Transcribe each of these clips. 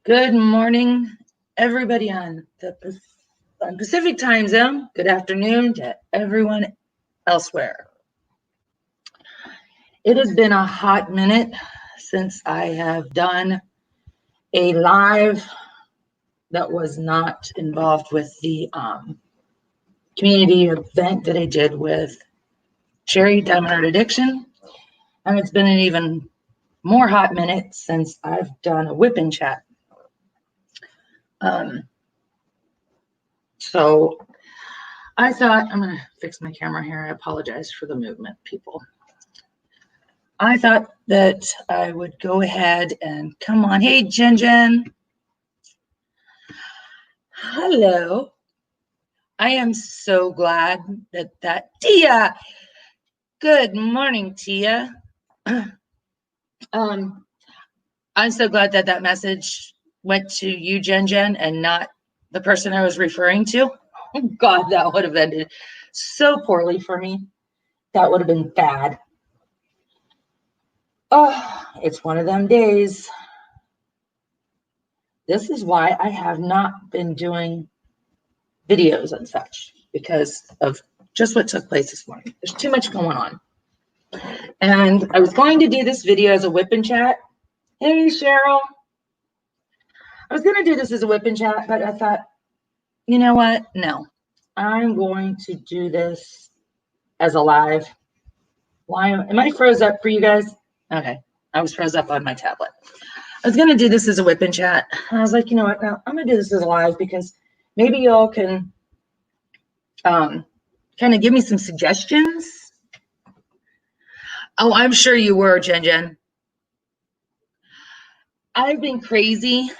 Good morning, everybody on the Pacific time zone. Good afternoon to everyone elsewhere. It has been a hot minute since I have done a live that was not involved with the community event that I did with Sherry Diamond Art Addiction. And it's been an even more hot minute since I've done a whip-in chat. So I thought, I'm going to fix my camera here. I apologize for the movement, people. I thought that I would go ahead and come on. Hey, Jen. Hello. I am so glad that Tia. Good morning, Tia. I'm so glad that message went to you, Jen, and not the person I was referring to. Oh, God, that would have ended so poorly for me. That would have been bad. Oh, it's one of them days. This is why I have not been doing videos and such, because of just what took place this morning. There's too much going on. And I was going to do this video as a whip-in chat. Hey, Cheryl. I was going to do this as a whip-in chat, but I thought, you know what? No, I'm going to do this as a live. Why am I froze up for you guys? Okay, I was froze up on my tablet. I was going to do this as a whip-in chat. I was like, you know what? No, I'm going to do this as a live because maybe y'all can kind of give me some suggestions. Oh, I'm sure you were, Jen. I've been crazy,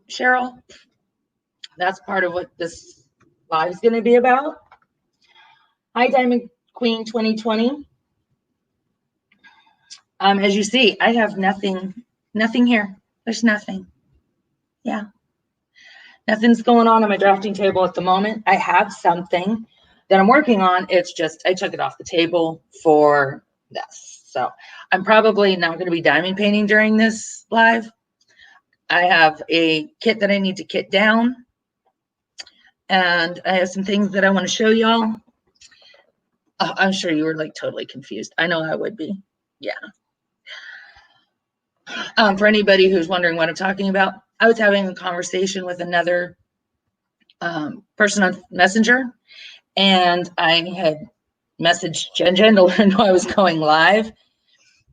Cheryl. That's part of what this live is going to be about. Hi, Diamond Queen 2020. As you see, I have nothing here. There's nothing. Yeah. Nothing's going on my drafting table at the moment. I have something that I'm working on. It's just I took it off the table for this. So I'm probably not going to be diamond painting during this live. I have a kit that I need to kit down. And I have some things that I want to show y'all. I'm sure you were like totally confused. I know I would be. Yeah. For anybody who's wondering what I'm talking about, I was having a conversation with another person on Messenger, and I had messaged Jen to let her know I was going live,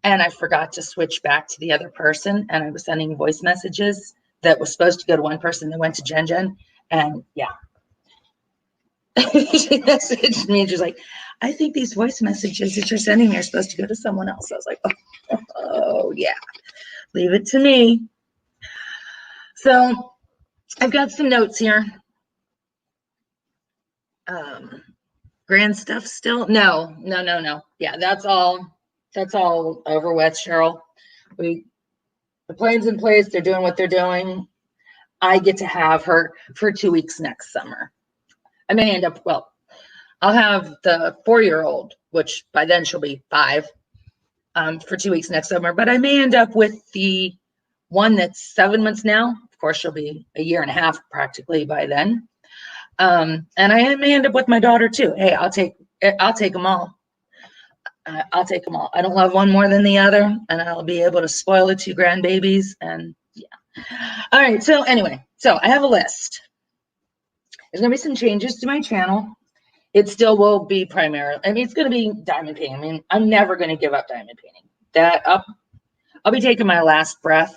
and I forgot to switch back to the other person, and I was sending voice messages that was supposed to go to one person that went to Jen, and yeah. She messaged me and she's like, I think these voice messages that you're sending me are supposed to go to someone else. I was like, oh yeah, leave it to me. So I've got some notes here. Grand stuff still? No. Yeah, that's all over with, Cheryl. The plan's in place. They're doing what they're doing. I get to have her for 2 weeks next summer. I may end up, well, I'll have the 4-year-old, which by then she'll be 5, for 2 weeks next summer. But I may end up with the one that's 7 months now. Of course, she'll be a year and a half practically by then. And I may end up with my daughter too. Hey, I'll take them all. I'll take them all. I don't love one more than the other, and I'll be able to spoil the 2 grandbabies. And yeah. All right. So anyway, so I have a list. There's going to be some changes to my channel. It still will be primarily, I mean, it's going to be diamond painting. I mean, I'm never going to give up diamond painting. I'll be taking my last breath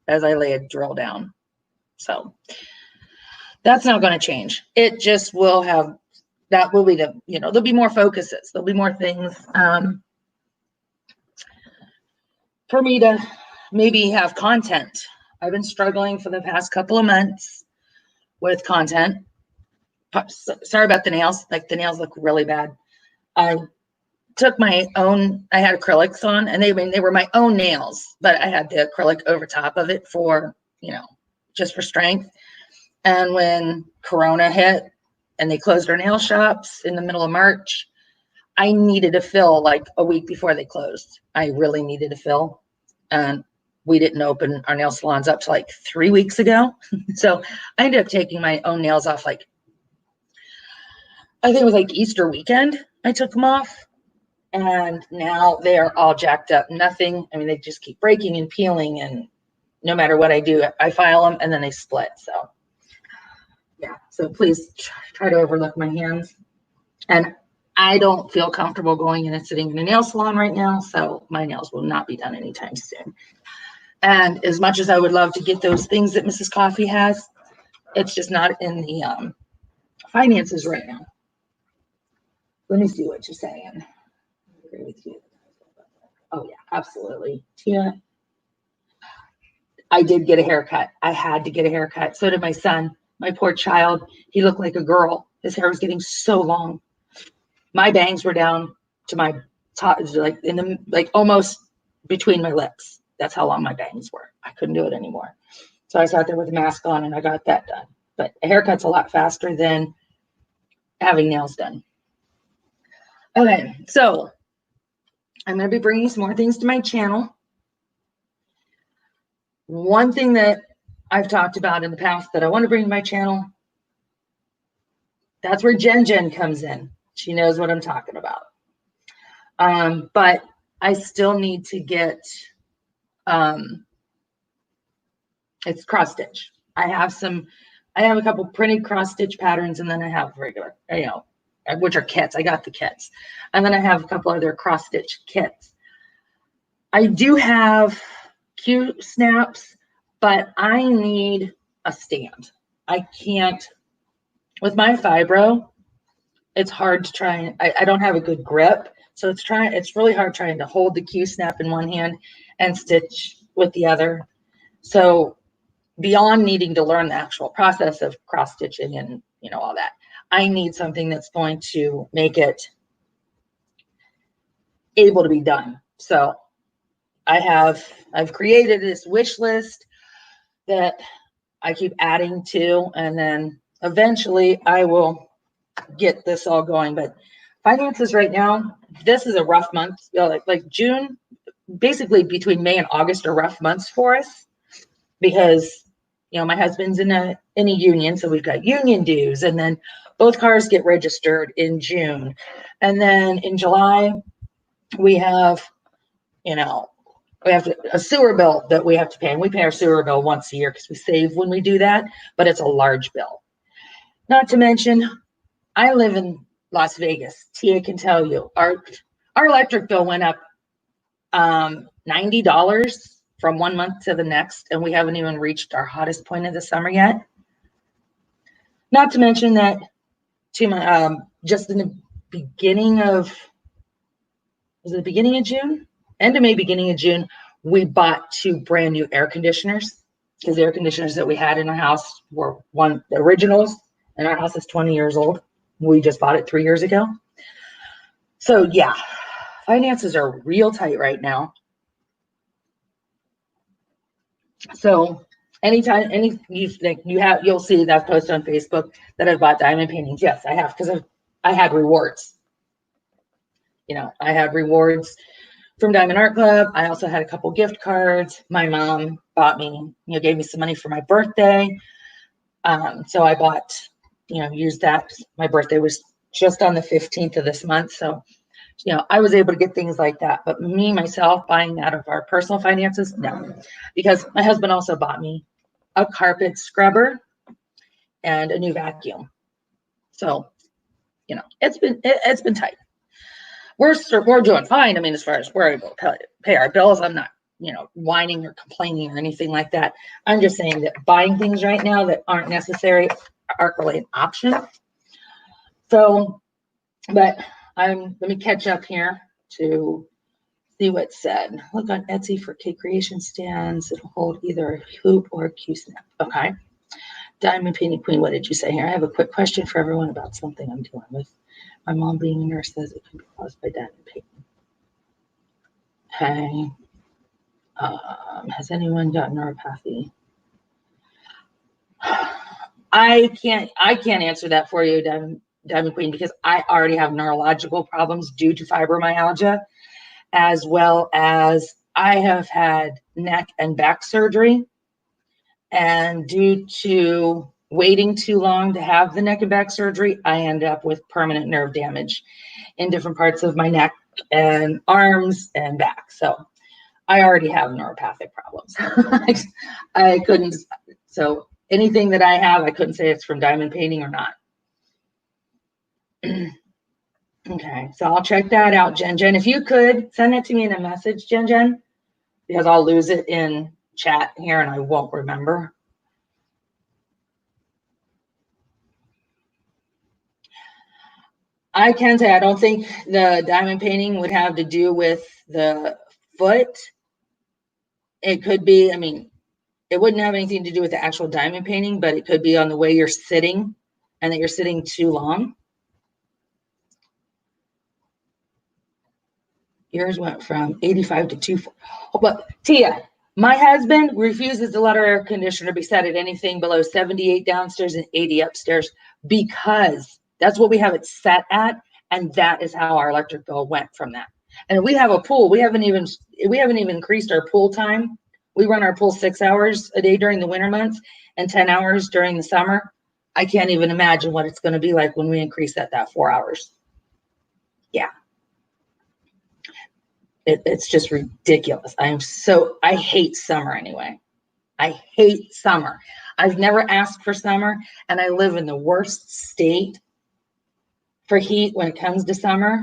as I lay a drill down. So that's not going to change. It just will have, that will be the, there'll be more focuses. There'll be more things for me to maybe have content. I've been struggling for the past couple of months with content. Sorry about the nails. Like the nails look really bad. I took my own, I had acrylics on, and they were my own nails, but I had the acrylic over top of it for, just for strength. And when Corona hit and they closed our nail shops in the middle of March, I needed a fill like a week before they closed. I really needed a fill. And we didn't open our nail salons up to like 3 weeks ago. So I ended up taking my own nails off, like, I think it was like Easter weekend. I took them off, and now they're all jacked up. Nothing. I mean, they just keep breaking and peeling, and no matter what I do, I file them and then they split. So yeah, so please try to overlook my hands. And I don't feel comfortable going in and sitting in a nail salon right now, so my nails will not be done anytime soon. And as much as I would love to get those things that Mrs. Coffee has, it's just not in the finances right now. Let me see what you're saying. I agree with you. Oh yeah, absolutely. Tia, I did get a haircut. I had to get a haircut. So did my son, my poor child. He looked like a girl. His hair was getting so long. My bangs were down to my top, like in the, like almost between my lips. That's how long my bangs were. I couldn't do it anymore. So I sat there with a mask on and I got that done. But a haircut's a lot faster than having nails done. Okay, so I'm going to be bringing some more things to my channel. One thing that I've talked about in the past that I want to bring to my channel, that's where Jen comes in. She knows what I'm talking about. But I still need to get, it's cross stitch. I have a couple printed cross stitch patterns, and then I have regular, which are kits. I got the kits. And then I have a couple other cross stitch kits. I do have Q snaps, but I need a stand. I can't, with my fibro, it's hard to try. I don't have a good grip. So it's really hard trying to hold the Q snap in one hand and stitch with the other. So beyond needing to learn the actual process of cross stitching and all that, I need something that's going to make it able to be done. So I've created this wish list that I keep adding to, and then eventually I will get this all going. But finances right now, this is a rough month. Like June, basically between May and August are rough months for us because my husband's in a union, so we've got union dues, and then both cars get registered in June, and then in July we have a sewer bill that we have to pay, and we pay our sewer bill once a year because we save when we do that, but it's a large bill. Not to mention, I live in Las Vegas. Tia can tell you our electric bill went up $90 from one month to the next, and we haven't even reached our hottest point of the summer yet. Not to mention that just in the beginning of, was it the beginning of June? End of May, beginning of June, we bought 2 brand new air conditioners because the air conditioners that we had in our house were the originals, and our house is 20 years old. We just bought it 3 years ago. So yeah, finances are real tight right now. So anytime you'll see that I've posted on Facebook that I've bought diamond paintings. Yes, I have, because I had rewards. I had rewards from Diamond Art Club. I also had a couple gift cards. My mom bought me, gave me some money for my birthday. So I bought, used that. My birthday was just on the 15th of this month. So, I was able to get things like that. But myself, buying out of our personal finances, no. Because my husband also bought me a carpet scrubber and a new vacuum. So, it's been tight. We're doing fine. I mean, as far as we're able to pay our bills, I'm not, whining or complaining or anything like that. I'm just saying that buying things right now that aren't necessary aren't really an option. So, but let me catch up here to see what's said. Look on Etsy for cake creation stands. It'll hold either a hoop or a Q-snap. Okay. Diamond Painting Queen, what did you say here? I have a quick question for everyone about something I'm dealing with. My mom, being a nurse, says it can be caused by diamond painting. Okay. Has anyone got neuropathy? I can't answer that for you, Diamond Queen, because I already have neurological problems due to fibromyalgia, as well as I have had neck and back surgery, and due to waiting too long to have the neck and back surgery, I end up with permanent nerve damage in different parts of my neck and arms and back. So I already have neuropathic problems. I couldn't, so anything that I have, I couldn't say it's from diamond painting or not. Okay, so I'll check that out, Jen. If you could send it to me in a message, Jen, because I'll lose it in chat here and I won't remember. I can say I don't think the diamond painting would have to do with the foot. It could be, I mean, it wouldn't have anything to do with the actual diamond painting, but it could be on the way you're sitting and that you're sitting too long. Yours went from 85 to 240. Oh, but Tia, my husband refuses to let our air conditioner be set at anything below 78 downstairs and 80 upstairs because that's what we have it set at, and that is how our electric bill went from that. And we have a pool. We haven't even increased our pool time. We run our pool 6 hours a day during the winter months and 10 hours during the summer. I can't even imagine what it's going to be like when we increase that 4 hours. Yeah. It's just ridiculous. I hate summer anyway. I hate summer. I've never asked for summer, and I live in the worst state for heat when it comes to summer,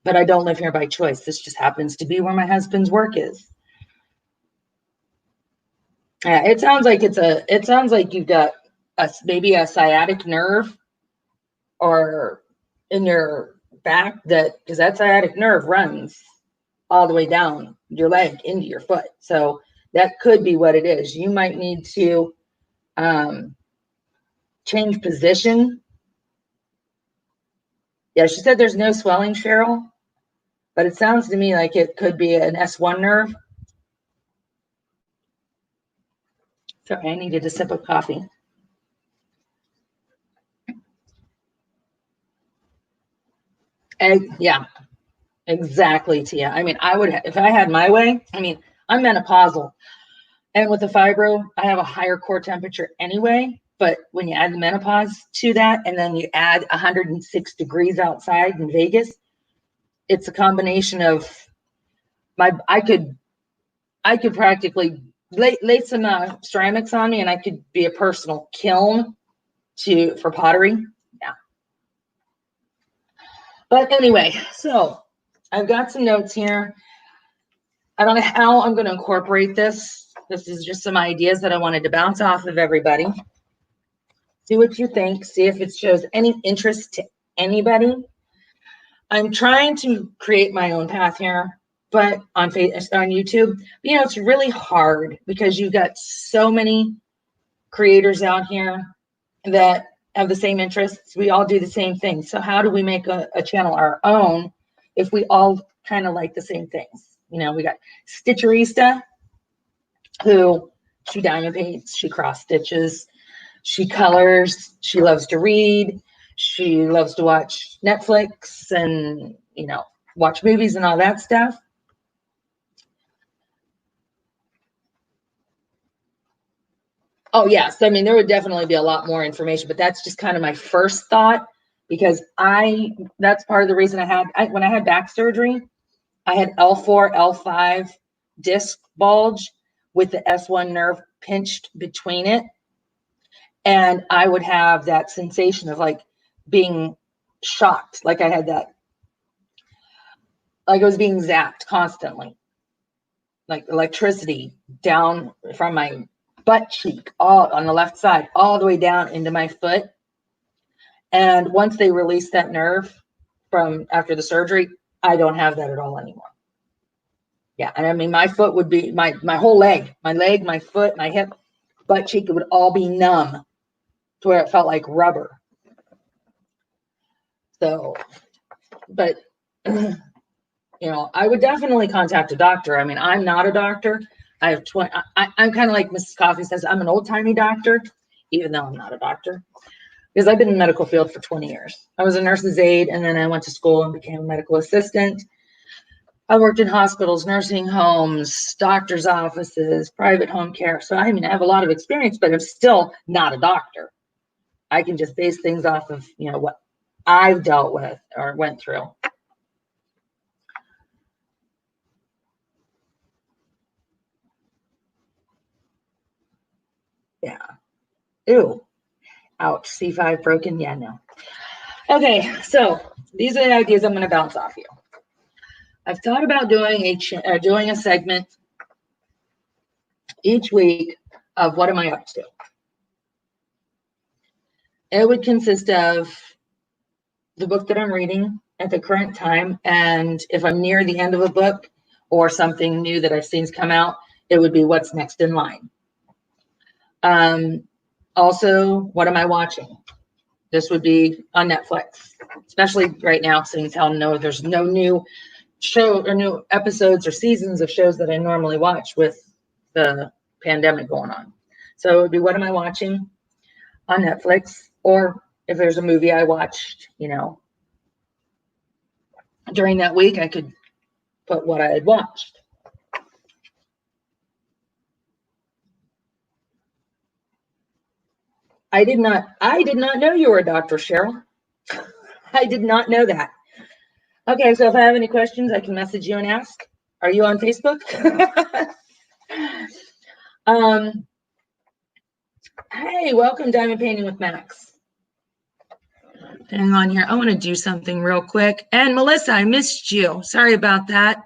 but I don't live here by choice. This just happens to be where my husband's work is. Yeah, it sounds like you've got maybe a sciatic nerve or in your back, because that sciatic nerve runs all the way down your leg into your foot. So that could be what it is. You might need to change position. Yeah, she said there's no swelling, Cheryl, but it sounds to me like it could be an S1 nerve. Sorry, I needed a sip of coffee. Yeah, exactly, Tia. I mean, I would, if I had my way, I mean, I'm menopausal. And with the fibro, I have a higher core temperature anyway. But when you add the menopause to that, and then you add 106 degrees outside in Vegas, it's a combination of I could practically lay some ceramics on me, and I could be a personal kiln for pottery. Yeah. But anyway, so I've got some notes here. I don't know how I'm going to incorporate this. This is just some ideas that I wanted to bounce off of everybody. See what you think. See if it shows any interest to anybody. I'm trying to create my own path here, but on YouTube, you know, it's really hard because you've got so many creators out here that have the same interests. We all do the same thing. So how do we make a channel our own if we all kind of like the same things? You know, we got Stitcherista, who she diamond paints, she cross stitches, she colors, she loves to read, she loves to watch Netflix and, you know, watch movies and all that stuff. Oh, yes. I mean, there would definitely be a lot more information, but that's just kind of my first thought, because that's part of the reason when I had back surgery, I had L4, L5 disc bulge with the S1 nerve pinched between it. And I would have that sensation of like being shocked. Like I had that, like I was being zapped constantly, like electricity down from my butt cheek, all on the left side, all the way down into my foot. And once they released that nerve from after the surgery, I don't have that at all anymore. Yeah, and I mean, my foot would be, my whole leg, my foot, my hip, butt cheek, it would all be numb to where it felt like rubber. So, but, you know, I would definitely contact a doctor. I mean, I'm not a doctor. I have I'm kind of like Mrs. Coffee says, I'm an old-timey doctor, even though I'm not a doctor, because I've been in the medical field for 20 years. I was a nurse's aide, and then I went to school and became a medical assistant. I worked in hospitals, nursing homes, doctor's offices, private home care. So I mean, I have a lot of experience, but I'm still not a doctor. I can just base things off of, what I've dealt with or went through. Yeah. Ew. Ouch. C5 broken. Yeah, no. Okay. So these are the ideas I'm going to bounce off you. I've thought about doing a segment each week of what am I up to. It would consist of the book that I'm reading at the current time, and if I'm near the end of a book or something new that I've seen come out, it would be what's next in line. Also, what am I watching? This would be on Netflix, especially right now, since there's no new show or new episodes or seasons of shows that I normally watch with the pandemic going on. So it would be what am I watching on Netflix, or if there's a movie I watched, during that week, I could put what I had watched. I did not know you were a doctor, Cheryl. I did not know that. Okay, so if I have any questions, I can message you and ask. Are you on Facebook? Hey, welcome Diamond Painting with Max. Hang on here. I want to do something real quick. And Melissa, I missed you. Sorry about that.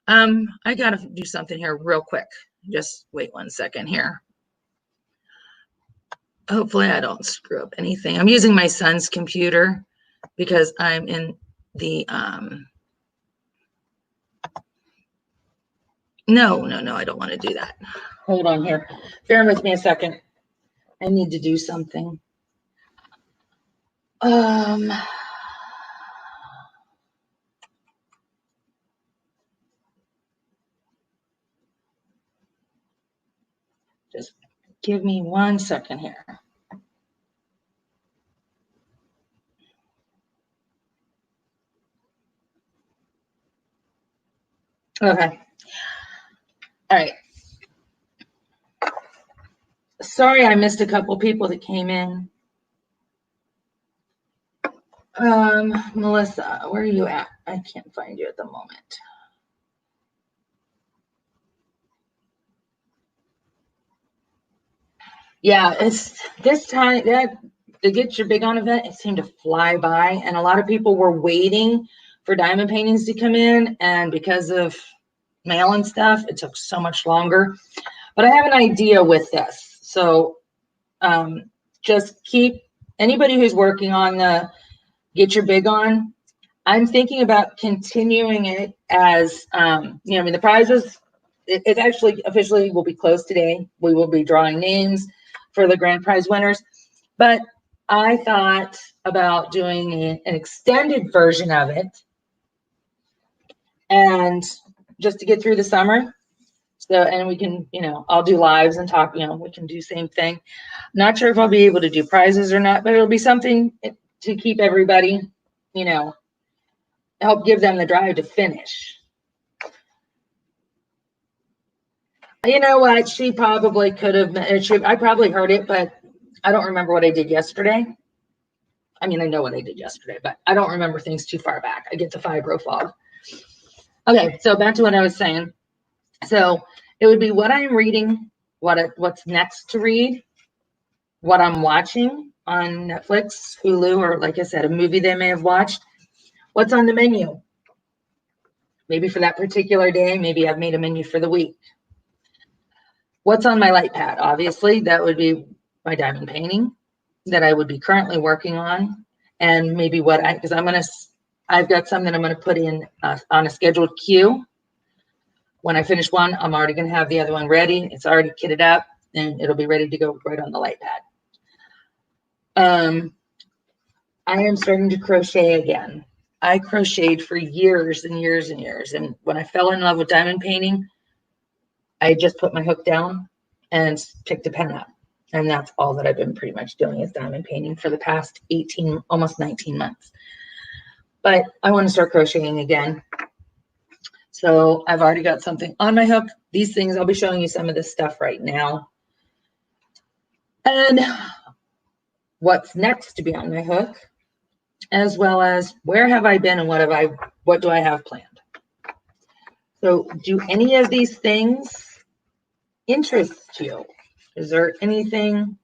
I got to do something here real quick. Just wait 1 second here. Hopefully I don't screw up anything. I'm using my son's computer because I'm in the, no, I don't want to do that. Hold on here. Bear with me a second. I need to do something. Just give me 1 second here. Okay. All right. Sorry, I missed a couple people that came in. Melissa, where are you at? I can't find you at the moment. Yeah, it's this time that the Get Your Big On event, it seemed to fly by, and a lot of people were waiting for diamond paintings to come in, and because of mail and stuff, it took so much longer. But I have an idea with this, so just keep anybody who's working on the Get Your Big On. I'm thinking about continuing it as the prizes. It actually officially will be closed today. We will be drawing names for the grand prize winners, but I thought about doing an extended version of it, and just to get through the summer. So, and we can, I'll do lives and talk, we can do same thing. Not sure if I'll be able to do prizes or not, but it'll be something to keep everybody, help give them the drive to finish. You know what? She probably could have, I probably heard it, but I don't remember what I did yesterday. I mean, I know what I did yesterday, but I don't remember things too far back. I get the fibro fog. Okay, so back to what I was saying. So it would be what I'm reading, what's next to read, what I'm watching on Netflix, Hulu, or like I said, a movie they may have watched, what's on the menu. Maybe for that particular day, maybe I've made a menu for the week. What's on my light pad? Obviously, that would be my diamond painting that I would be currently working on, and maybe because I've got some that I'm going to put in on a scheduled queue. When I finish one, I'm already going to have the other one ready. It's already kitted up, and it'll be ready to go right on the light pad. I am starting to crochet again. I crocheted for years and years and years, and when I fell in love with diamond painting, I just put my hook down and picked a pen up. And that's all that I've been pretty much doing is diamond painting for the past 18, almost 19 months. But I want to start crocheting again. So I've already got something on my hook. These things, I'll be showing you some of this stuff right now. And what's next to be on my hook, as well as where have I been and what do I have planned? So do any of these things interest you? Is there anything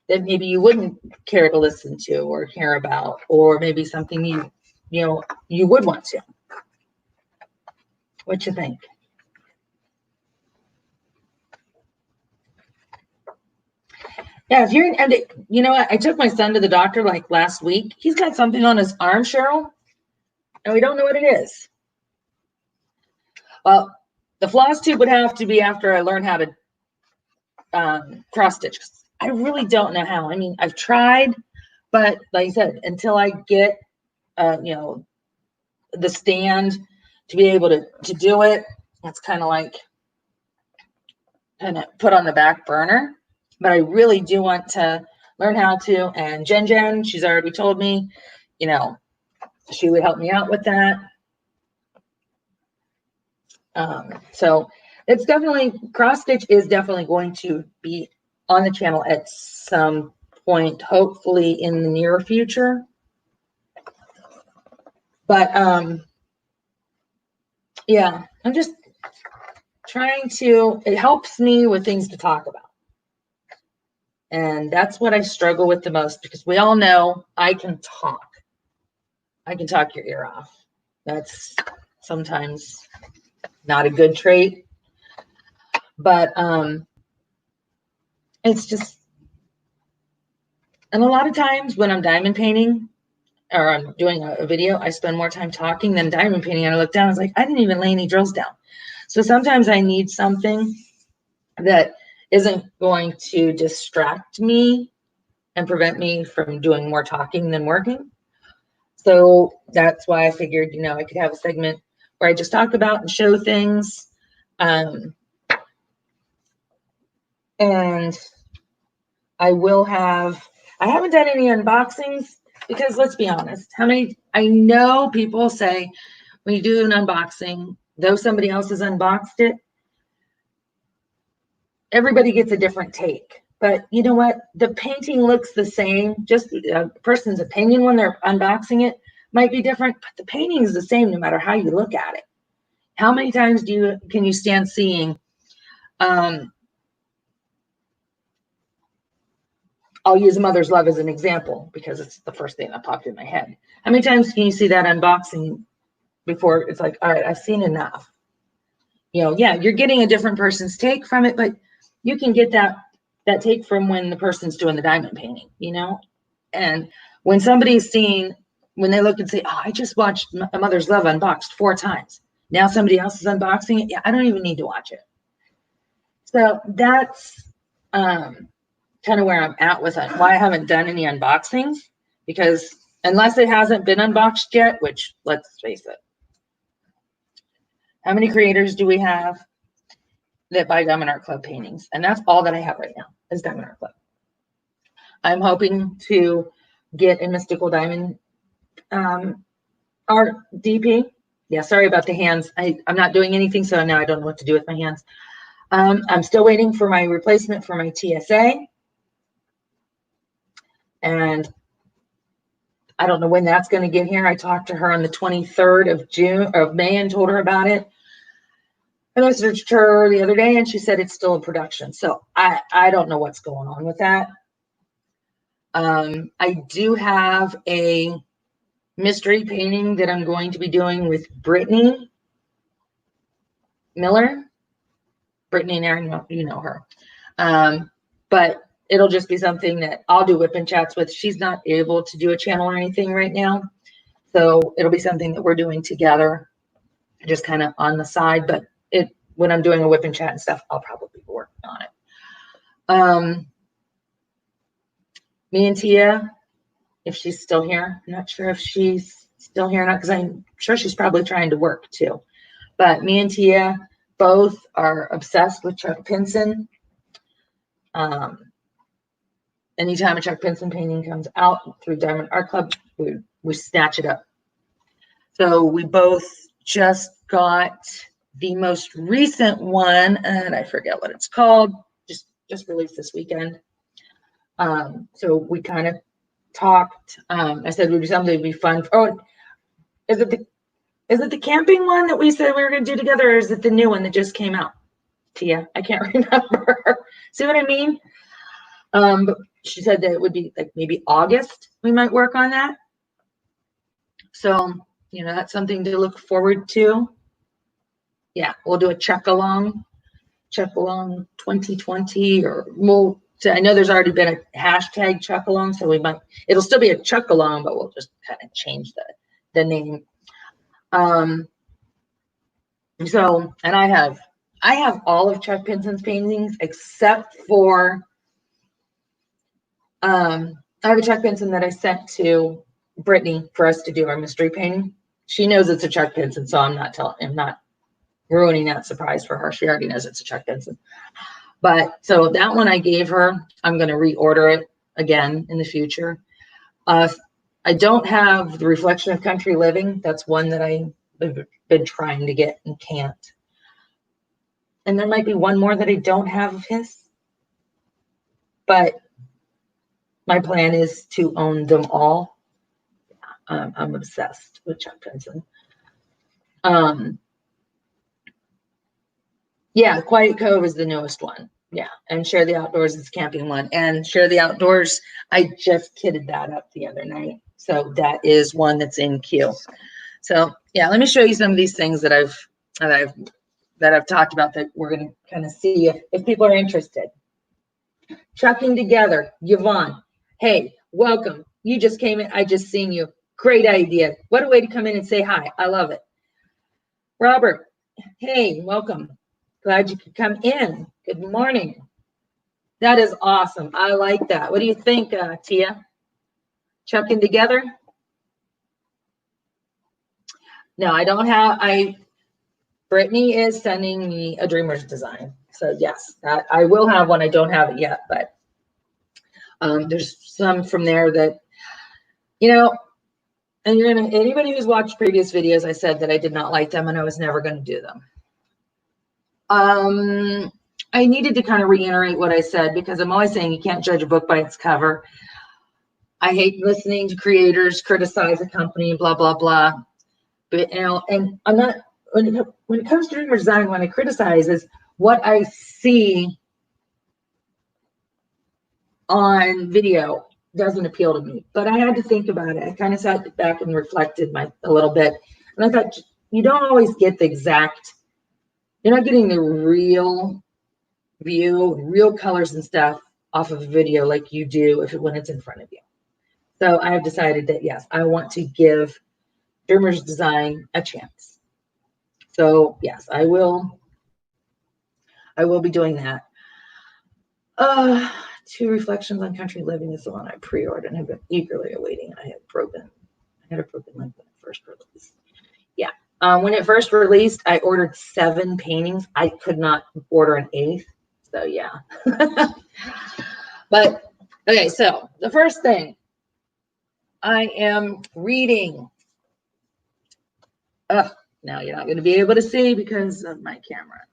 that maybe you wouldn't care to listen to or hear about, or maybe something you would want to? What you think? Yeah, if you're, and you know what? I took my son to the doctor like last week. He's got something on his arm, Cheryl, and we don't know what it is. Well, the floss tube would have to be after I learn how to cross stitch. I really don't know how. I mean, I've tried, but like I said, until I get, the stand to be able to do it, it's kind of put on the back burner. But I really do want to learn how to. And Jen, she's already told me, she would help me out with that. So it's definitely, cross stitch is definitely going to be on the channel at some point, hopefully in the near future. But yeah, I'm just trying to, it helps me with things to talk about. And that's what I struggle with the most, because we all know I can talk. I can talk your ear off. That's sometimes not a good trait. But it's just, and a lot of times when I'm diamond painting or I'm doing a video, I spend more time talking than diamond painting. And I look down, I was like, I didn't even lay any drills down. So sometimes I need something that isn't going to distract me and prevent me from doing more talking than working. So that's why I figured, I could have a segment where I just talk about and show things. And I haven't done any unboxings because let's be honest, I know people say when you do an unboxing, though somebody else has unboxed it, everybody gets a different take. But you know what? The painting looks the same. Just a person's opinion when they're unboxing it might be different, but the painting is the same no matter how you look at it. How many times can you stand seeing? I'll use Mother's Love as an example because it's the first thing that popped in my head. How many times can you see that unboxing before it's like, all right, I've seen enough? Yeah, you're getting a different person's take from it, but you can get that take from when the person's doing the diamond painting, and when somebody's when they look and say, oh, I just watched A Mother's Love unboxed 4 times. Now somebody else is unboxing it. Yeah, I don't even need to watch it. So that's kind of where I'm at with it. Why I haven't done any unboxings, because unless it hasn't been unboxed yet, which let's face it, how many creators do we have that buy Diamond Art Club paintings? And that's all that I have right now is Diamond Art Club. I'm hoping to get a Mystical Diamond art DP. Yeah, sorry about the hands. I'm not doing anything, so now I don't know what to do with my hands. I'm still waiting for my replacement for my TSA. And I don't know when that's going to get here. I talked to her on the 23rd of May and told her about it. I messaged her the other day and she said it's still in production. So I don't know what's going on with that. I do have a mystery painting that I'm going to be doing with Brittany Miller. Brittany and Aaron, you know her. But it'll just be something that I'll do whip and chats with. She's not able to do a channel or anything right now. So it'll be something that we're doing together, just kind of on the side. But when I'm doing a whip and chat and stuff, I'll probably be working on it. Me and Tia, if she's still here, I'm not sure if she's still here or not, because I'm sure she's probably trying to work too. But me and Tia both are obsessed with Chuck Pinson. Anytime a Chuck Pinson painting comes out through Diamond Art Club, we snatch it up. So we both just got the most recent one, and I forget what it's called, just released this weekend. So we kind of talked. I said would be something to be fun. Oh, is it the camping one that we said we were going to do together, or is it the new one that just came out? Tia, I can't remember. See what I mean? But she said that it would be like maybe August we might work on that. So, that's something to look forward to. Yeah, we'll do a check along 2020, or I know there's already been a hashtag check along, so it'll still be a check along, but we'll just kind of change the name. So, and I have all of Chuck Pinson's paintings except for, I have a Chuck Pinson that I sent to Brittany for us to do our mystery painting. She knows it's a Chuck Pinson, so I'm not ruining that surprise for her. She already knows it's a Chuck Pinson. But so that one I gave her, I'm going to reorder it again in the future. I don't have the Reflection of Country Living. That's one that I've been trying to get and can't. And there might be one more that I don't have of his. But my plan is to own them all. I'm obsessed with Chuck Pinson. Yeah, Quiet Cove is the newest one. Yeah, and Share the Outdoors is the camping one. And Share the Outdoors, I just kitted that up the other night. So that is one that's in queue. So yeah, let me show you some of these things that I've talked about that we're going to kind of see if people are interested. Chucking Together, Yvonne. Hey, welcome. You just came in. I just seen you. Great idea. What a way to come in and say hi. I love it. Robert, hey, welcome. Glad you could come in. Good morning. That is awesome. I like that. What do you think, Tia? Chucking Together? No, I don't have. Brittany is sending me a Dreamer's design. So yes, I will have one. I don't have it yet, but there's some from there that, and anybody who's watched previous videos, I said that I did not like them and I was never going to do them. I needed to kind of reiterate what I said because I'm always saying you can't judge a book by its cover. I hate listening to creators criticize a company, blah, blah, blah. But, and I'm not, when it comes to Dreamer's design, when I criticize is what I see on video doesn't appeal to me. But I had to think about it. I kind of sat back and reflected a little bit. And I thought, you don't always get the exact, you're not getting the real view, real colors and stuff off of a video like you do when it's in front of you. So I have decided that, yes, I want to give Dreamer's design a chance. So yes, I will be doing that. 2 Reflections on Country Living is the one I pre-ordered and have been eagerly awaiting. I had a broken leg when it first released. Yeah. When it first released, I ordered 7 paintings. I could not order an 8th. So yeah. But okay, so the first thing I am reading. Now you're not going to be able to see because of my camera.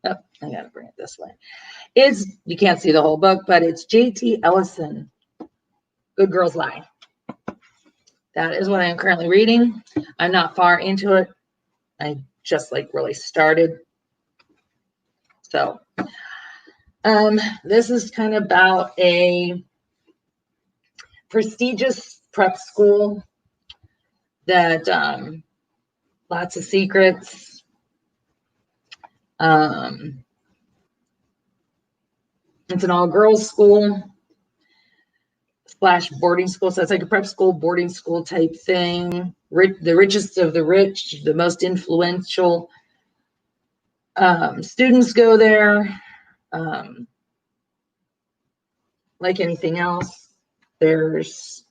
Oh, I got to bring it this way. You can't see the whole book, but it's J.T. Ellison, Good Girls Lie. That is what I am currently reading. I'm not far into it. I just really started. So this is kind of about a prestigious prep school that lots of secrets. It's an all-girls school / boarding school. So it's like a prep school, boarding school type thing. The richest of the rich, the most influential students go there. Like anything else, there's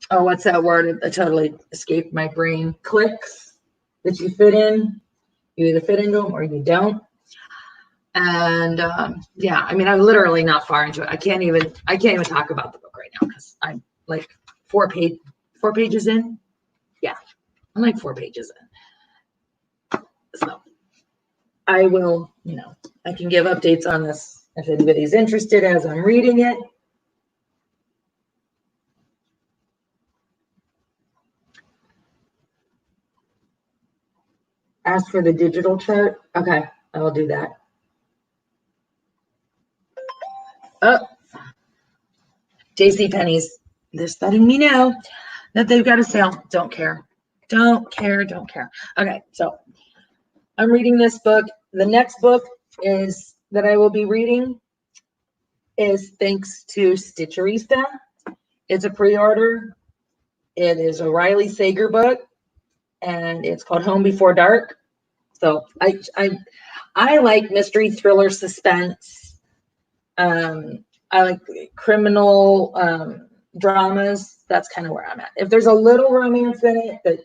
what's that word? It totally escaped my brain. Cliques that you fit in. You either fit into them or you don't. And yeah, I mean, I'm literally not far into it. I can't even talk about the book right now because I'm like 4 pages in. I'm like 4 pages in. So I will, I can give updates on this if anybody's interested as I'm reading it. Ask for the digital chart. Okay, I will do that. Oh, JCPenney's just letting me know that they've got a sale. Don't care. Don't care. Don't care. Okay, so I'm reading this book. The next book is that I will be reading is thanks to Stitcherista. It's a pre-order. It is a Riley Sager book, and it's called Home Before Dark. So I like mystery, thriller, suspense. I like criminal dramas. That's kind of where I'm at. If there's a little romance in it that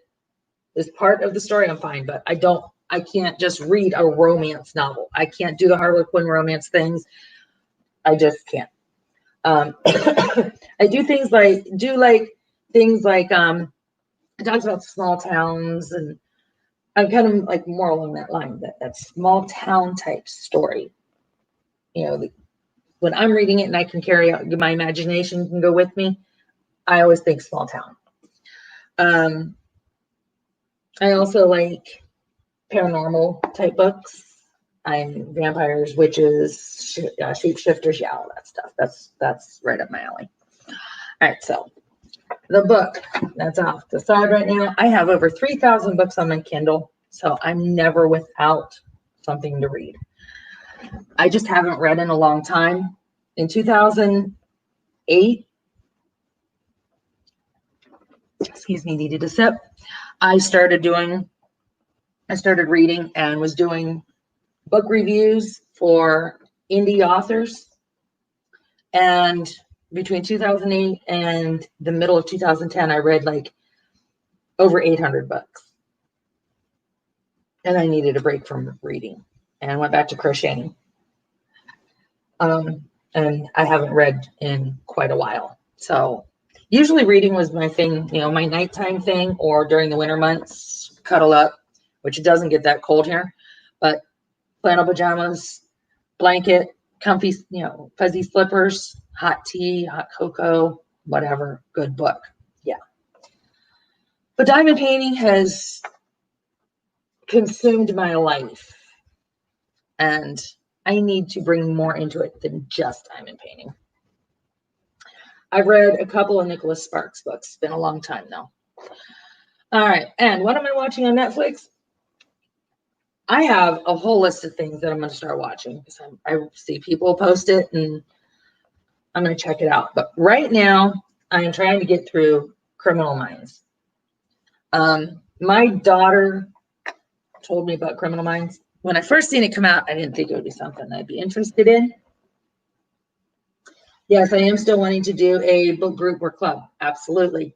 is part of the story, I'm fine. But I can't just read a romance novel. I can't do the Harlequin romance things. I just can't. I do things like it talks about small towns, and I'm kind of like more along that line, that small town type story. When I'm reading it and I can carry out, my imagination can go with me, I always think small town. I also like paranormal type books. I'm vampires, witches, shapeshifters, yeah, all that stuff. That's right up my alley. All right, so the book that's off the side right now, I have over 3,000 books on my Kindle, so I'm never without something to read. I just haven't read in a long time. In 2008, excuse me, needed a sip. I started reading and was doing book reviews for indie authors. And between 2008 and the middle of 2010, I read like over 800 books. And I needed a break from reading and I went back to crocheting. And I haven't read in quite a while. So usually reading was my thing, my nighttime thing, or during the winter months, cuddle up, which it doesn't get that cold here, but flannel pajamas, blanket, comfy, fuzzy slippers, hot tea, hot cocoa, whatever, good book. Yeah. But diamond painting has consumed my life, and I need to bring more into it than just diamond painting. I've read a couple of Nicholas Sparks books. It's been a long time though. All right, and what am I watching on Netflix? I have a whole list of things that I'm going to start watching because I see people post it and I'm going to check it out. But right now, I am trying to get through Criminal Minds. My daughter told me about Criminal Minds. When I first seen it come out, I didn't think it would be something I'd be interested in. Yes, I am still wanting to do a book group or club. Absolutely.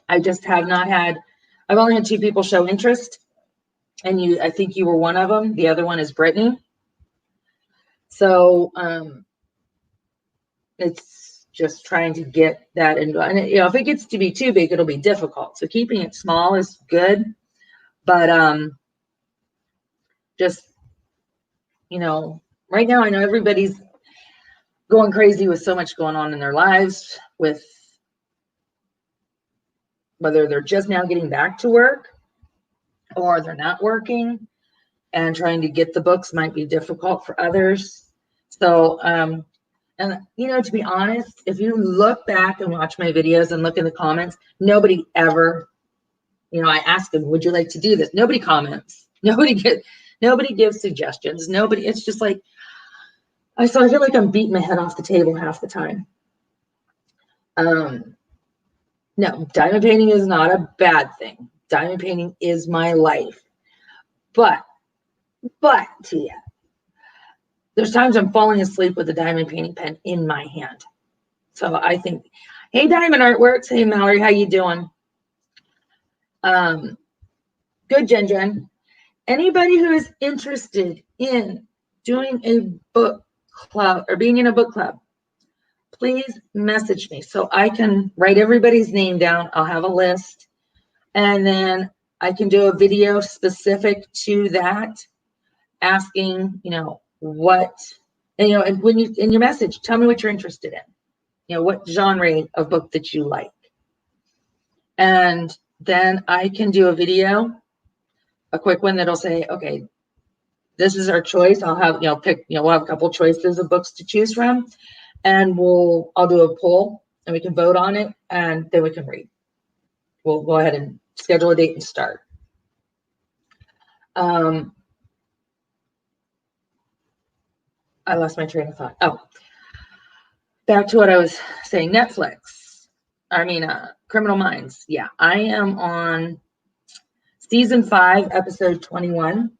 I just have not had, I've only had 2 people show interest. And I think you were one of them. The other one is Brittany. So it's just trying to get that into, and if it gets to be too big, it'll be difficult. So keeping it small is good, but just right now I know everybody's going crazy with so much going on in their lives, with whether they're just now getting back to work or they're not working, and trying to get the books might be difficult for others. So, and to be honest, if you look back and watch my videos and look in the comments, nobody ever, I ask them, would you like to do this? Nobody comments. Nobody gives suggestions. It's just like, I feel like I'm beating my head off the table half the time. No, diamond painting is not a bad thing. Diamond painting is my life. But Tia, there's times I'm falling asleep with a diamond painting pen in my hand. So I think, hey, Diamond Artworks. Hey, Mallory, how you doing? Good, Jen. Anybody who is interested in doing a book club or being in a book club, please message me so I can write everybody's name down. I'll have a list. And then I can do a video specific to that, asking, what, and when you, in your message, tell me what you're interested in, what genre of book that you like. And then I can do a video, a quick one that'll say, okay, this is our choice. I'll have, pick, we'll have a couple choices of books to choose from, and I'll do a poll and we can vote on it, and then we can read. We'll go ahead and schedule a date and start. I lost my train of thought. Oh, back to what I was saying. Netflix. Criminal Minds. Yeah, I am on season 5, episode 21.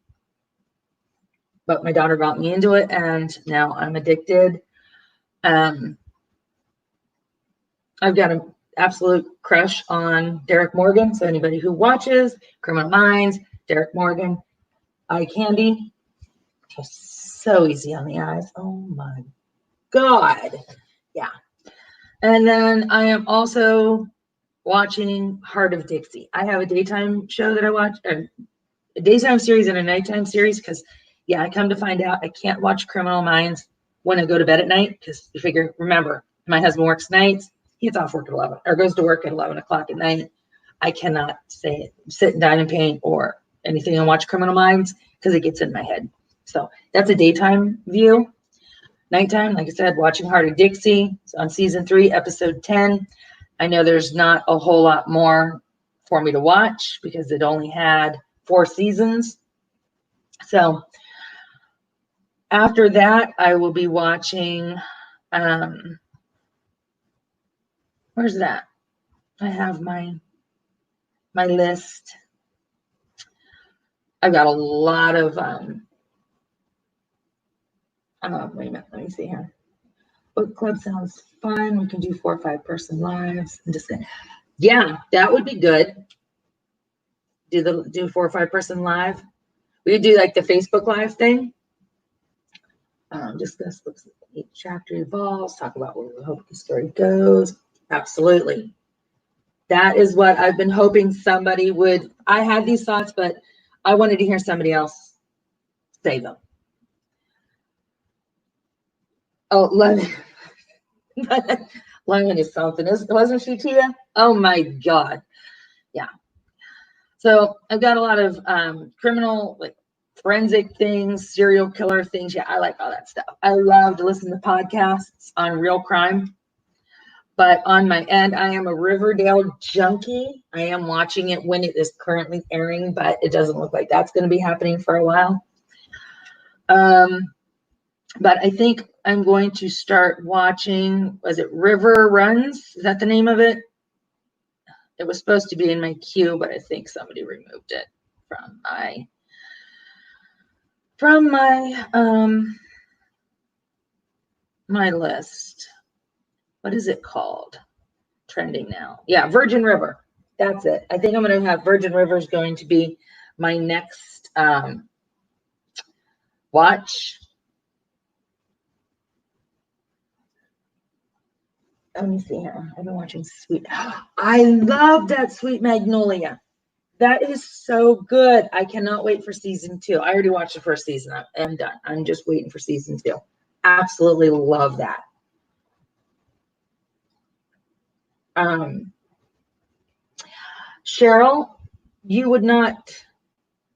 But my daughter got me into it, and now I'm addicted. I've got an absolute crush on Derek Morgan. So anybody who watches Criminal Minds, Derek Morgan, eye candy, just so easy on the eyes. Oh my God. Yeah. And then I am also watching Heart of Dixie. I have a daytime show that I watch, a daytime series and a nighttime series, because I come to find out I can't watch Criminal Minds when I go to bed at night, because you figure, remember, my husband works nights. He gets off work at 11 or goes to work at 11 o'clock at night. I cannot sit and dine in pain or anything and watch Criminal Minds because it gets in my head. So that's a daytime view. Nighttime, like I said, watching Heart of Dixie. It's on season 3, episode 10. I know there's not a whole lot more for me to watch because it only had 4 seasons. So after that, I will be watching, where's that? I have my list. I've got a lot of, wait a minute, let me see here. Book club sounds fun. We can do 4 or 5 person lives. I'm just gonna, yeah, that would be good. Do 4 or 5 person live. We could do like the Facebook Live thing. Discuss books each chapter evolves, talk about where we hope the story goes. Absolutely. That is what I've been hoping somebody would. I had these thoughts, but I wanted to hear somebody else say them. Oh, Lemon is something, wasn't she, Tia? Oh my God. Yeah. So I've got a lot of criminal, like forensic things, serial killer things. Yeah, I like all that stuff. I love to listen to podcasts on real crime. But on my end, I am a Riverdale junkie. I am watching it when it is currently airing, but it doesn't look like that's going to be happening for a while. But I think I'm going to start watching, was it River Runs? Is that the name of it? It was supposed to be in my queue, but I think somebody removed it from my list. What is it called? Trending now. Yeah, Virgin River. That's it. I think I'm going to have Virgin River is going to be my next watch. Let me see here. I've been watching Sweet. I love that Sweet Magnolia. That is so good. I cannot wait for season 2. I already watched the first season. I'm done. I'm just waiting for season 2. Absolutely love that. Cheryl, you would not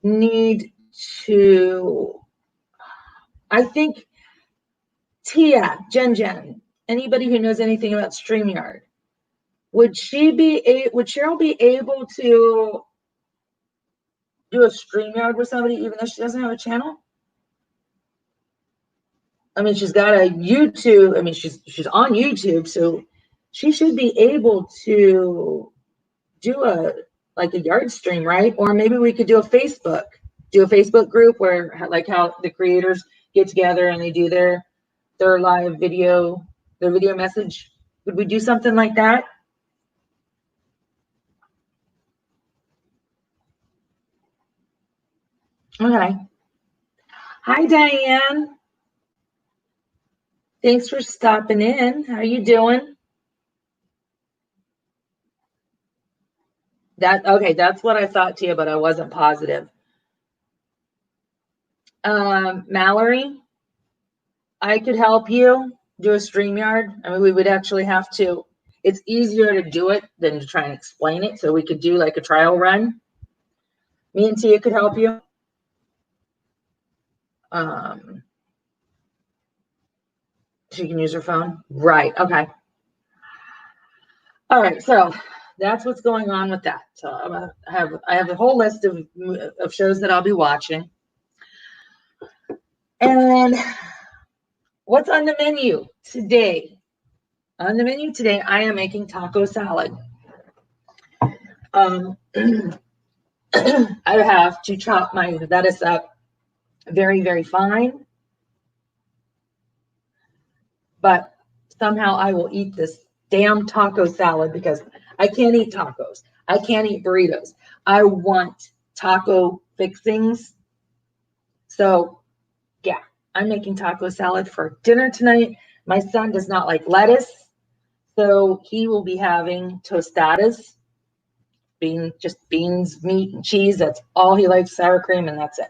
need to, I think, Tia, Jen, anybody who knows anything about StreamYard, would Cheryl be able to do a StreamYard with somebody even though she doesn't have a channel? I mean, she's got a YouTube. I mean, she's on YouTube, so she should be able to do a yard stream, right? Or maybe we could do a Facebook group where, like how the creators get together and they do their live video, their video message. Would we do something like that? Okay. Hi, Diane. Thanks for stopping in. How you doing? Okay, that's what I thought to you, but I wasn't positive. Mallory, I could help you do a StreamYard. I mean, we would actually have to, it's easier to do it than to try and explain it. So we could do like a trial run. Me and Tia could help you. She can use her phone. Right. Okay. All right. So that's what's going on with that. So I have a whole list of shows that I'll be watching. And what's on the menu today? On the menu today, I am making taco salad. I have to chop my lettuce up very, very fine. But somehow I will eat this damn taco salad because I can't eat tacos. I can't eat burritos. I want taco fixings. So yeah, I'm making taco salad for dinner tonight. My son does not like lettuce, so he will be having tostadas, just beans, meat, and cheese. That's all he likes, sour cream, and that's it.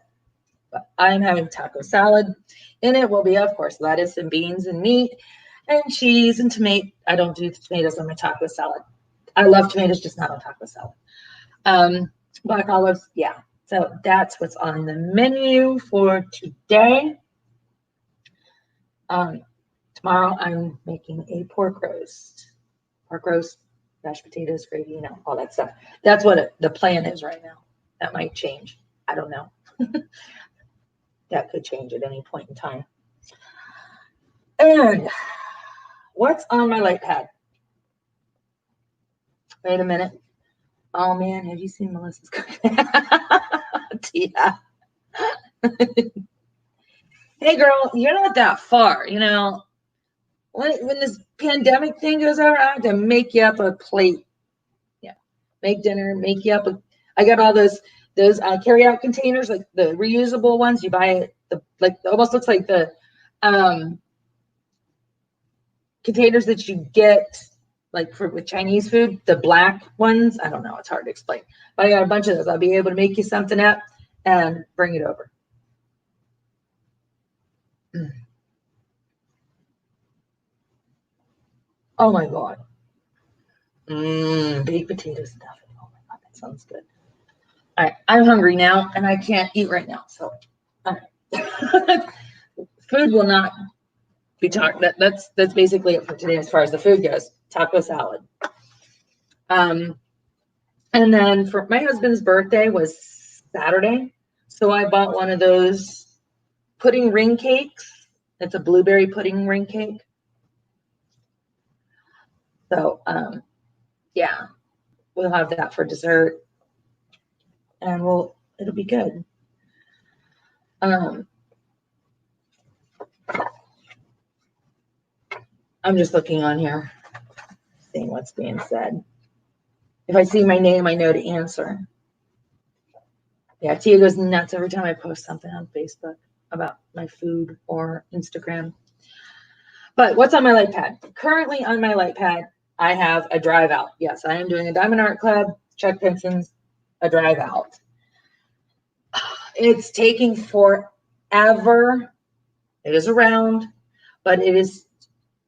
But I'm having taco salad. In it will be, of course, lettuce and beans and meat and cheese and tomato. I don't do tomatoes on my taco salad. I love tomatoes, just not on taco salad. Black olives, yeah. So that's what's on the menu for today. Tomorrow I'm making a pork roast, mashed potatoes, gravy, all that stuff. That's what the plan is right now. That might change. I don't know. That could change at any point in time. And what's on my light pad? Wait a minute. Oh man, have you seen Melissa's cooking? Tia. Hey girl, you're not that far, when this pandemic thing goes around, I have to make you up a plate. Yeah. Make dinner, make you up I got all those carry out containers, like the reusable ones. You buy it, almost looks like the containers that you get with Chinese food, the black ones. I don't know, it's hard to explain. But I got a bunch of those. I'll be able to make you something up and bring it over. Oh my God. Baked potato stuff. Oh my God, that sounds good. All right, I'm hungry now and I can't eat right now. So food will not be talked. That's basically it for today as far as the food goes. Taco salad. And then for my husband's birthday was Saturday. So I bought one of those pudding ring cakes. It's a blueberry pudding ring cake. So yeah, we'll have that for dessert. And it'll be good. I'm just looking on here, seeing what's being said. If I see my name, I know to answer. Yeah, Tia goes nuts every time I post something on Facebook about my food or Instagram. But what's on my light pad? Currently on my light pad, I have a drive out. Yes, I am doing a Diamond Art Club, Chuck Pinson's, a drive out. It's taking forever. It is around, but it is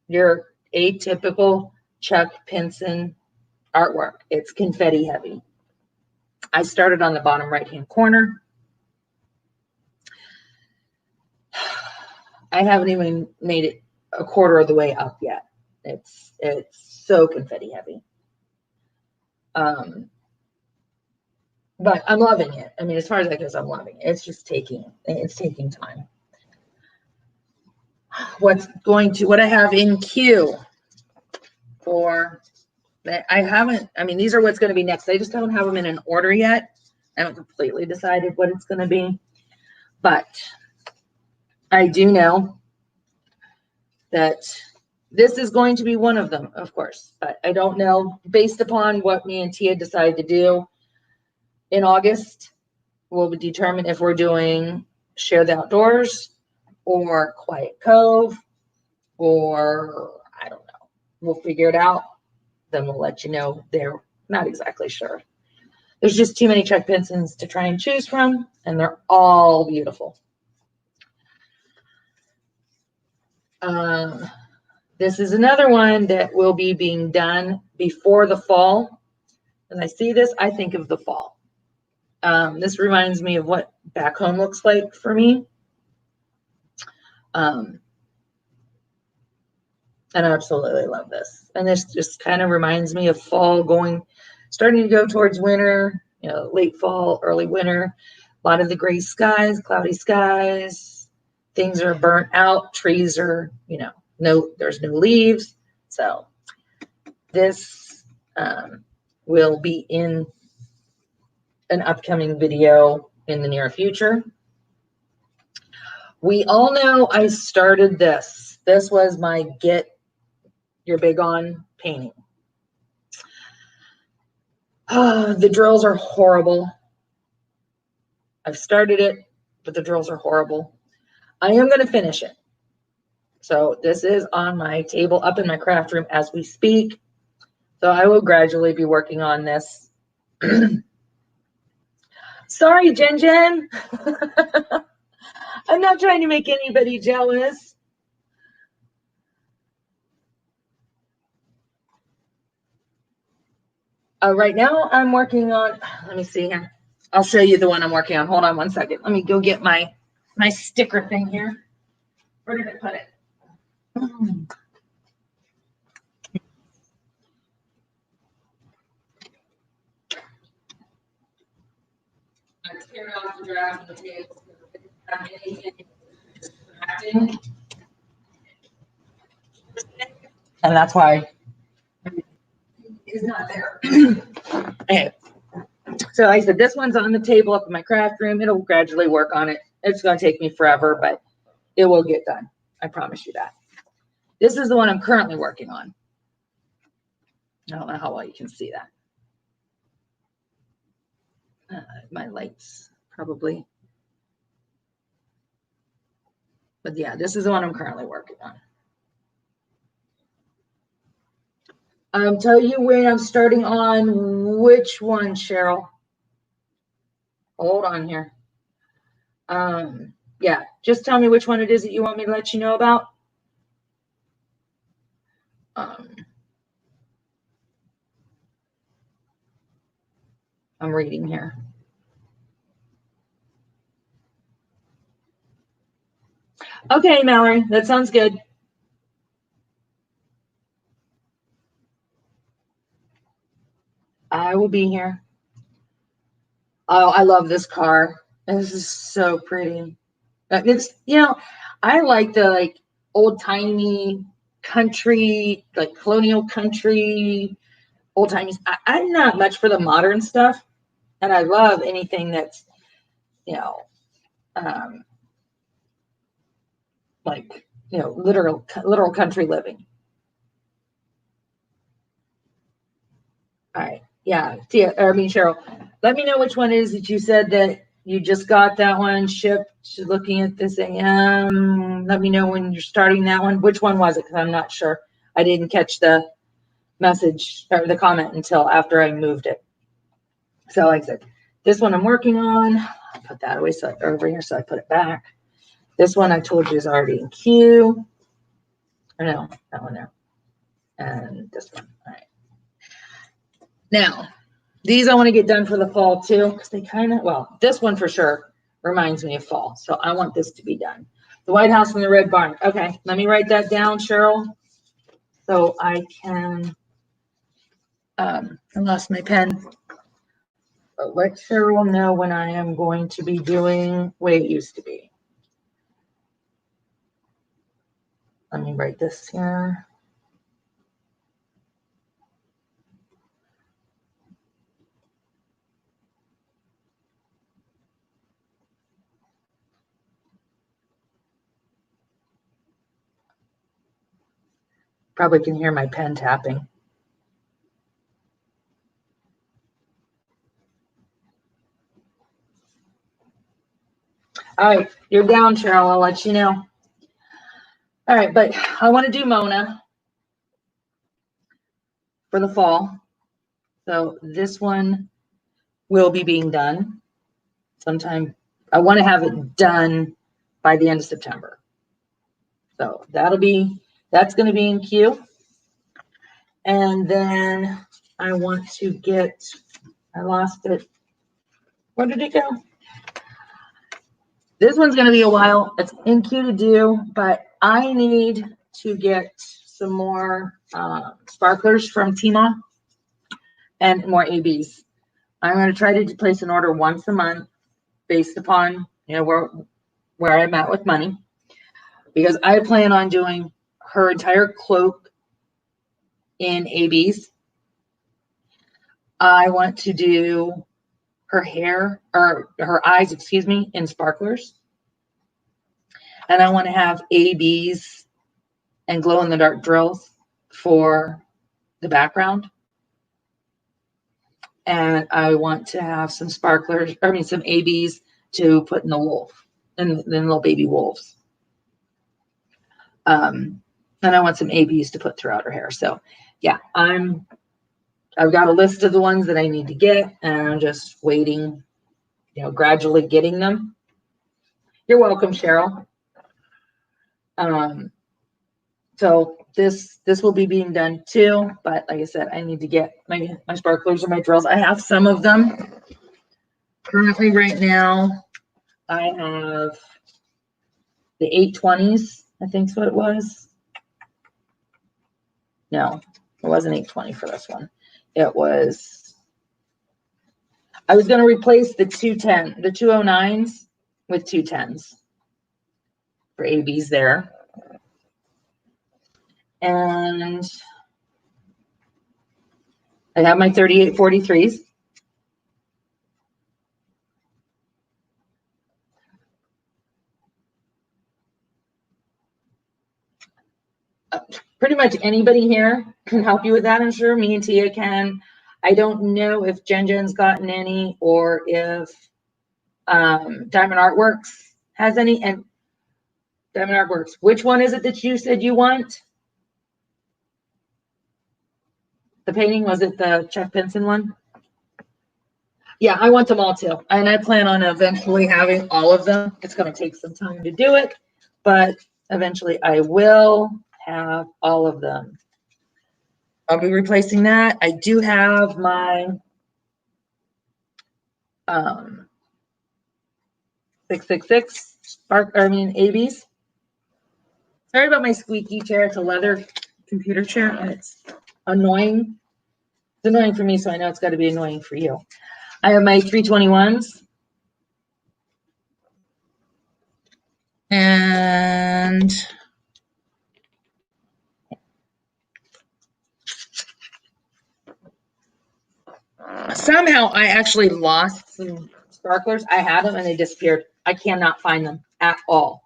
your atypical Chuck Pinson artwork. It's confetti heavy. I started on the bottom right-hand corner. I haven't even made it a quarter of the way up yet. It's so confetti heavy. But I'm loving it. I mean, as far as that goes, I'm loving it. It's just taking time. What I have in queue for, these are what's going to be next. I just don't have them in an order yet. I haven't completely decided what it's going to be, but I do know that this is going to be one of them, of course, but I don't know, based upon what me and Tia decide to do in August, will determine if we're doing Share the Outdoors or Quiet Cove, or I don't know. We'll figure it out. Then we'll let you know. They're not exactly sure. There's just too many Chuck Pensons to try and choose from, and they're all beautiful. This is another one that will be being done before the fall. When I see this, I think of the fall. This reminds me of what back home looks like for me. And I absolutely love this. And this just kind of reminds me of fall starting to go towards winter, late fall, early winter. A lot of the gray skies, cloudy skies, things are burnt out. Trees are, there's no leaves. So this will be in an upcoming video in the near future. We all know I started this. This was my Get Your Big On painting. The drills are horrible. I've started it, but the drills are horrible. I am going to finish it. So this is on my table up in my craft room as we speak. So I will gradually be working on this. Sorry, Jen Jen. I'm not trying to make anybody jealous. Right now I'm working on, let me see here. I'll show you the one I'm working on. Hold on one second. Let me go get my sticker thing here. Where did I put it? I tear off the draft of the table. And that's why it's not there. Okay. So like I said, this one's on the table up in my craft room. It'll gradually work on it. It's going to take me forever, but it will get done. I promise you that. This is the one I'm currently working on. I don't know how well you can see that. My lights probably. But yeah, this is the one I'm currently working on. Tell you when I'm starting on which one, Cheryl. Hold on here. Yeah, just tell me which one it is that you want me to let you know about. I'm reading here. Okay, Mallory, that sounds good. I will be here. Oh, I love this car. This is so pretty. It's, I like the old timey country, like colonial country, old timey. I'm not much for the modern stuff, and I love anything that's, literal country living. All right. Yeah. Cheryl, let me know which one it is that you said that you just got that one shipped. Looking at this AM. Let me know when you're starting that one. Which one was it? Because I'm not sure. I didn't catch the message or the comment until after I moved it. So like I said, this one I'm working on. I'll put that away over here, so I put it back. This one I told you is already in queue. Or no, that one there. And this one. All right. Now, these I want to get done for the fall too, because they this one for sure reminds me of fall. So I want this to be done. The White House and the Red Barn. Okay, let me write that down, Cheryl, so I can, I lost my pen. But let Cheryl know when I am going to be doing what it used to be. Let me write this here. Probably can hear my pen tapping. All right, you're down, Cheryl. I'll let you know. All right, but I want to do Mona for the fall. So this one will be being done sometime. I want to have it done by the end of September. So that's going to be in queue. And then I want to get, I lost it. Where did it go? This one's going to be a while. It's in queue to do, but I need to get some more sparklers from Tmall and more ABs. I'm going to try to place an order once a month based upon, you know, where I'm at with money, because I plan on doing her entire cloak in ABs. I want to do her hair, or her eyes, excuse me, in sparklers. And I want to have ABs and glow in the dark drills for the background. And I want to have some sparklers, I mean, some ABs to put in the wolf, and then little baby wolves. And I want some ABs to put throughout her hair. So yeah, I've got a list of the ones that I need to get, and I'm just waiting, you know, gradually getting them. You're welcome, Cheryl. So this will be being done too, but like I said, I need to get my sparklers and my drills. I have some of them currently right now. I have the 820s, I think is what it was. No, it wasn't 820 for this one. It was, I was going to replace the 209s with 210s for ABs there. And I have my 3843s. Pretty much anybody here can help you with that, I'm sure. Me and Tia can. I don't know if Jen's gotten any, or if Diamond Artworks has any. And Diamond Artworks, which one is it that you said you want? The painting, was it the Chuck Pinson one? Yeah, I want them all too. And I plan on eventually having all of them. It's going to take some time to do it, but eventually I will have all of them. I'll be replacing that. I do have my 666 ABs. Sorry about my squeaky chair. It's a leather computer chair, and it's annoying. It's annoying for me, so I know it's got to be annoying for you. I have my 321s. And somehow I actually lost some sparklers. I had them and they disappeared. I cannot find them at all.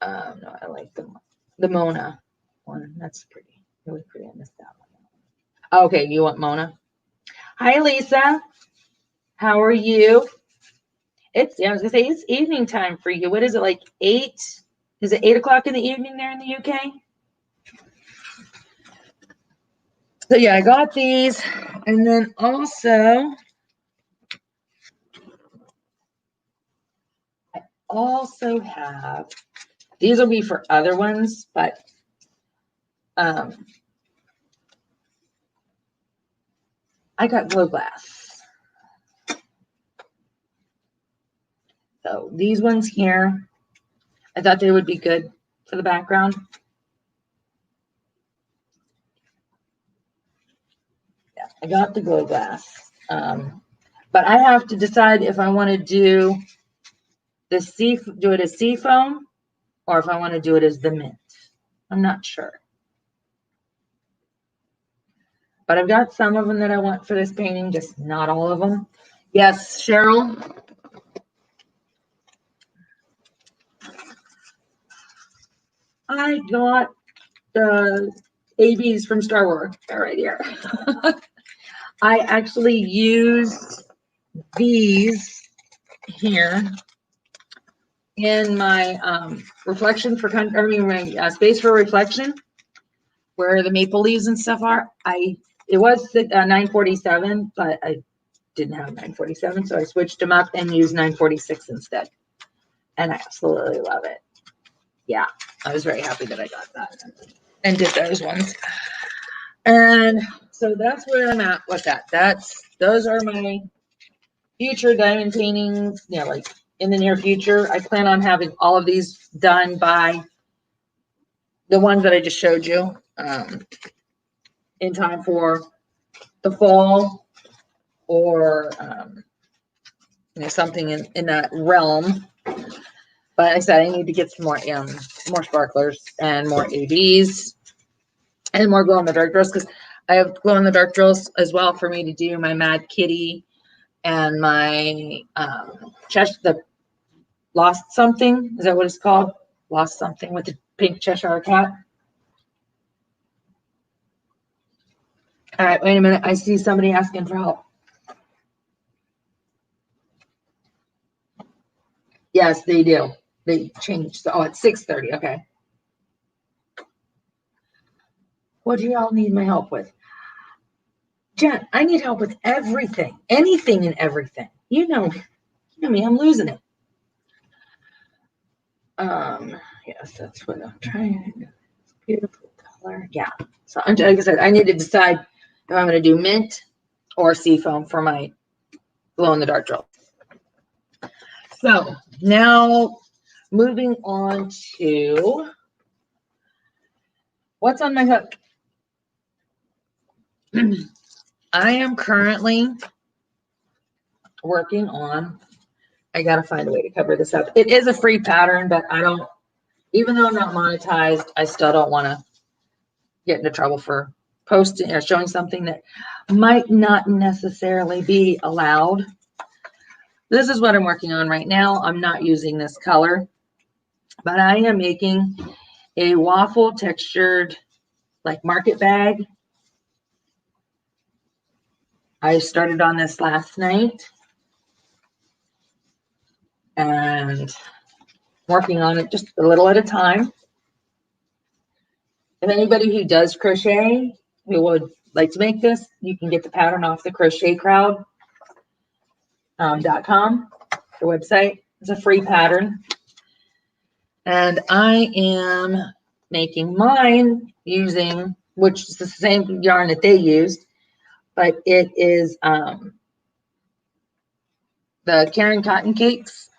No, I like the Mona one. That's pretty, really pretty. I missed that one. Okay, you want Mona? Hi, Lisa. How are you? I was gonna say it's evening time for you. What is it, like 8? Is it 8 o'clock in the evening there in the UK? So yeah, I got these, and then also have, these will be for other ones, but I got glow glass. So these ones here, I thought they would be good for the background. Yeah, I got the glow glass. But I have to decide if I want to do it as seafoam, or if I want to do it as the mint. I'm not sure. But I've got some of them that I want for this painting, just not all of them. Yes, Cheryl. I got the ABs from Star Wars. They're right here. I actually used these here in my reflection for, my space for reflection, where the maple leaves and stuff are. I it was 947, but I didn't have 947, so I switched them up and used 946 instead. And I absolutely love it. Yeah, I was very happy that I got that and did those ones. And so that's where I'm at with that. Those are my future diamond paintings, you know, like in the near future. I plan on having all of these done by the ones that I just showed you in time for the fall, or you know, something in that realm. But I said I need to get some more sparklers and more ABs and more glow in the dark drills, because I have glow in the dark drills as well for me to do my Mad Kitty and my the Lost Something. Is that what it's called? Lost Something with the pink Cheshire cat. All right, wait a minute. I see somebody asking for help. Yes, they do. They changed. Oh, it's 6:30. Okay. What do y'all need my help with? Jen, I need help with everything, anything and everything. You know me, I'm losing it. Yes, that's what I'm trying to do. Beautiful color. Yeah. So like I said, I need to decide if I'm going to do mint or seafoam for my glow in the dark drill. So now moving on to what's on my hook. I am currently working on, I got to find a way to cover this up. It is a free pattern, but I don't, even though I'm not monetized, I still don't want to get into trouble for posting or showing something that might not necessarily be allowed. This is what I'm working on right now. I'm not using this color, but I am making a waffle textured like market bag. I started on this last night and working on it just a little at a time. If anybody who does crochet who would like to make this, you can get the pattern off the crochetcrowd.com, the website. It's a free pattern. And I am making mine using, which is the same yarn that they used, but it is the Caron Cotton Cakes,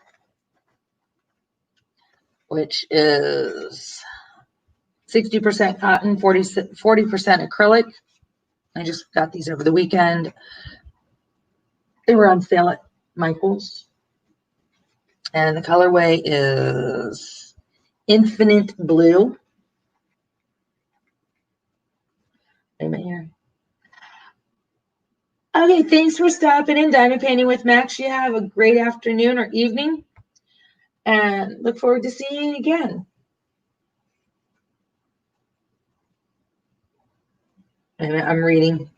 which is 60% cotton, 40% acrylic. I just got these over the weekend. They were on sale at Michael's. And the colorway is Infinite Blue. Wait a minute here. Okay, thanks for stopping in Diamond Painting with Max. You have a great afternoon or evening. And look forward to seeing you again. And I'm reading.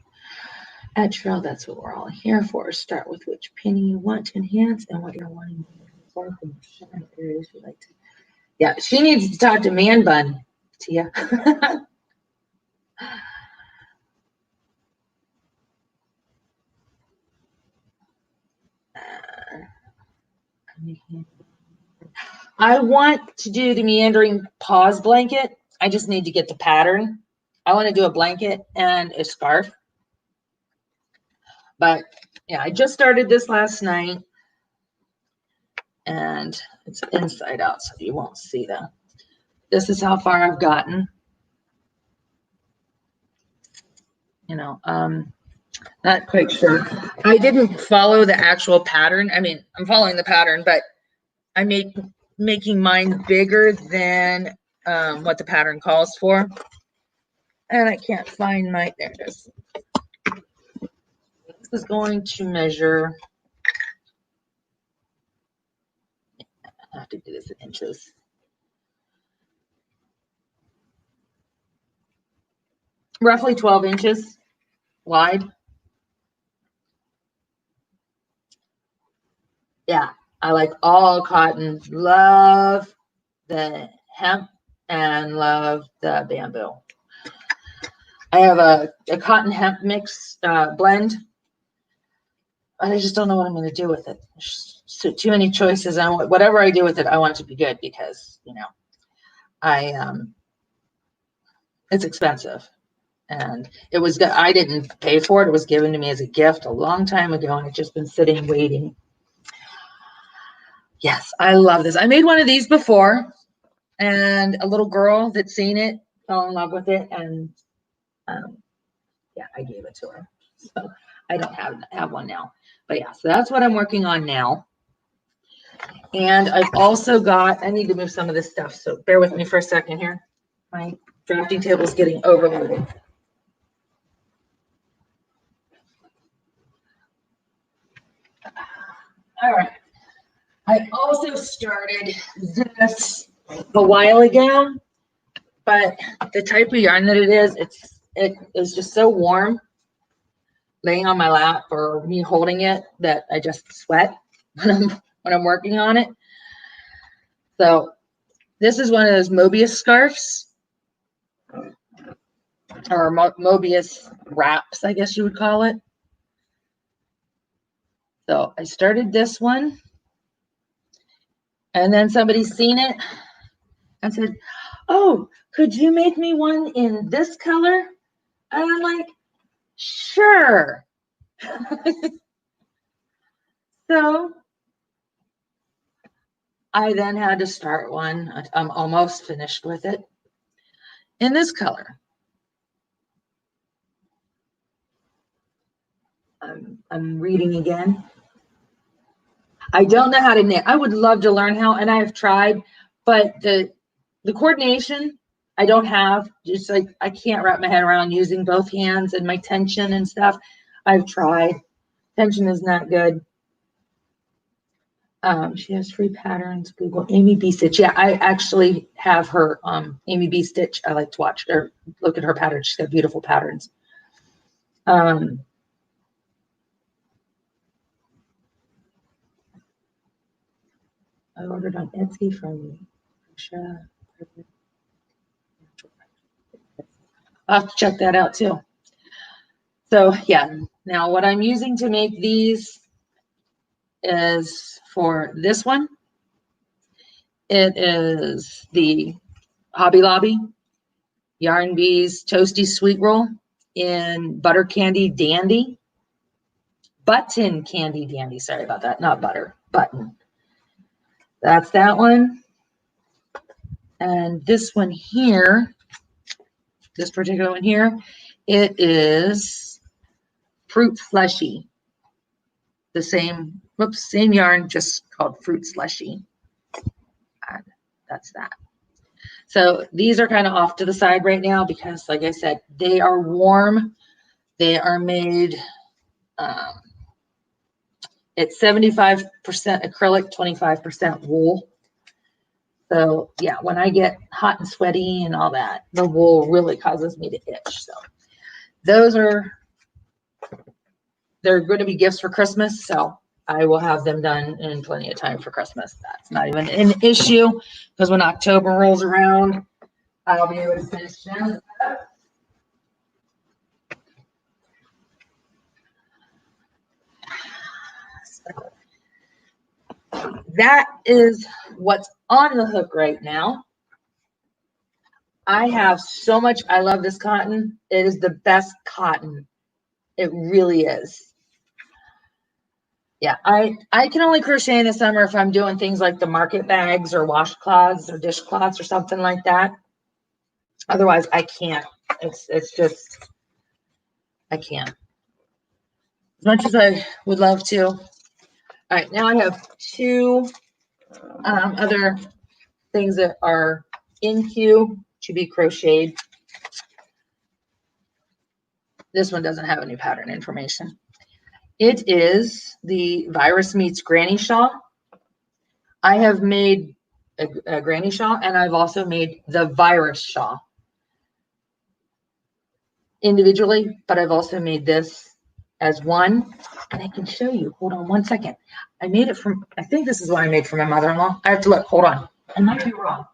At Trail, that's what we're all here for. Start with which painting you want to enhance and what you're wanting for from shine areas you like to. Yeah, she needs to talk to Man Bun, Tia. I want to do the meandering paws blanket. I just need to get the pattern. I want to do a blanket and a scarf. But yeah, I just started this last night. And it's inside out, so you won't see them. This is how far I've gotten. You know, not quite sure. I didn't follow the actual pattern. I mean, I'm following the pattern, but I making mine bigger than what the pattern calls for. And I can't find my, there it is. This is going to measure, I have to do this in inches. Roughly 12 inches wide. Yeah, I like all cotton. Love the hemp and love the bamboo. I have a cotton hemp mix blend. I just don't know what I'm going to do with it. So too many choices. Whatever I do with it, I want it to be good because, you know, it's expensive. And it was, I didn't pay for it. It was given to me as a gift a long time ago, and it's just been sitting waiting. Yes, I love this. I made one of these before, and a little girl that seen it fell in love with it, and yeah, I gave it to her. So I don't have one now. But yeah, so that's what I'm working on now. And I've also got, I need to move some of this stuff, so bear with me for a second here. My drafting table is getting overloaded. All right. I also started this a while ago, but the type of yarn that it is just so warm laying on my lap or me holding it that I just sweat when I'm working on it. So this is one of those Mobius scarves or Mobius wraps, I guess you would call it. So I started this one, and then somebody seen it and said, "Oh, could you make me one in this color?" And I'm like, "Sure." So I then had to start one. I'm almost finished with it in this color. I'm reading again. I don't know how to knit. I would love to learn how, and I have tried, but the coordination I don't have. Just like I can't wrap my head around using both hands and my tension and stuff. I've tried. Tension is not good. She has free patterns. Google Amy B Stitch. Yeah, I actually have her Amy B Stitch. I like to watch her, look at her patterns. She's got beautiful patterns. I ordered on Etsy from Russia. I'll have to check that out too. So yeah, now what I'm using to make these is for this one. It is the Hobby Lobby Yarn Bees Toasty Sweet Roll in Butter Candy Dandy. Button Candy Dandy. Sorry about that. Not butter. Button. That's that one. And this one here, this particular one here, it is Fruit Slushy. The same, whoops, same yarn, just called Fruit Slushy. And that's that. So these are kind of off to the side right now because, like I said, they are warm. They are made, it's 75% acrylic, 25% wool. So yeah, when I get hot and sweaty and all that, the wool really causes me to itch. So those are, they're going to be gifts for Christmas. So I will have them done in plenty of time for Christmas. That's not even an issue because when October rolls around, I'll be able to finish them. That is what's on the hook right now. I have so much. I love this cotton. It is the best cotton. It really is. Yeah, I can only crochet in the summer if I'm doing things like the market bags or washcloths or dishcloths or something like that. Otherwise, I can't. It's just, I can't. As much as I would love to. All right, now I have two other things that are in queue to be crocheted. This one doesn't have any pattern information. It is the Virus Meets Granny Shawl. I have made a granny shawl, and I've also made the Virus shawl individually, but I've also made this as one, and I can show you. Hold on one second. I made it from, I think this is what I made for my mother-in-law. I have to look. Hold on. I might be wrong.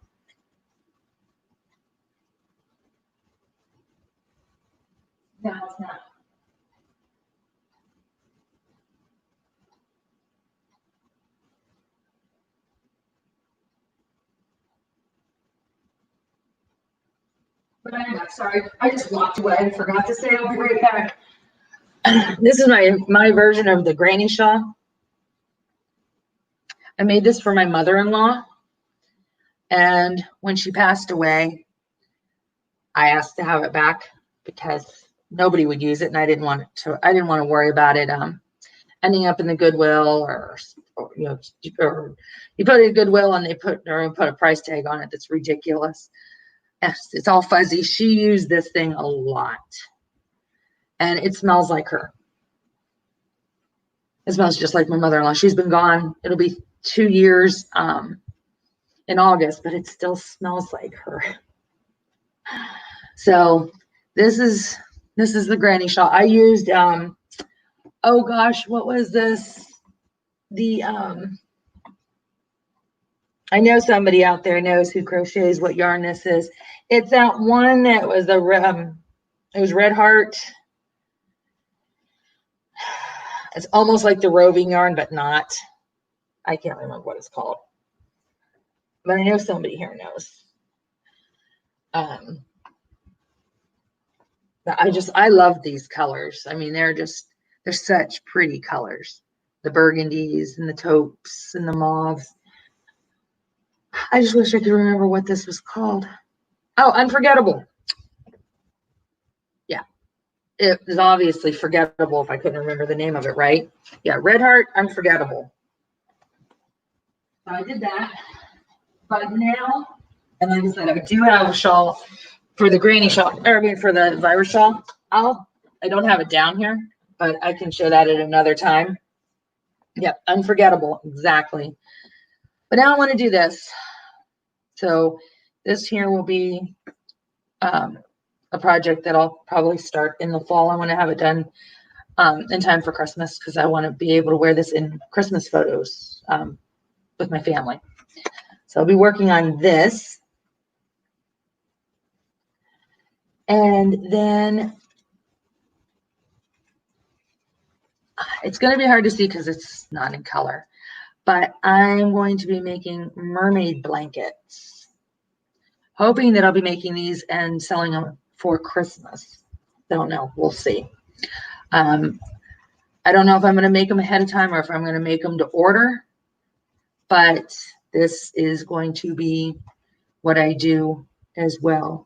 No, it's not. But I'm not sorry. I just walked away and forgot to say I'll be right back. This is my version of the granny shawl. I made this for my mother-in-law, and when she passed away, I asked to have it back because nobody would use it, and I didn't want to worry about it ending up in the Goodwill, or you know, or you put it in Goodwill and they put a price tag on it that's ridiculous. Yes, it's all fuzzy. She used this thing a lot, and it smells like her. It smells just like my mother-in-law. She's been gone. It'll be 2 years in August, but it still smells like her. So this is the granny shawl. I used oh gosh, what was this? The I know somebody out there knows who crochets what yarn this is. It's that one that was the it was Red Heart. It's almost like the roving yarn, but not. I can't remember what it's called, but I know somebody here knows. But I love these colors. I mean, they're such pretty colors. The burgundies and the taupes and the mauves. I just wish I could remember what this was called. Oh, Unforgettable. Yeah, it was obviously forgettable if I couldn't remember the name of it, right? Yeah, Red Heart, Unforgettable. So I did that. But now, and like I said, I do have a shawl for the granny shawl, or I mean for the virus shawl. I don't have it down here, but I can show that at another time. Yep, Unforgettable, exactly. But now I want to do this. So this here will be a project that I'll probably start in the fall. I want to have it done in time for Christmas because I want to be able to wear this in Christmas photos with my family. So I'll be working on this. And then it's going to be hard to see because it's not in color, but I'm going to be making mermaid blankets, hoping that I'll be making these and selling them for Christmas. Don't know. We'll see. I don't know if I'm going to make them ahead of time or if I'm going to make them to order, but this is going to be what I do as well.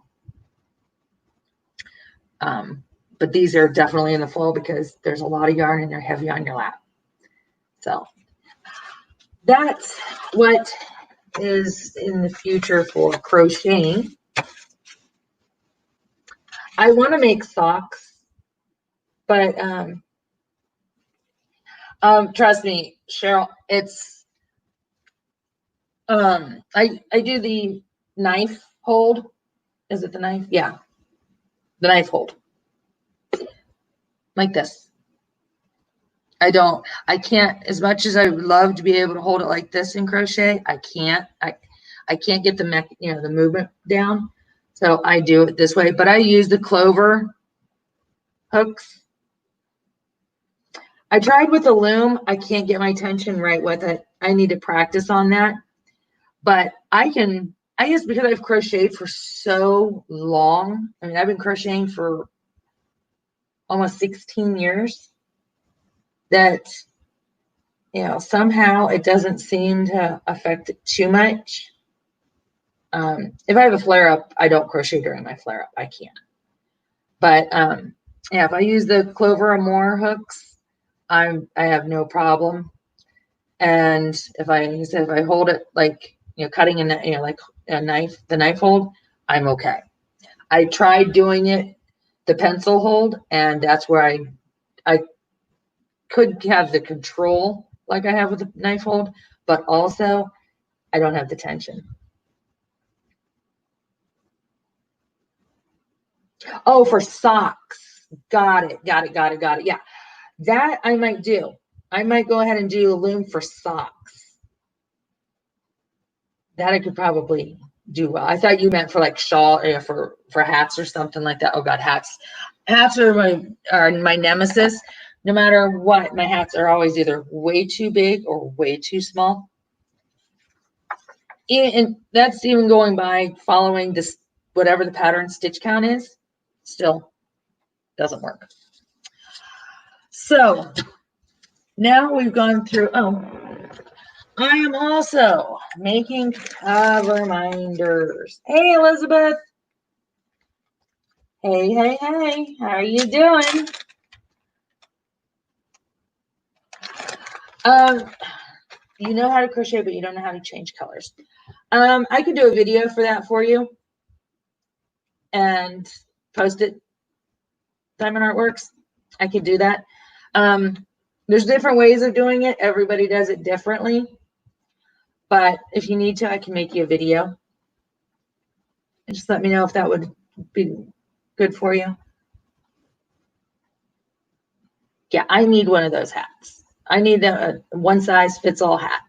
But these are definitely in the fall because there's a lot of yarn and they're heavy on your lap. So that's what is in the future for crocheting. I want to make socks, but trust me, Cheryl, it's I do the knife hold. Is it the knife? Yeah, the knife hold. Like this. I can't, as much as I would love to be able to hold it like this in crochet, I can't. I can't get the movement down. So I do it this way, but I use the clover hooks. I tried with the loom. I can't get my tension right with it. I need to practice on that. But I guess because I've crocheted for so long. I mean, I've been crocheting for almost 16 years that, somehow it doesn't seem to affect it too much. If I have a flare up, I don't crochet during my flare up. I can't. But yeah, if I use the Clover Amour hooks, I have no problem. And if I hold it like cutting like a knife, the knife hold, I'm okay. I tried doing it the pencil hold, and that's where I could have the control like I have with the knife hold, but also I don't have the tension. Oh, for socks. Got it. Yeah, that I might do. I might go ahead and do a loom for socks. That I could probably do well. I thought you meant for like shawl, for hats or something like that. Oh God, hats. Hats are my nemesis. No matter what, my hats are always either way too big or way too small. And that's even going by following this, whatever the pattern stitch count is, still doesn't work. So now we've gone through, I am also making cover minders. Hey, Elizabeth. Hey, hey, hey, how are you doing? You know how to crochet, but you don't know how to change colors. I could do a video for that for you and post it. Diamond Artworks. I could do that. There's different ways of doing it. Everybody does it differently. But if you need to, I can make you a video. And just let me know if that would be good for you. Yeah, I need one of those hats. I need a one size fits all hat.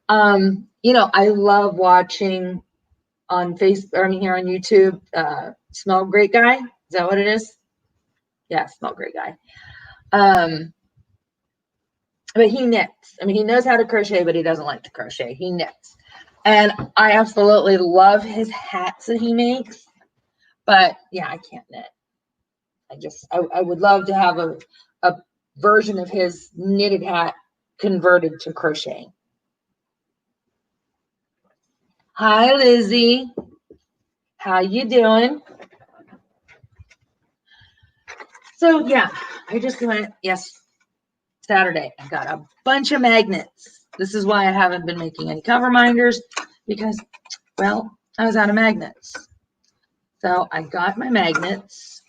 You know, I love watching on Facebook, I mean, here on YouTube, Smell Great Guy. Is that what it is? Yeah, Smell Great Guy. But he knits. I mean, he knows how to crochet, but he doesn't like to crochet. He knits. And I absolutely love his hats that he makes. But yeah, I can't knit. I would love to have a version of his knitted hat converted to crocheting. Hi, Lizzie. How you doing? So yeah, I just went, yes, Saturday. I got a bunch of magnets. This is why I haven't been making any cover minders, because, well, I was out of magnets. So I got my magnets.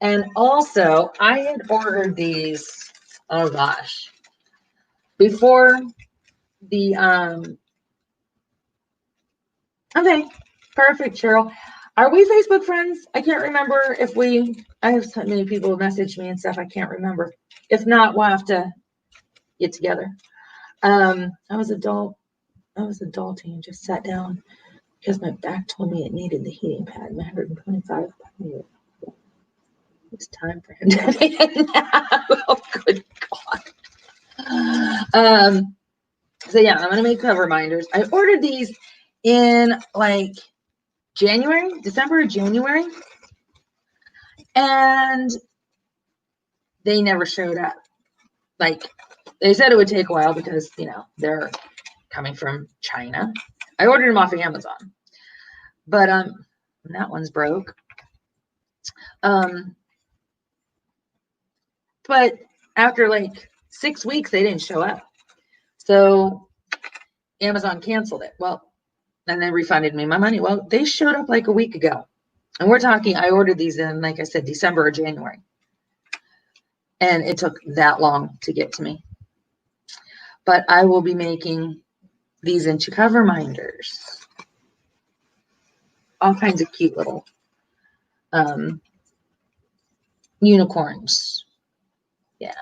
And also, I had ordered these, oh gosh, before the, okay, perfect, Cheryl. Are we Facebook friends? I can't remember if I have so many people message me and stuff, I can't remember. If not, we'll have to get together. I was adulting and just sat down because my back told me it needed the heating pad, 125. It's time for him to be a nap. Oh, good God. So yeah, I'm gonna make cover minders. I ordered these in like December or January, and they never showed up. Like, they said it would take a while because, you know, they're coming from China. I ordered them off of Amazon, but that one's broke. But after like 6 weeks, they didn't show up. So Amazon canceled it. Well, and then refunded me my money. Well, they showed up like a week ago. And we're talking, I ordered these in, like I said, December or January. And it took that long to get to me. But I will be making these into cover minders. All kinds of cute little unicorns. Yeah.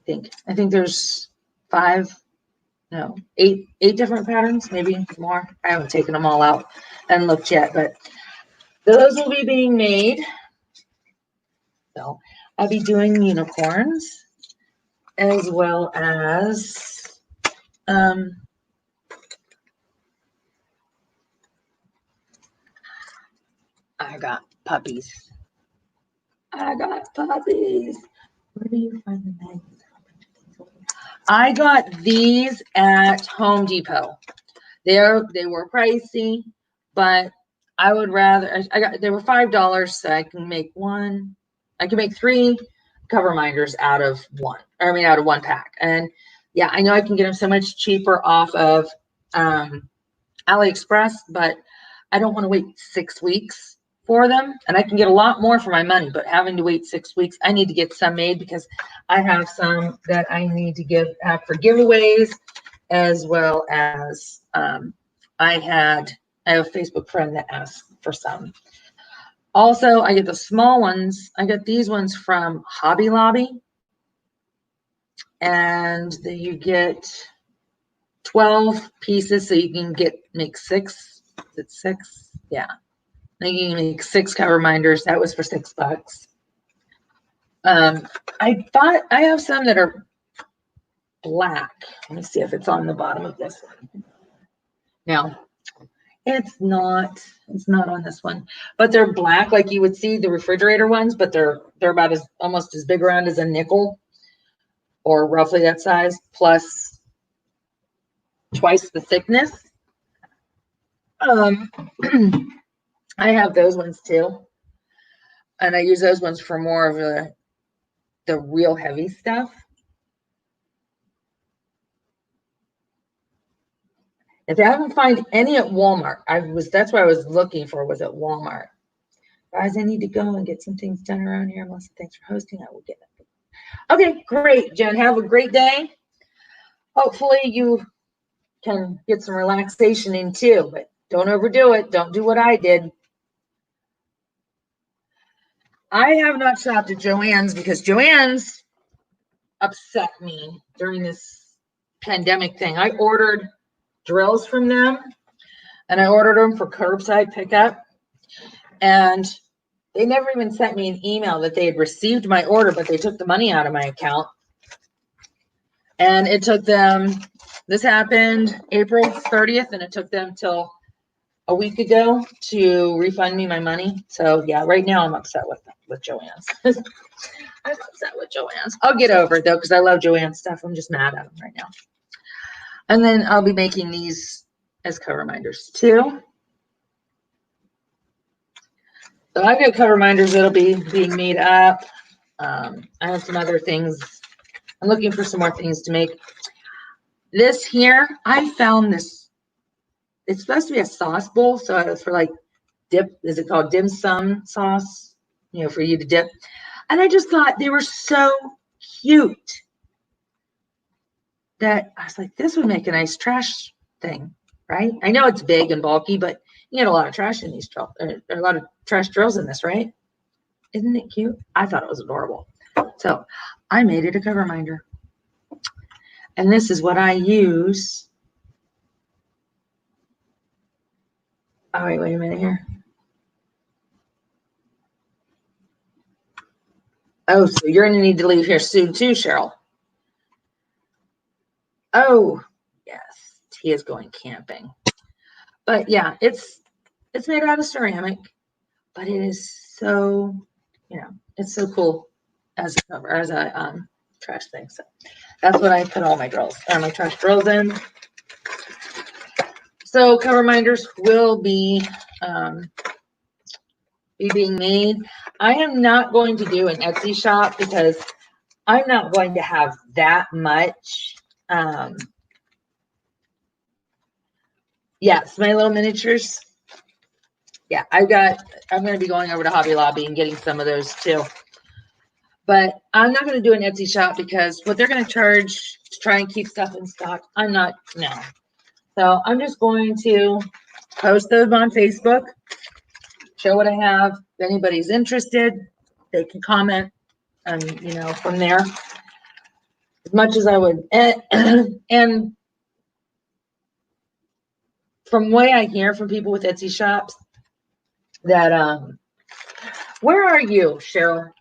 I think there's 8 different patterns, maybe more. I haven't taken them all out and looked yet, but those will be being made. So I'll be doing unicorns as well as I got puppies. Where do you find the magnets? I got these at Home Depot. They were pricey, but I would rather, they were $5, so I can make 3 cover minders out of one pack. And yeah, I know I can get them so much cheaper off of AliExpress, but I don't want to wait 6 weeks for them, and I can get a lot more for my money, but having to wait 6 weeks, I need to get some made because I have some that I need to give out for giveaways, as well as I have a Facebook friend that asked for some. Also, I get the small ones. I got these ones from Hobby Lobby, and you get 12 pieces, so you can make 6. Is it 6? Yeah. I think you can make 6 cover minders. That was for $6. I have some that are black. Let me see if it's on the bottom of this one. No, it's not on this one, but they're black like you would see the refrigerator ones, but they're about almost as big around as a nickel, or roughly that size, plus twice the thickness. I have those ones too, and I use those ones for more of the real heavy stuff. If I haven't find any at Walmart, that's what I was looking for, was at Walmart. Guys, I need to go and get some things done around here. Melissa, thanks for hosting. I will get it. Okay, great, Jen. Have a great day. Hopefully you can get some relaxation in too, but don't overdo it. Don't do what I did. I have not shopped at Joann's because Joann's upset me during this pandemic thing. I ordered drills from them, and I ordered them for curbside pickup, and they never even sent me an email that they had received my order, but they took the money out of my account. And it took them, this happened April 30th, and it took them till a week ago to refund me my money. So yeah, right now I'm upset with Joann's. I'm upset with Joann's. I'll get over it though, because I love Joann's stuff. I'm just mad at them right now. And then I'll be making these as cover reminders too. So I've got cover reminders that'll be being made up. I have some other things. I'm looking for some more things to make. This here, I found this. It's supposed to be a sauce bowl, so it's for like dip. Is it called dim sum sauce? You know, for you to dip. And I just thought they were so cute that I was like, this would make a nice trash thing, right? I know it's big and bulky, but you get a lot of trash in these drills. There are a lot of trash drills in this, right? Isn't it cute? I thought it was adorable. So I made it a cover reminder. And this is what I use. Oh, wait a minute here. Oh, so you're going to need to leave here soon too, Cheryl. Oh, yes. He is going camping. But yeah, it's made out of ceramic, but it is so, it's so cool as a cover, as a trash thing. So that's what I put all my drills, my trash drills in. So cover reminders will be being made. I am not going to do an Etsy shop because I'm not going to have that much. Yes, my little miniatures. Yeah, I'm going to be going over to Hobby Lobby and getting some of those too. But I'm not going to do an Etsy shop because what they're going to charge to try and keep stuff in stock, no. So I'm just going to post those on Facebook, show what I have. If anybody's interested, they can comment, and from there, as much as I would. And from what I hear from people with Etsy shops, that where are you, Cheryl?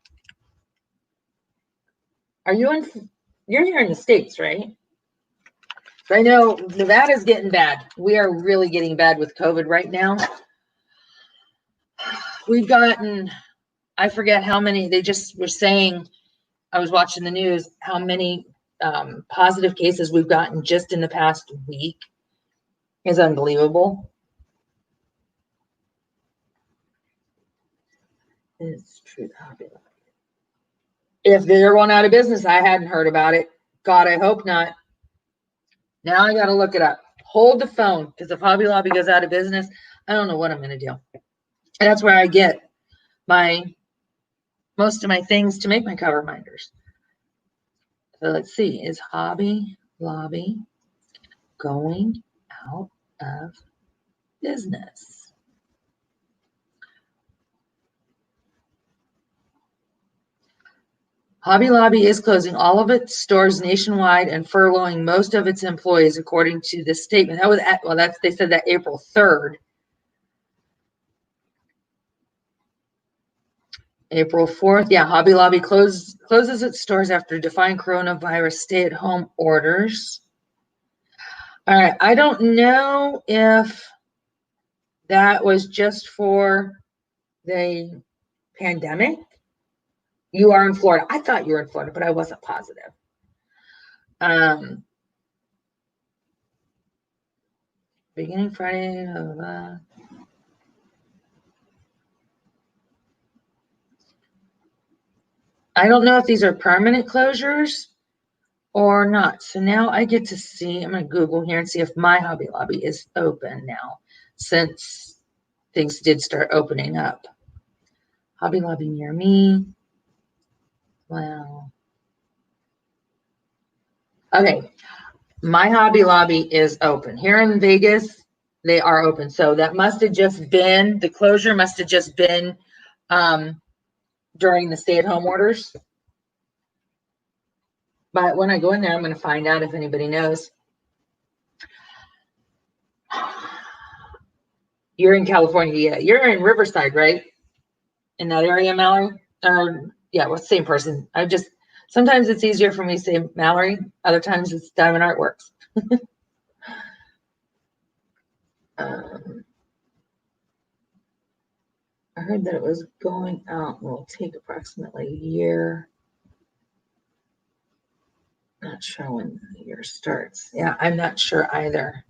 You're here in the States, right? I know Nevada's getting bad. We are really getting bad with COVID right now. We've gotten, I forget how many, they just were saying, I was watching the news, how many positive cases we've gotten just in the past week is unbelievable. It's true. If they're going out of business, I hadn't heard about it. God, I hope not. Now I got to look it up. Hold the phone, because if Hobby Lobby goes out of business, I don't know what I'm going to do. And that's where I get most of my things to make my cover reminders. So let's see, is Hobby Lobby going out of business? Hobby Lobby is closing all of its stores nationwide and furloughing most of its employees, according to this statement. That was they said that April 3rd. April 4th. Yeah, Hobby Lobby closes its stores after defying coronavirus stay-at-home orders. All right, I don't know if that was just for the pandemic. You are in Florida. I thought you were in Florida, but I wasn't positive. Beginning Friday. I don't know if these are permanent closures or not. So now I get to see, I'm going to Google here and see if my Hobby Lobby is open now, since things did start opening up. Hobby Lobby near me. Wow. Okay. My Hobby Lobby is open. Here in Vegas, they are open. So that must have just been, the closure must have just been during the stay-at-home orders. But when I go in there, I'm going to find out if anybody knows. You're in California, yeah. You're in Riverside, right? In that area, Mallory? Yeah, well, same person. Sometimes it's easier for me to say Mallory. Other times it's Diamond Artworks. I heard that it was going out. Will take approximately a year. Not sure when the year starts. Yeah, I'm not sure either.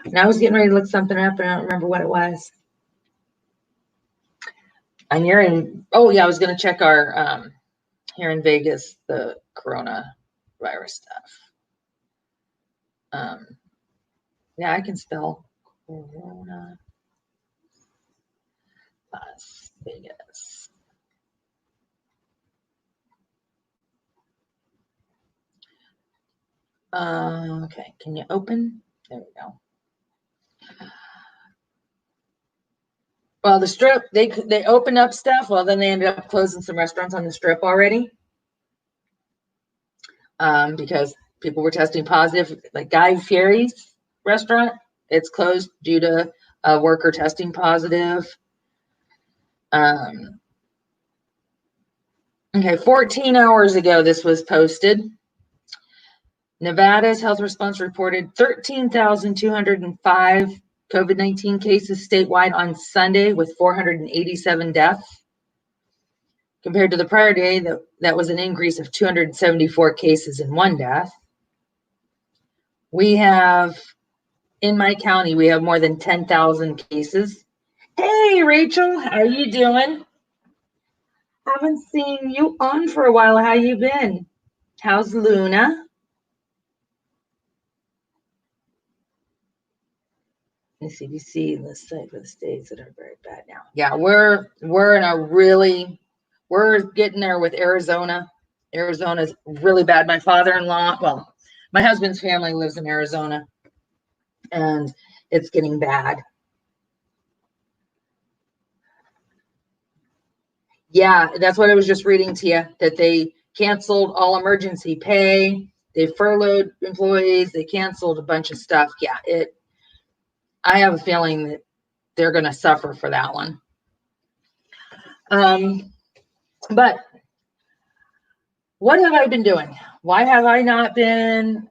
And I was getting ready to look something up, and I don't remember what it was. And you're in. Oh yeah, I was going to check our here in Vegas the coronavirus stuff. Yeah, I can spell Corona Las Vegas. Okay, can you open? There we go. Well, the strip, they opened up stuff. Well, then they ended up closing some restaurants on the strip already. Because people were testing positive. Like Guy Fieri's restaurant, it's closed due to a worker testing positive. Okay, 14 hours ago, this was posted. Nevada's health response reported 13,205 COVID-19 cases statewide on Sunday, with 487 deaths. Compared to the prior day, that was an increase of 274 cases and 1 death. We have, in my county, we have more than 10,000 cases. Hey, Rachel, how you doing? Haven't seen you on for a while. How you been? How's Luna? The CDC lists site for the states that are very bad now. Yeah, we're in a really, we're getting there with Arizona. Arizona's really bad. My father-in-law, well, my husband's family lives in Arizona, and it's getting bad. Yeah, that's what I was just reading to you, that they canceled all emergency pay. They furloughed employees. They canceled a bunch of stuff. Yeah, I have a feeling that they're going to suffer for that one. But what have I been doing? Why have I not been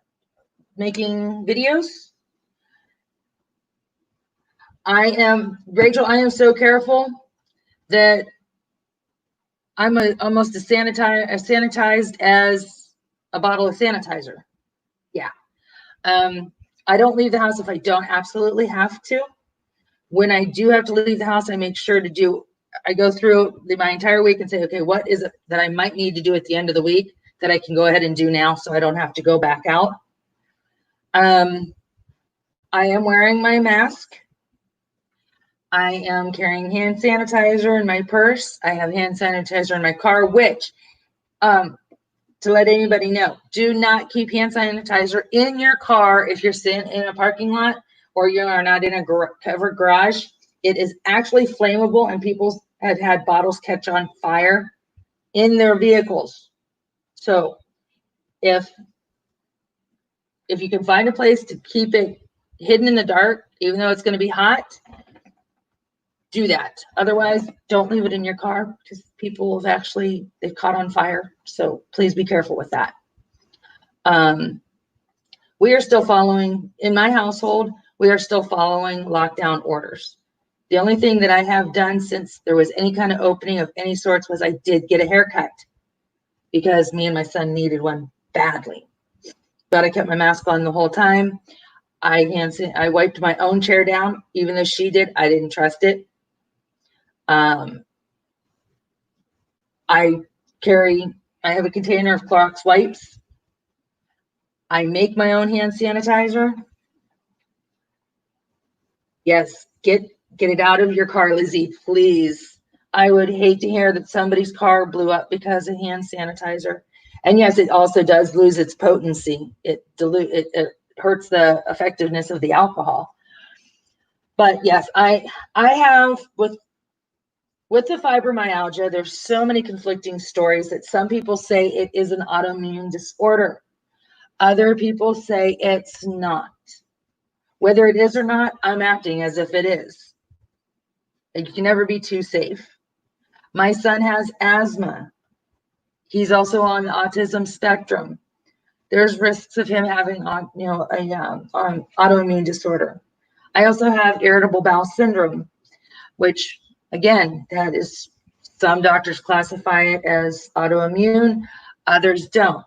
making videos? Rachel, I am so careful that I'm almost as sanitized as a bottle of sanitizer. Yeah. I don't leave the house if I don't absolutely have to. When I do have to leave the house, I make sure I go through my entire week and say, okay, what is it that I might need to do at the end of the week that I can go ahead and do now so I don't have to go back out? I am wearing my mask. I am carrying hand sanitizer in my purse. I have hand sanitizer in my car, which, to let anybody know, do not keep hand sanitizer in your car if you're sitting in a parking lot or you are not in a covered garage. It is actually flammable, and people have had bottles catch on fire in their vehicles. So if you can find a place to keep it hidden in the dark, even though it's going to be hot, do that. Otherwise, don't leave it in your car because people have they've caught on fire. So please be careful with that. We are still following, in my household, we are still following lockdown orders. The only thing that I have done since there was any kind of opening of any sorts was I did get a haircut because me and my son needed one badly. But I kept my mask on the whole time. I wiped my own chair down, even though she did. I didn't trust it. I have a container of Clorox wipes. I make my own hand sanitizer. Yes, get it out of your car, Lizzie, please. I would hate to hear that somebody's car blew up because of hand sanitizer. And yes, it also does lose its potency. It hurts the effectiveness of the alcohol. But yes, I have with the fibromyalgia, there's so many conflicting stories that some people say it is an autoimmune disorder. Other people say it's not. Whether it is or not, I'm acting as if it is. You can never be too safe. My son has asthma. He's also on the autism spectrum. There's risks of him having, autoimmune disorder. I also have irritable bowel syndrome, which again, that is, some doctors classify it as autoimmune, others don't.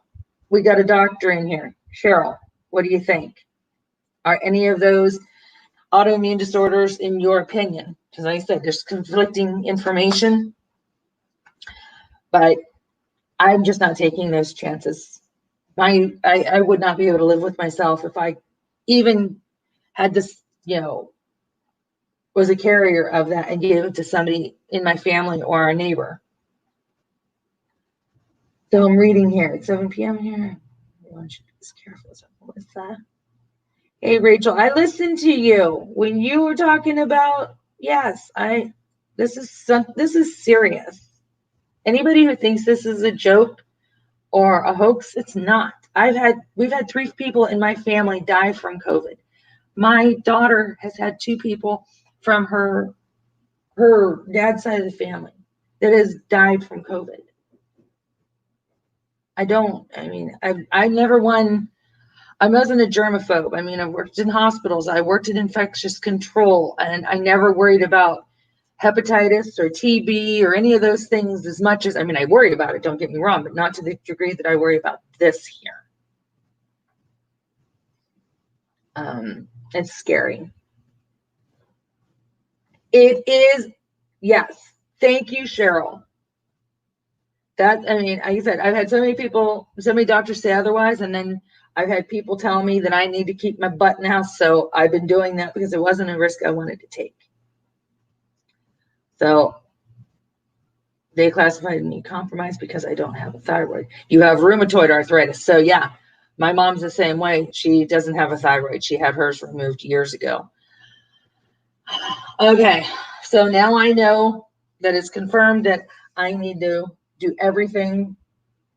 We got a doctor in here. Cheryl, what do you think? Are any of those autoimmune disorders in your opinion? Because like I said, there's conflicting information, but I'm just not taking those chances. I would not be able to live with myself if I even had this, was a carrier of that and gave it to somebody in my family or a neighbor. So I'm reading here. It's 7 p.m. here. Everyone should be careful. What is that? Hey, Rachel, I listened to you when you were talking about, yes, this is serious. Anybody who thinks this is a joke or a hoax, it's not. We've had 3 people in my family die from COVID. My daughter has had 2 people from her dad's side of the family that has died from COVID. I wasn't a germaphobe. I worked in hospitals. I worked in infectious control, and I never worried about hepatitis or TB or any of those things as much as, I worried about it, don't get me wrong, but not to the degree that I worry about this here. It's scary. It is, yes. Thank you, Cheryl. Like I said, I've had so many doctors say otherwise, and then I've had people tell me that I need to keep my butt in the house. So I've been doing that because it wasn't a risk I wanted to take. So they classified me compromised because I don't have a thyroid. You have rheumatoid arthritis. So yeah, my mom's the same way. She doesn't have a thyroid. She had hers removed years ago. Okay, so now I know that it's confirmed that I need to do everything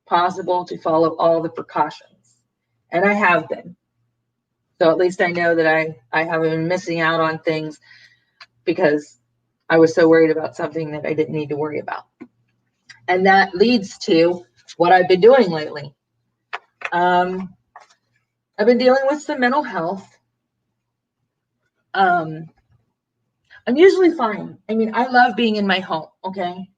possible to follow all the precautions. And I have been. So at least I know that I haven't been missing out on things because I was so worried about something that I didn't need to worry about. And that leads to what I've been doing lately. I've been dealing with some mental health. I'm usually fine. I love being in my home, okay?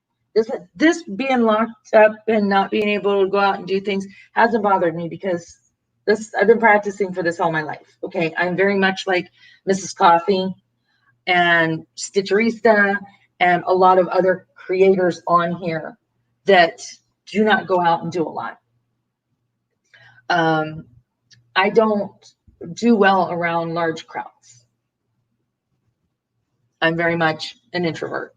This being locked up and not being able to go out and do things hasn't bothered me because I've been practicing for this all my life, okay? I'm very much like Mrs. Coffee and Stitcherista and a lot of other creators on here that do not go out and do a lot. I don't do well around large crowds. I'm very much an introvert.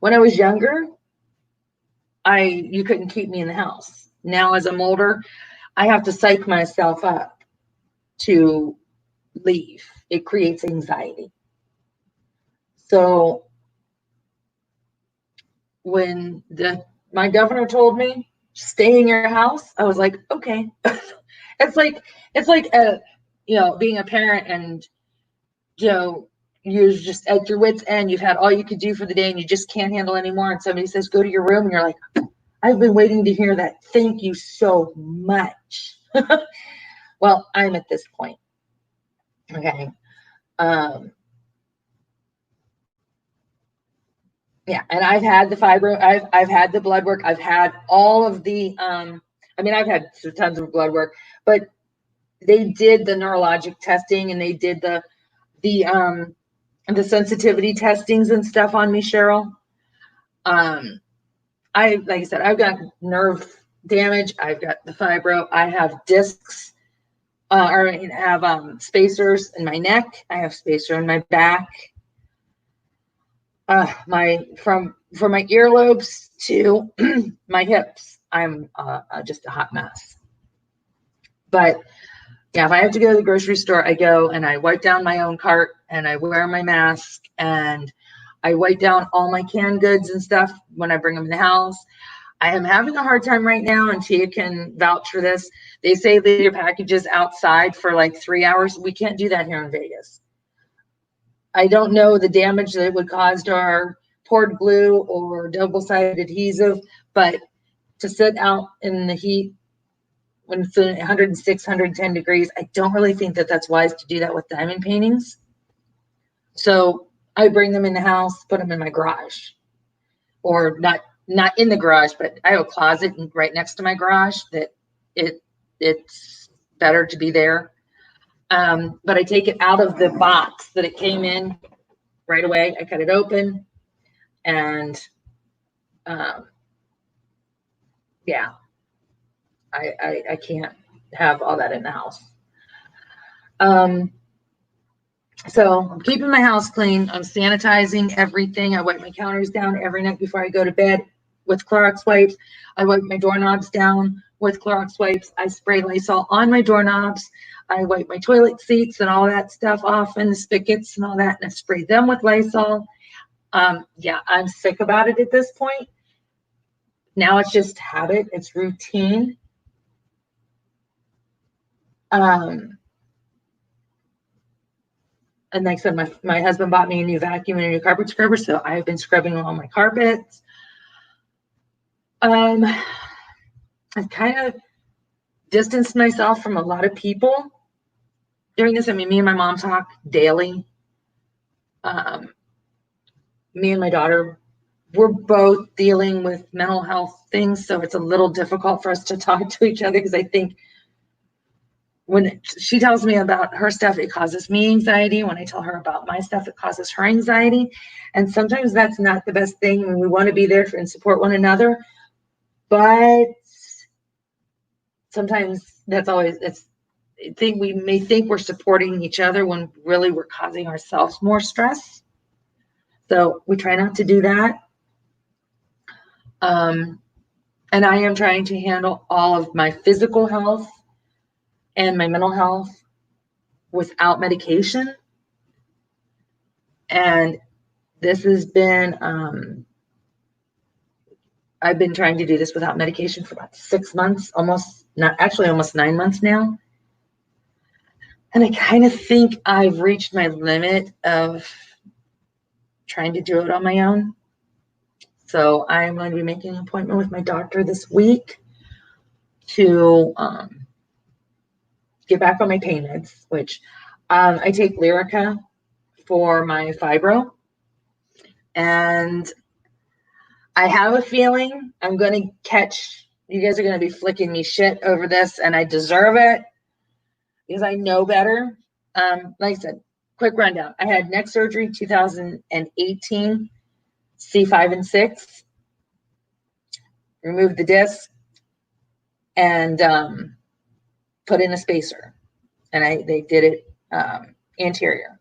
When I was younger, you couldn't keep me in the house. Now, as I'm older, I have to psych myself up to leave. It creates anxiety. So when my governor told me, stay in your house, I was like, okay. It's like being a parent and, you're just at your wit's end. You've had all you could do for the day and you just can't handle anymore. And somebody says, go to your room. And you're like, I've been waiting to hear that. Thank you so much. Well, I'm at this point. Okay. Yeah. And I've had the fibro, I've had the blood work. I've had all of the, I mean, I've had tons of blood work, but they did the neurologic testing and they did the sensitivity testings and stuff on me, Cheryl. Like I said, I've got nerve damage. I've got the fibro. I have discs, or I have spacers in my neck. I have spacer in my back. From my earlobes to my hips, I'm just a hot mess. But yeah, if I have to go to the grocery store, I go and I wipe down my own cart and I wear my mask and I wipe down all my canned goods and stuff when I bring them in the house. I am having a hard time right now, and Tia can vouch for this. They say leave your packages outside for like 3 hours. We can't do that here in Vegas. I don't know the damage that it would cause to our poured glue or double-sided adhesive, but to sit out in the heat when it's 106, 110 degrees, I don't really think that that's wise to do that with diamond paintings. So I bring them in the house, put them in my garage, or not in the garage, but I have a closet right next to my garage that it's better to be there. But I take it out of the box that it came in right away. I cut it open and yeah, I can't have all that in the house. So I'm keeping my house clean. I'm sanitizing everything. I wipe my counters down every night before I go to bed with Clorox wipes. I wipe my doorknobs down with Clorox wipes. I spray Lysol on my doorknobs. I wipe my toilet seats and all that stuff off and the spigots and all that, and I spray them with Lysol. Yeah, I'm sick about it at this point. Now it's just habit. It's routine. And like I said, my husband bought me a new vacuum and a new carpet scrubber, so I've been scrubbing all my carpets. I've kind of distanced myself from a lot of people during this. I mean, me and my mom talk daily. Me and my daughter, we're both dealing with mental health things, so it's a little difficult for us to talk to each other because I think when she tells me about her stuff, it causes me anxiety. When I tell her about my stuff, it causes her anxiety. And sometimes that's not the best thing when we want to be there and support one another. But sometimes that's always, we may think we're supporting each other when really we're causing ourselves more stress. So we try not to do that. And I am trying to handle all of my physical health and my mental health without medication. And this has been, I've been trying to do this without medication for about 6 months, almost 9 months now. And I kind of think I've reached my limit of trying to do it on my own. So I'm going to be making an appointment with my doctor this week to get back on my pain meds, which I take Lyrica for my fibro. And I have a feeling I'm going to catch, you guys are going to be flicking me shit over this, and I deserve it because I know better. Like I said, quick rundown. I had neck surgery 2018, C5 and 6, removed the disc, and put in a spacer. And they did it anterior.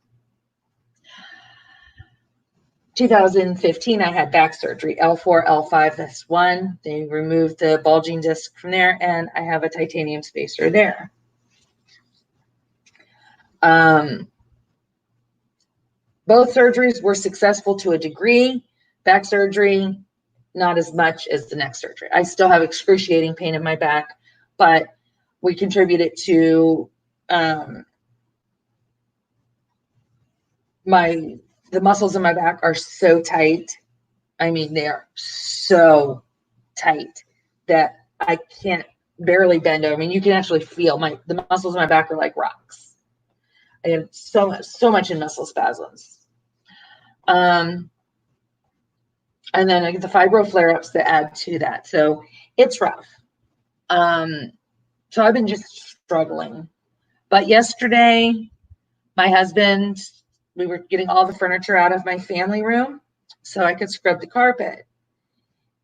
2015, I had back surgery, L4, L5, that's 1. They removed the bulging disc from there, and I have a titanium spacer there. Both surgeries were successful to a degree. Back surgery, not as much as the neck surgery. I still have excruciating pain in my back, but we contributed to the muscles in my back are so tight. I mean, they are so tight that I can't barely bend over. I mean, you can actually feel the muscles in my back are like rocks. I have so much in muscle spasms. And then I get the fibro flare-ups that add to that. So it's rough. So I've been just struggling. But yesterday, my husband, we were getting all the furniture out of my family room so I could scrub the carpet.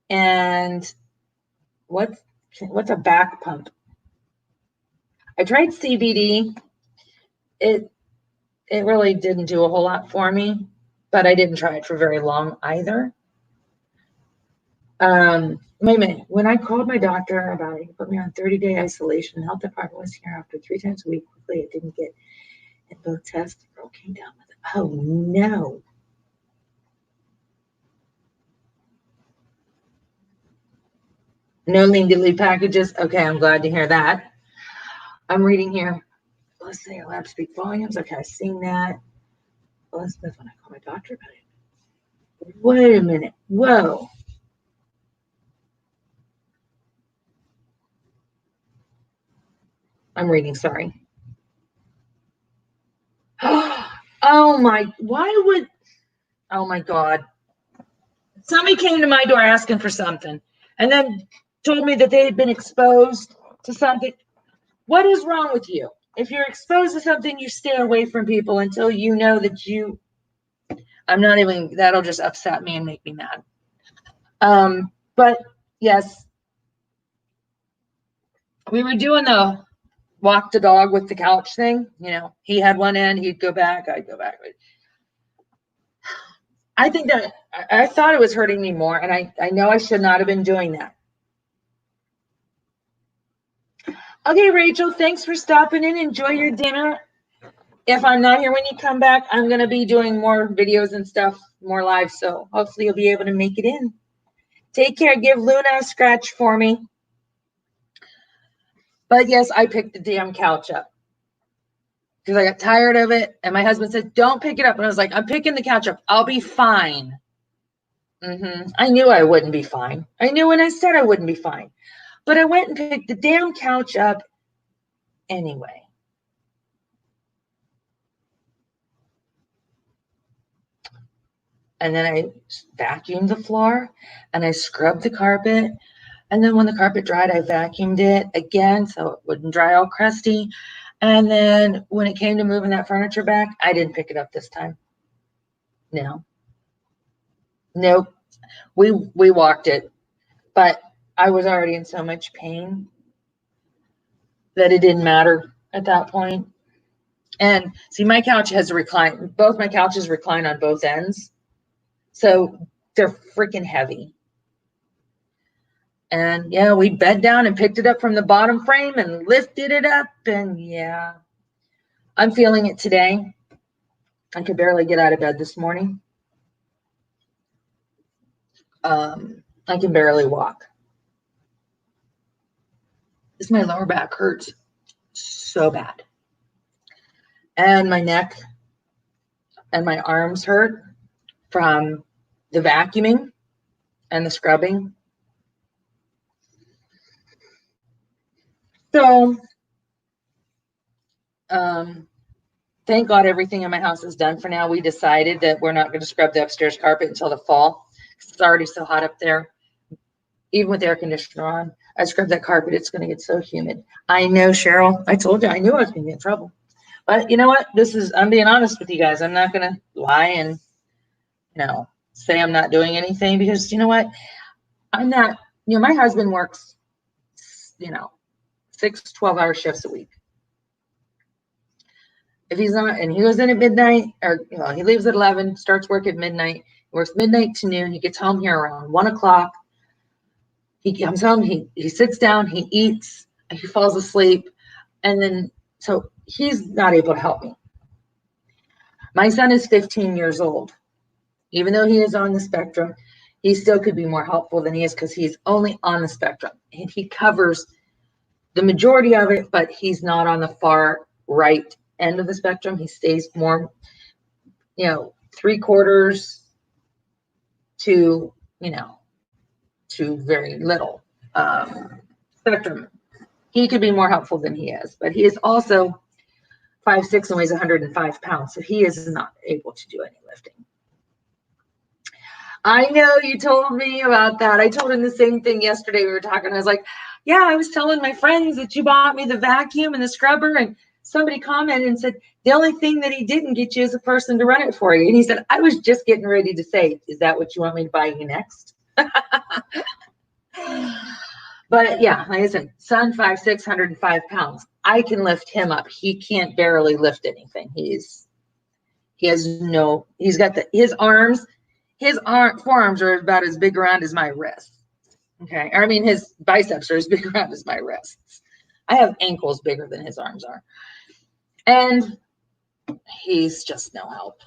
And what's a back pump? I tried CBD. It really didn't do a whole lot for me, but I didn't try it for very long either. Wait a minute. When I called my doctor about it, he put me on 30-day isolation. The health department was here after 3 times a week. Quickly, I didn't get in both tests. The girl came down with it. Oh no. No need to leave packages. Okay, I'm glad to hear that. I'm reading here. Let's say lab speak volumes. Okay, I've seen that. Elizabeth, when I call my doctor about it. Wait a minute. Whoa. I'm reading, sorry. Oh my, oh my God. Somebody came to my door asking for something and then told me that they had been exposed to something. What is wrong with you? If you're exposed to something, you stay away from people until you know that that'll just upset me and make me mad. But yes, we were doing the walk the dog with the couch thing. You know, he had one end, he'd go back, I'd go back. I think that I thought it was hurting me more, and I know I should not have been doing that. Okay, Rachel, thanks for stopping in. Enjoy your dinner. If I'm not here when you come back, I'm going to be doing more videos and stuff, more live, so hopefully you'll be able to make it in. Take care. Give Luna a scratch for me. But yes, I picked the damn couch up because I got tired of it. And my husband said, don't pick it up. And I was like, I'm picking the couch up. I'll be fine. I knew I wouldn't be fine. I knew when I said I wouldn't be fine. But I went and picked the damn couch up anyway. And then I vacuumed the floor and I scrubbed the carpet. And then when the carpet dried, I vacuumed it again so it wouldn't dry all crusty. And then when it came to moving that furniture back, I didn't pick it up this time. No. Nope. We walked it. But I was already in so much pain that it didn't matter at that point. And see, my couch has a recline. Both my couches recline on both ends. So they're freaking heavy. And yeah, we bed down and picked it up from the bottom frame and lifted it up. And yeah, I'm feeling it today. I could barely get out of bed this morning. I can barely walk. My lower back hurts so bad. And my neck and my arms hurt from the vacuuming and the scrubbing. So, thank God everything in my house is done for now. We decided that we're not going to scrub the upstairs carpet until the fall. It's already so hot up there. Even with the air conditioner on, I scrubbed that carpet. It's going to get so humid. I know, Cheryl. I told you I knew I was going to get in trouble. But you know what? I'm being honest with you guys. I'm not going to lie and, say I'm not doing anything because you know what? I'm not, my husband works, 6 12-hour shifts a week. If he's not, and he goes in at midnight, or he leaves at 11, starts work at midnight, works midnight to noon. He gets home here around 1 o'clock. He comes home, he sits down, he eats, he falls asleep, and then so he's not able to help me. My son is 15 years old. Even though he is on the spectrum, he still could be more helpful than he is because he's only on the spectrum. And he covers the majority of it, but he's not on the far right end of the spectrum. He stays more 3/4 to, to very little spectrum. He could be more helpful than he is, but he is also 5'6" and weighs 105 pounds. So he is not able to do any lifting. I know you told me about that. I told him the same thing yesterday. We were talking. I was like, yeah, I was telling my friends that you bought me the vacuum and the scrubber, and somebody commented and said, the only thing that he didn't get you is a person to run it for you. And he said, I was just getting ready to say, is that what you want me to buy you next? But yeah, like I said, son, 5'6", 105 pounds. I can lift him up. He can't barely lift anything. He's got his forearms are about as big around as my wrists. Okay. I mean, his biceps are as big around as my wrists. I have ankles bigger than his arms are. And he's just no help.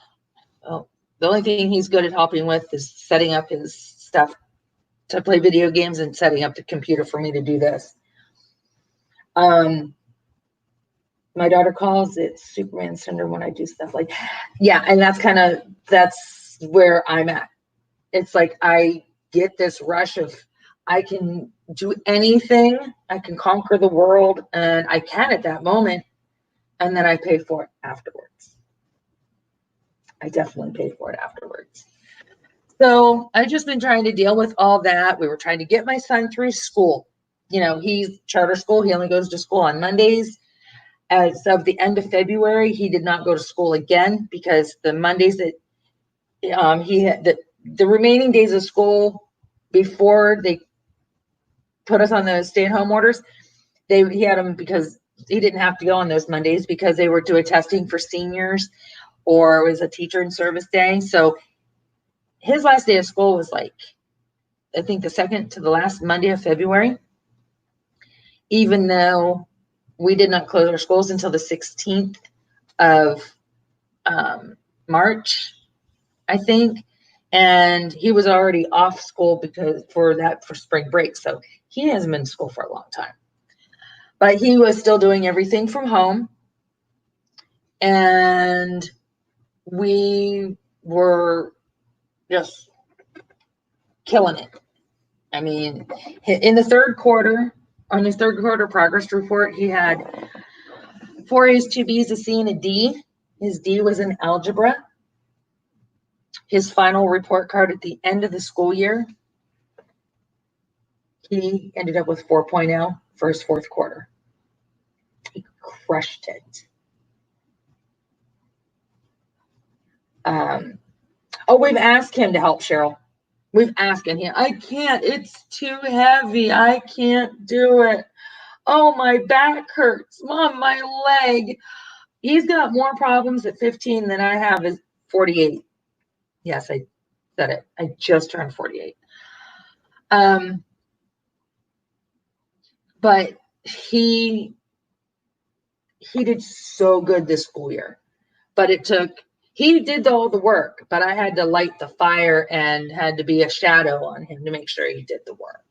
Well, the only thing he's good at helping with is setting up his stuff to play video games and setting up the computer for me to do this. My daughter calls it Superman syndrome when I do stuff like, yeah. And that's where I'm at. It's like, I get this rush of, I can do anything. I can conquer the world, and I can at that moment. And then I pay for it afterwards. I definitely pay for it afterwards. So I've just been trying to deal with all that. We were trying to get my son through school. He's charter school. He only goes to school on Mondays. As of the end of February, he did not go to school again because the Mondays that he had, the remaining days of school before they put us on those stay-at-home orders, he had them because he didn't have to go on those Mondays because they were doing testing for seniors, or it was a teacher in service day. So his last day of school was like, I think the second to the last Monday of February, even though we did not close our schools until the 16th of March, I think. And he was already off school for spring break. So he hasn't been in school for a long time. But he was still doing everything from home. And we were just killing it. I mean, in the third quarter, on his third quarter progress report, he had 4 A's, 2 B's, a C, and a D. His D was in algebra. His final report card at the end of the school year, he ended up with 4.0 for his fourth quarter. He crushed it. We've asked him to help, Cheryl. We've asked him. I can't. It's too heavy. I can't do it. Oh, my back hurts. Mom, my leg. He's got more problems at 15 than I have at 48. Yes, I said it. I just turned 48. But he did so good this school year. But he did all the work, but I had to light the fire and had to be a shadow on him to make sure he did the work.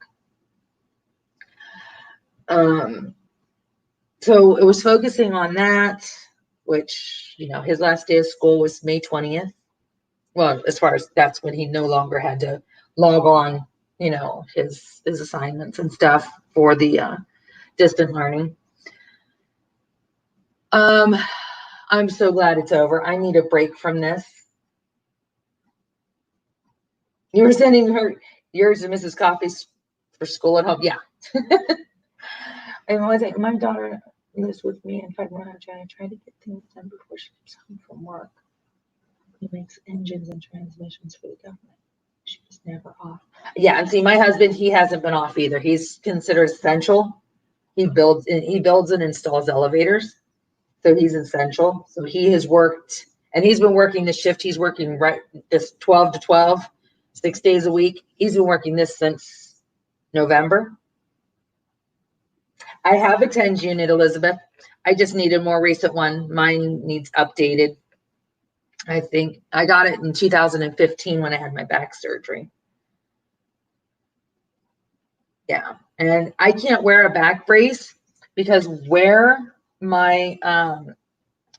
So it was focusing on that, which, his last day of school was May 20th. Well, as far as that's when he no longer had to log on, his assignments and stuff for the distant learning. I'm so glad it's over. I need a break from this. You were sending yours and Mrs. Coffee's for school at home. Yeah. And my daughter lives with me in February. I try to get things done before she comes home from work. He makes engines and transmissions for the government. She was never off. Yeah, and see, my husband, he hasn't been off either. He's considered essential. He builds and installs elevators. So he's essential. So he has worked, and he's been working the shift. He's working this 12 to 12, 6 days a week. He's been working this since November. I have a TENS unit, Elizabeth. I just need a more recent one. Mine needs updated. I think I got it in 2015 when I had my back surgery. Yeah. And I can't wear a back brace because where my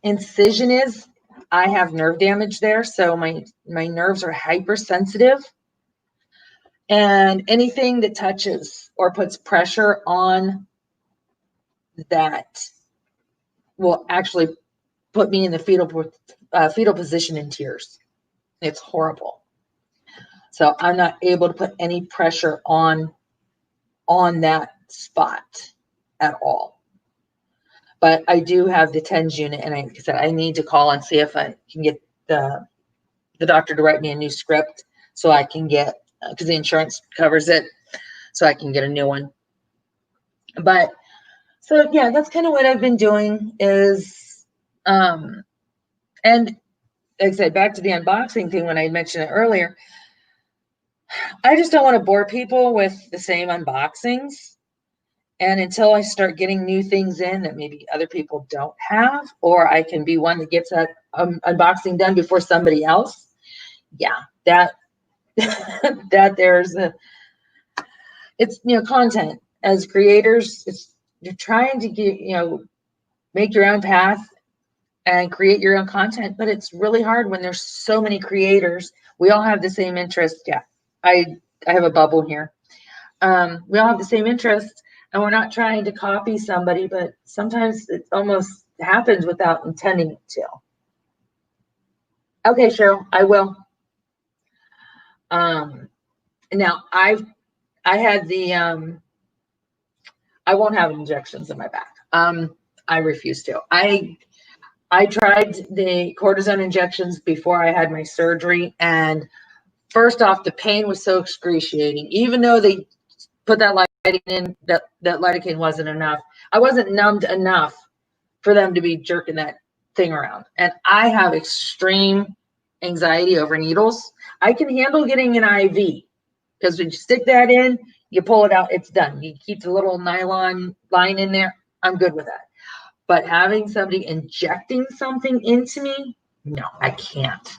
incision is, I have nerve damage there, so my nerves are hypersensitive, and anything that touches or puts pressure on that will actually put me in the fetal position in tears. It's horrible. So I'm not able to put any pressure on that spot at all. But I do have the TENS unit, and like I said, I need to call and see if I can get the doctor to write me a new script so I can get, because the insurance covers it, so I can get a new one. But so yeah, that's kind of what I've been doing is, and like I said, back to the unboxing thing when I mentioned it earlier, I just don't want to bore people with the same unboxings. And until I start getting new things in that maybe other people don't have, or I can be one that gets that unboxing done before somebody else. Yeah, that it's, content as creators, you're trying to get, make your own path and create your own content, but it's really hard when there's so many creators. We all have the same interest. Yeah, I have a bubble here. We all have the same interest, and we're not trying to copy somebody, but sometimes it almost happens without intending it to. Okay, Cheryl, I will. Now I had the, I won't have injections in my back. I refuse to. I tried the cortisone injections before I had my surgery, and first off, the pain was so excruciating. Even though they put that lidocaine in, that lidocaine wasn't enough. I wasn't numbed enough for them to be jerking that thing around. And I have extreme anxiety over needles. I can handle getting an IV, because when you stick that in, you pull it out, it's done. You keep the little nylon line in there, I'm good with that. But having somebody injecting something into me, no, I can't.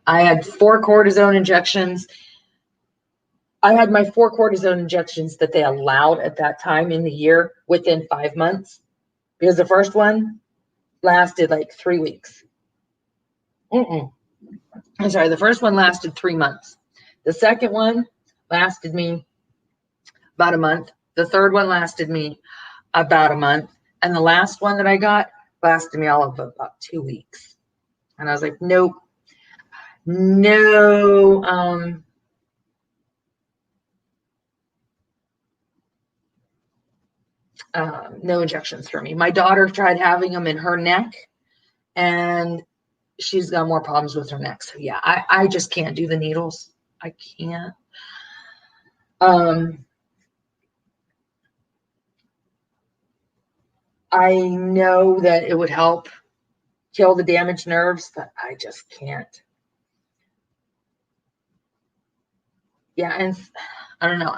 I had 4 cortisone injections. I had my 4 cortisone injections that they allowed at that time in the year within 5 months, because the first one lasted like 3 weeks. I'm sorry, the first one lasted 3 months. The second one lasted me about a month. The third one lasted me about a month. And the last one that I got lasted me all of about 2 weeks. And I was like, nope, no, no injections for me. My daughter tried having them in her neck, and she's got more problems with her neck. So yeah, I just can't do the needles. I can't. I know that it would help kill the damaged nerves, but I just can't. Yeah, and I don't know.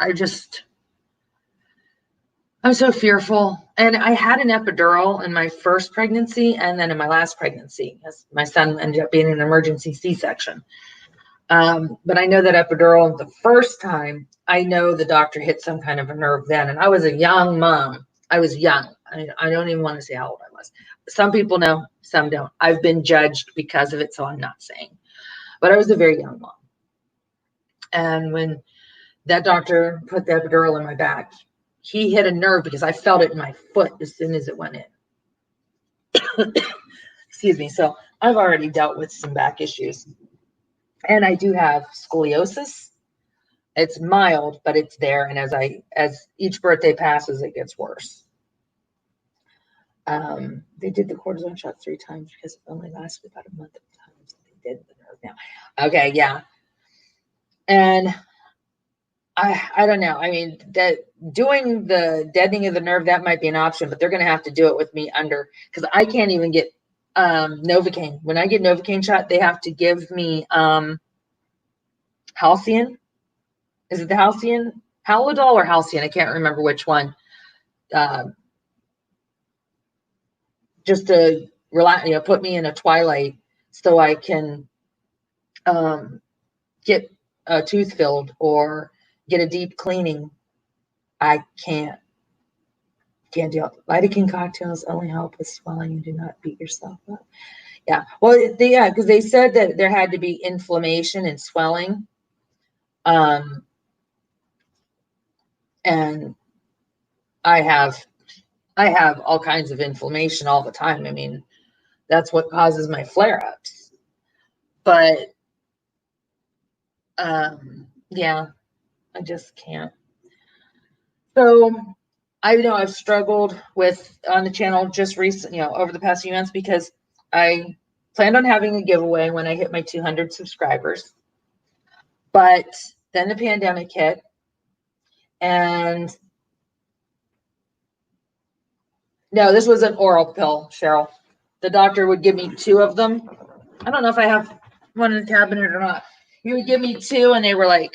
I'm so fearful. And I had an epidural in my first pregnancy and then in my last pregnancy, as my son ended up being an emergency C-section. But I know that epidural, the first time, I know the doctor hit some kind of a nerve then. And I was a young mom. I was young. I don't even want to say how old I was. Some people know, some don't. I've been judged because of it, so I'm not saying. But I was a very young mom. And when that doctor put the epidural in my back, he hit a nerve because I felt it in my foot as soon as it went in. Excuse me. So I've already dealt with some back issues. And I do have scoliosis. It's mild, but it's there. And as each birthday passes, it gets worse. They did the cortisone shot 3 times because it only lasted about a month at a time. So they did the nerve now. Okay, yeah. And I don't know. I mean, that doing the deadening of the nerve, that might be an option, but they're going to have to do it with me under, because I can't even get Novocaine. When I get Novocaine shot, they have to give me Halcion. Is it the Halcion? Halidol or Halcion? I can't remember which one. Just to relax, put me in a twilight so I can get a tooth filled or get a deep cleaning. I can't do it. Lidocaine cocktails only help with swelling and do not beat yourself up. Yeah. Well, yeah, because they said that there had to be inflammation and swelling. And I have all kinds of inflammation all the time. I mean, that's what causes my flare-ups. But yeah, I just can't. So I know I've struggled with on the channel just recently, over the past few months, because I planned on having a giveaway when I hit my 200 subscribers. But then the pandemic hit, and no, this was an oral pill, Cheryl. The doctor would give me 2 of them. I don't know if I have one in the cabinet or not. He would give me 2, and they were like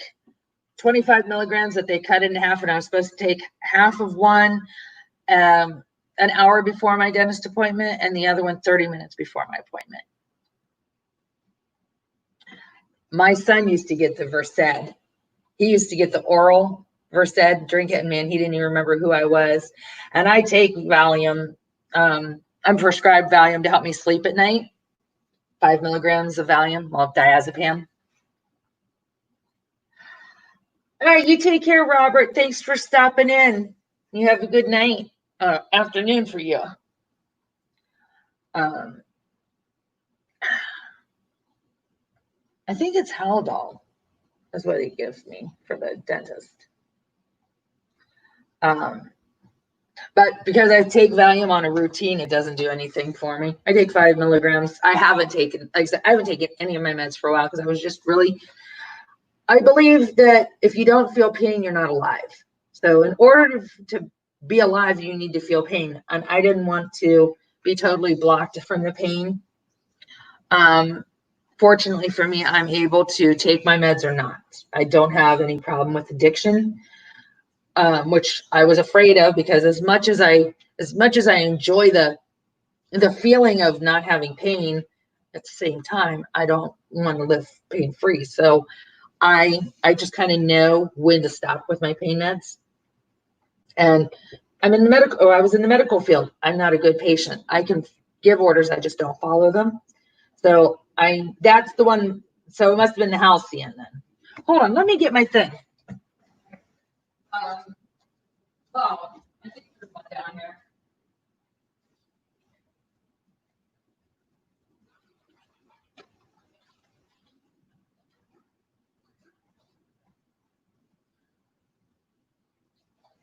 25 milligrams that they cut in half, and I was supposed to take half of one an hour before my dentist appointment, and the other one 30 minutes before my appointment. My son used to get the Versed. He used to get the oral Versed, drink it, and man, he didn't even remember who I was. And I take Valium. I'm prescribed Valium to help me sleep at night. 5 milligrams of Valium, well, diazepam. All right, you take care, Robert. Thanks for stopping in. You have a good night, afternoon for you. I think it's Haldol is what he gives me for the dentist. But because I take Valium on a routine, it doesn't do anything for me. I take 5 milligrams. I haven't taken, like I said, I haven't taken any of my meds for a while because I was just really, I believe that if you don't feel pain, you're not alive. So in order to be alive, you need to feel pain. And I didn't want to be totally blocked from the pain. Fortunately for me, I'm able to take my meds or not. I don't have any problem with addiction, which I was afraid of, because as much as I enjoy the feeling of not having pain, at the same time, I don't want to live pain free. So I just kind of know when to stop with my pain meds. And I'm in the medical, or I was in the medical field. I'm not a good patient. I can give orders, I just don't follow them. So that's the one. So it must have been the Halcyon then. Hold on, let me get my thing. Oh, I think there's one down here.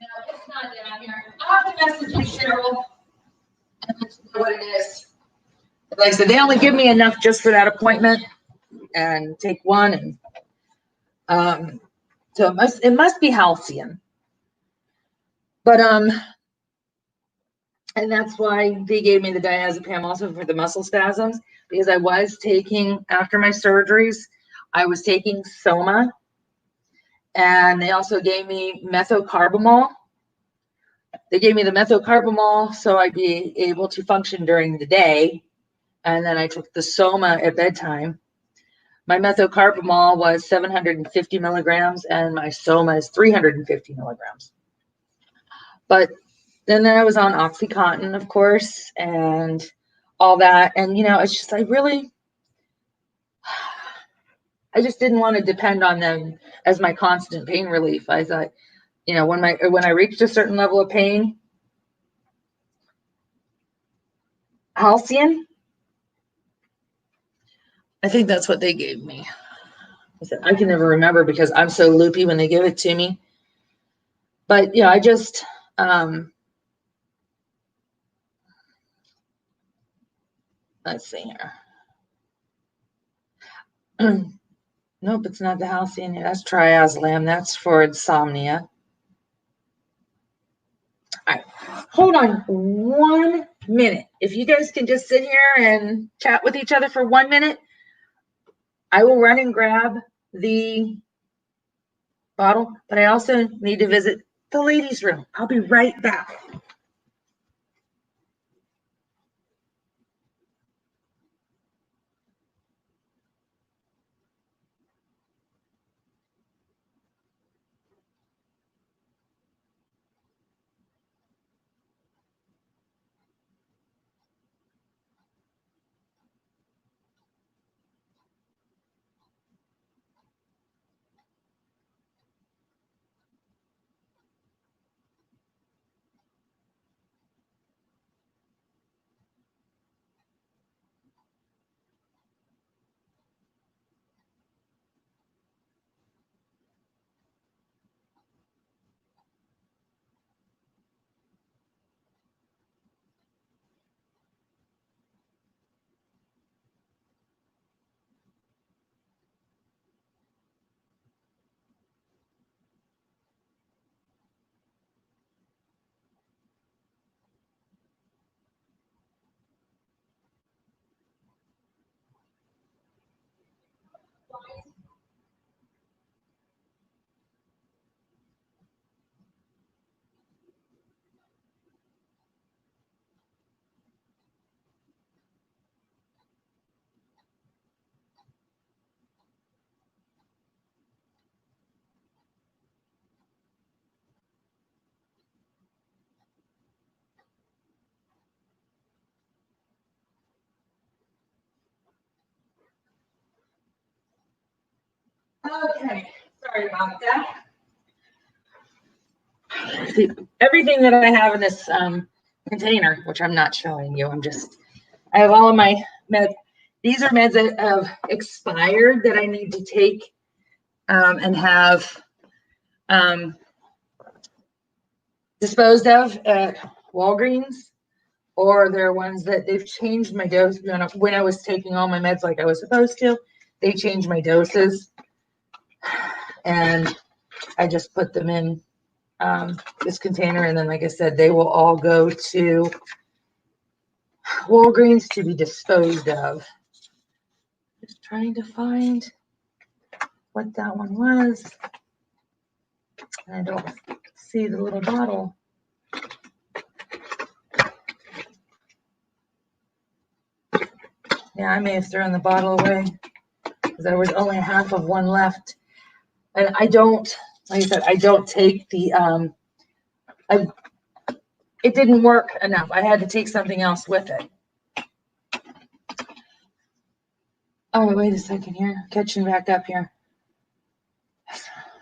No, it's not down here. I'll have to message you, Cheryl, and let you know what it is. Like I said, they only give me enough just for that appointment, and take one, and so it must be Halcyon. But and that's why they gave me the diazepam also for the muscle spasms, because I was taking, after my surgeries, I was taking Soma, and they also gave me methocarbamol. They gave me the methocarbamol so I'd be able to function during the day, and then I took the Soma at bedtime. My methocarbamol was 750 milligrams, and my Soma is 350 milligrams. But then I was on OxyContin, of course, and all that. And, it's just, I just didn't want to depend on them as my constant pain relief. I thought, when I reached a certain level of pain, Halcyon, I think that's what they gave me. I said, I can never remember because I'm so loopy when they give it to me. But, I just, let's see here. Nope, it's not the Halcyon. That's triazolam. That's for insomnia. All right, hold on 1 minute. If you guys can just sit here and chat with each other for 1 minute, I will run and grab the bottle, but I also need to visit the ladies' room. I'll be right back. Okay, sorry about that. See, everything that I have in this container, which I'm not showing you, I have all of my meds. These are meds that have expired that I need to take and have disposed of at Walgreens, or they're ones that they've changed my dose. When I was taking all my meds like I was supposed to, they changed my doses, and I just put them in this container, and then, like I said, they will all go to Walgreens to be disposed of. Just trying to find what that one was. I don't see the little bottle. Yeah, I may have thrown the bottle away because there was only half of one left. And I don't, like I said, I don't take the, it didn't work enough. I had to take something else with it. Oh, wait a second here. Catching back up here.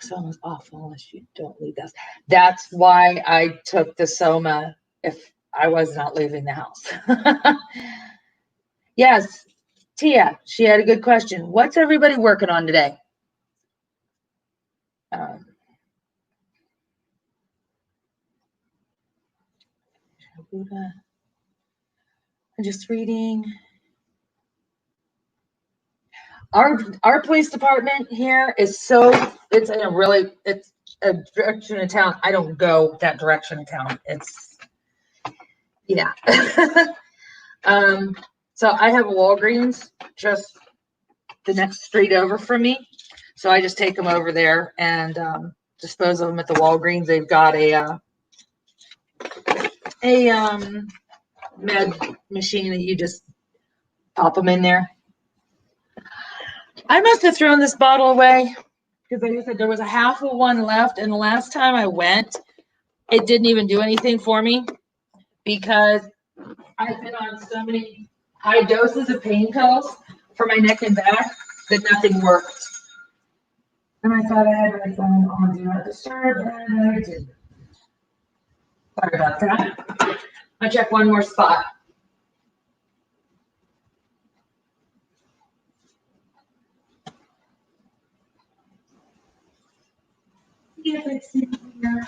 Soma's awful unless you don't leave this. That's why I took the Soma if I was not leaving the house. Yes, Tia, she had a good question. What's everybody working on today? I'm just reading. Our police department here is it's a direction of town. I don't go that direction of town. It's, yeah. So I have a Walgreens just the next street over from me. So I just take them over there and dispose of them at the Walgreens. They've got a med machine that you just pop them in there. I must have thrown this bottle away because, like I said, there was a half of one left, and the last time I went, it didn't even do anything for me because I've been on so many high doses of pain pills for my neck and back that nothing worked. And I thought I had my phone on Do Not Disturb, and I didn't. Sorry about that. I'll check one more spot. See if it's in here.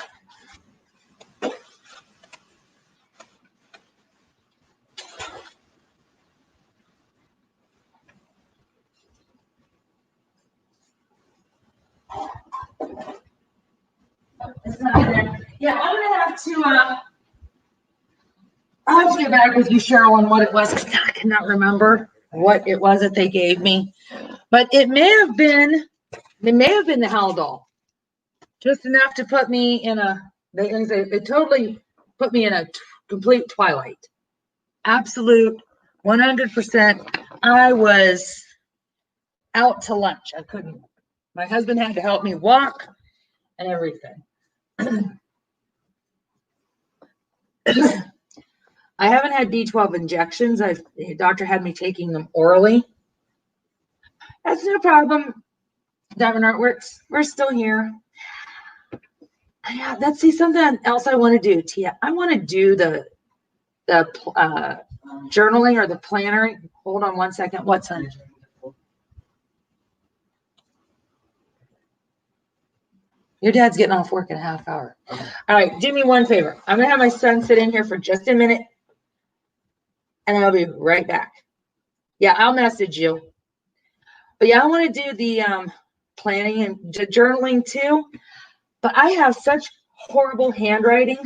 It's not in there. Yeah, I'm gonna have to. I'll have to get back with you, Cheryl, on what it was. I cannot remember what it was that they gave me, but it may have been the Haldol, just enough to put me in they totally put me in a complete twilight, absolute 100%. I was out to lunch. I couldn't. My husband had to help me walk and everything. I haven't had B12 injections. The doctor had me taking them orally. That's no problem. Governor, we're still here. Yeah, that's something else I want to do, Tia. I want to do the journaling or the planner. Hold on one second. What's on? Your dad's getting off work in a half hour. All right, do me one favor. I'm gonna have my son sit in here for just a minute, and I'll be right back. Yeah, I'll message you. But yeah, I want to do the planning and journaling too. But I have such horrible handwriting.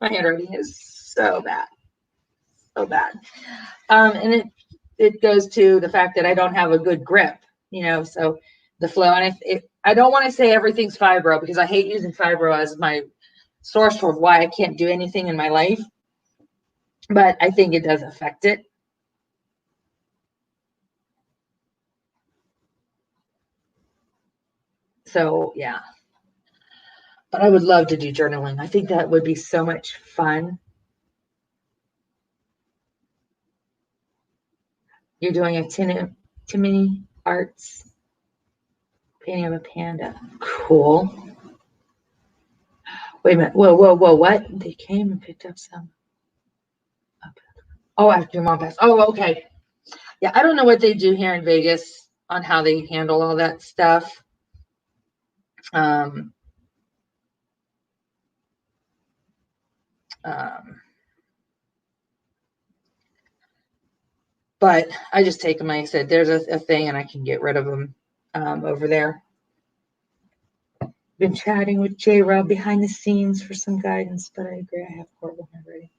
My handwriting is so bad, so bad. And it goes to the fact that I don't have a good grip, so the flow. And I don't want to say everything's fibro because I hate using fibro as my source for why I can't do anything in my life. But I think it does affect it. So, yeah. But I would love to do journaling. I think that would be so much fun. You're doing a Timony Arts Painting of a panda. Cool. Wait a minute. Whoa, what? They came and picked up some. Oh, after your mom passed. Oh, okay. Yeah, I don't know what they do here in Vegas on how they handle all that stuff. But I just take them, like I said, there's a thing and I can get rid of them over there. Been chatting with J-Rob behind the scenes for some guidance, but I agree, I have horrible handwriting.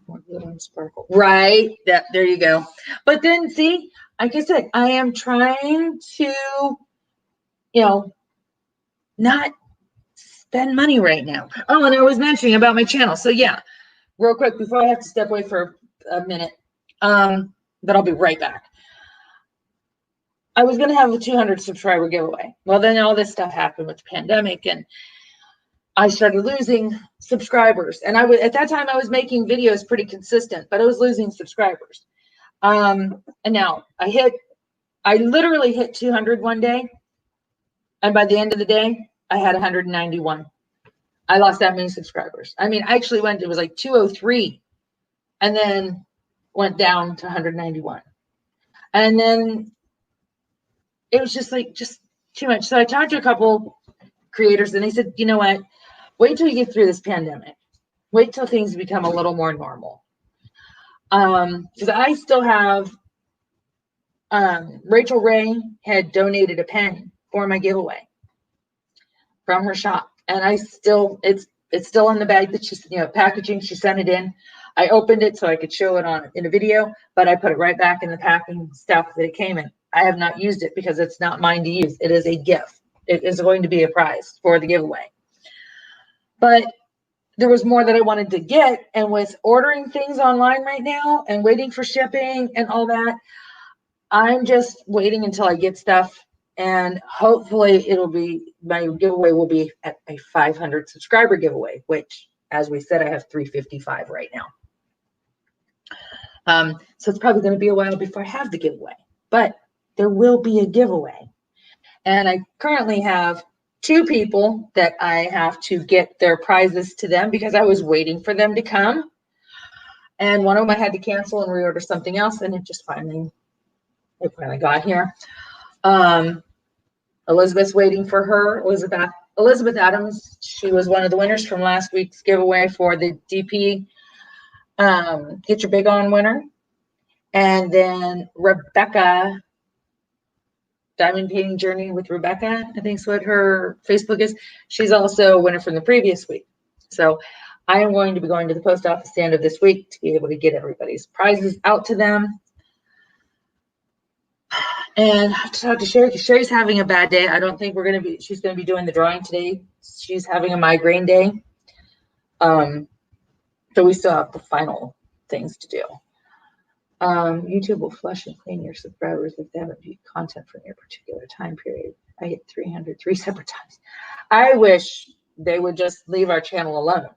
More glitter and sparkle. Right, there you go. But then see, like I said, I am trying to, not spend money right now. Oh, and I was mentioning about my channel. So yeah, real quick before I have to step away for a minute, but I'll be right back. I was going to have a 200 subscriber giveaway. Well, then all this stuff happened with the pandemic and I started losing subscribers. And at that time I was making videos pretty consistent, but I was losing subscribers. And now I literally hit 200 one day. And by the end of the day, I had 191. I lost that many subscribers. I mean, I actually it was like 203 and then went down to 191. And then it was just too much. So I talked to a couple creators and they said, you know what, wait till you get through this pandemic. Wait till things become a little more normal. Because I still have, Rachel Ray had donated a pen for my giveaway from her shop. And it's still in the bag that she's, packaging. She sent it in. I opened it so I could show it in a video, but I put it right back in the packing stuff that it came in. I have not used it because it's not mine to use. It is a gift. It is going to be a prize for the giveaway. But there was more that I wanted to get, and with ordering things online right now and waiting for shipping and all that, I'm just waiting until I get stuff, and hopefully my giveaway will be at a 500 subscriber giveaway, which, as we said, I have 355 right now. So it's probably going to be a while before I have the giveaway, but there will be a giveaway. And I currently have 2 people that I have to get their prizes to them because I was waiting for them to come. And one of them I had to cancel and reorder something else, and it finally got here. Elizabeth's waiting for her. Elizabeth Adams, she was one of the winners from last week's giveaway for the DP Get Your Big On winner. And then Rebecca, Diamond Painting Journey with Rebecca, I think is what her Facebook is. She's also a winner from the previous week. So I am going to be going to the post office at the end of this week to be able to get everybody's prizes out to them. And I have to talk to Sherry because Sherry's having a bad day. I don't think she's going to be doing the drawing today. She's having a migraine day. So we still have the final things to do. YouTube will flush and clean your subscribers if they haven't viewed content from your particular time period. I hit 300 3 separate times. I wish they would just leave our channel alone.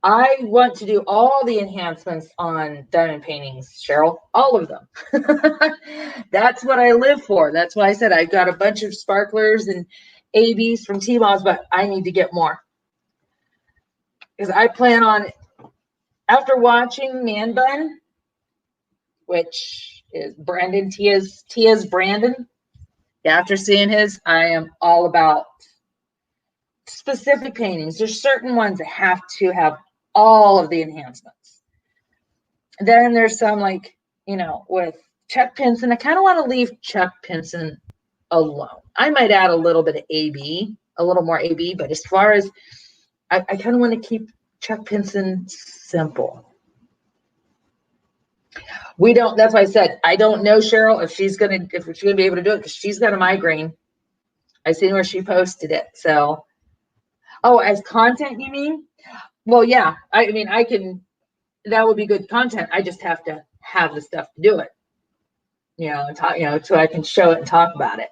I want to do all the enhancements on diamond paintings, Cheryl, all of them. That's what I live for. That's why I said I've got a bunch of sparklers and ABs from T-Moss, but I need to get more. Because I plan on, after watching Man Bun, which is Brandon, Tia's Brandon, after seeing his, I am all about specific paintings. There's certain ones that have to have all of the enhancements. Then there's some with Chuck Pinson. I kind of want to leave Chuck Pinson alone. I might add a little bit of AB, a little more AB, but as far as I kind of want to keep Chuck Pinson simple. That's why I said I don't know, Cheryl, if she's gonna be able to do it because she's got a migraine. I seen where she posted it. So, as content, you mean? Well, yeah. I mean, I can. That would be good content. I just have to have the stuff to do it. So I can show it and talk about it.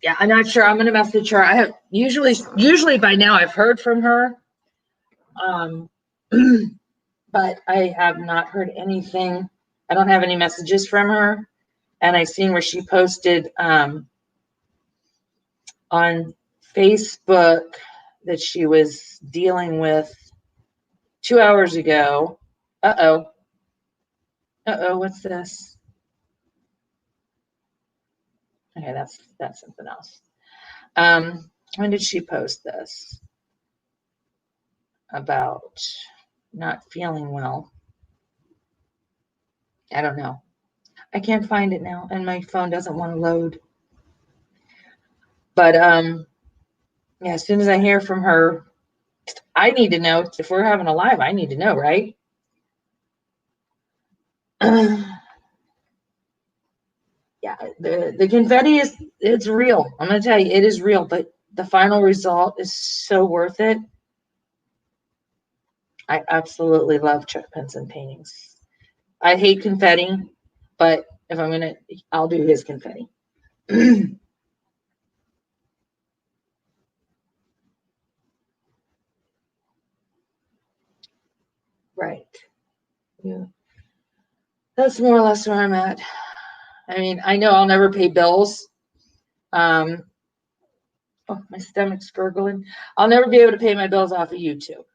Yeah, I'm not sure. I'm gonna message her. I have usually by now I've heard from her. But I have not heard anything. I don't have any messages from her. and I seen where she posted on Facebook that she was dealing with 2 hours ago. What's this? Okay, that's something else. When did she post this? About not feeling well. I don't know. I can't find it now, and my phone doesn't want to load. But yeah, as soon as I hear from her, I need to know. If we're having a live, I need to know, right? Yeah, the confetti it's real. I'm gonna tell you, it is real, but the final result is so worth it. I absolutely love Chuck Pinson paintings. I hate confetti, but if I'm gonna, I'll do his confetti. Right. Yeah. That's more or less where I'm at. I mean, I know I'll never pay bills. Oh, my stomach's gurgling. I'll never be able to pay my bills off of YouTube.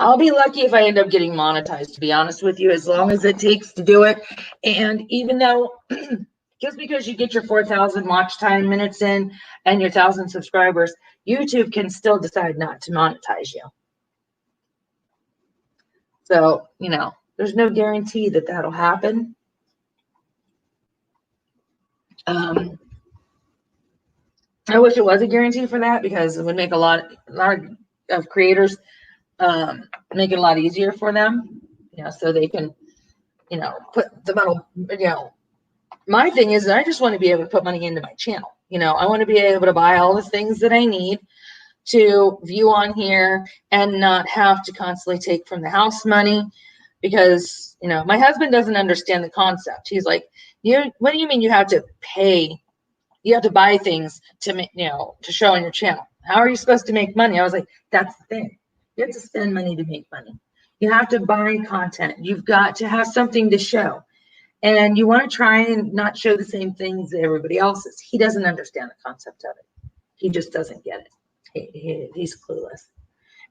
I'll be lucky if I end up getting monetized, to be honest with you, as long as it takes to do it. And even though just because you get your 4,000 watch time minutes in and your 1,000 subscribers, YouTube can still decide not to monetize you. So, you know, there's no guarantee that that'll happen. I wish it was a guarantee for that, because it would make a lot of creators make it a lot easier for them, you know, so they can, you know, put the money, you know, my thing is I just want to be able to put money into my channel. You know, I want to be able to buy all the things that I need to view on here and not have to constantly take from the house money, because, you know, my husband doesn't understand the concept. He's like, what do you mean you have to pay? You have to buy things to make, you know, to show on your channel. How are you supposed to make money? I was like, that's the thing. You have to spend money to make money. You have to buy content. You've got to have something to show. And you want to try and not show the same things that everybody else is. He doesn't understand the concept of it. He just doesn't get it. He's clueless.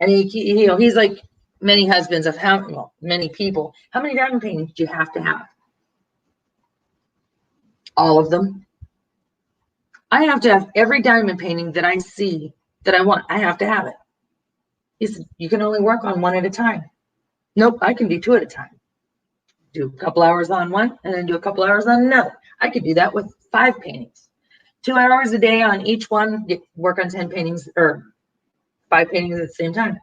And he's like many husbands of many people. How many diamond paintings do you have to have? All of them. I have to have every diamond painting that I see that I want. I have to have it. He said, you can only work on one at a time. Nope, I can do 2 at a time. Do a couple hours on one and then do a couple hours on another. I could do that with 5 paintings. 2 hours a day on each one, work on 10 paintings or 5 paintings at the same time.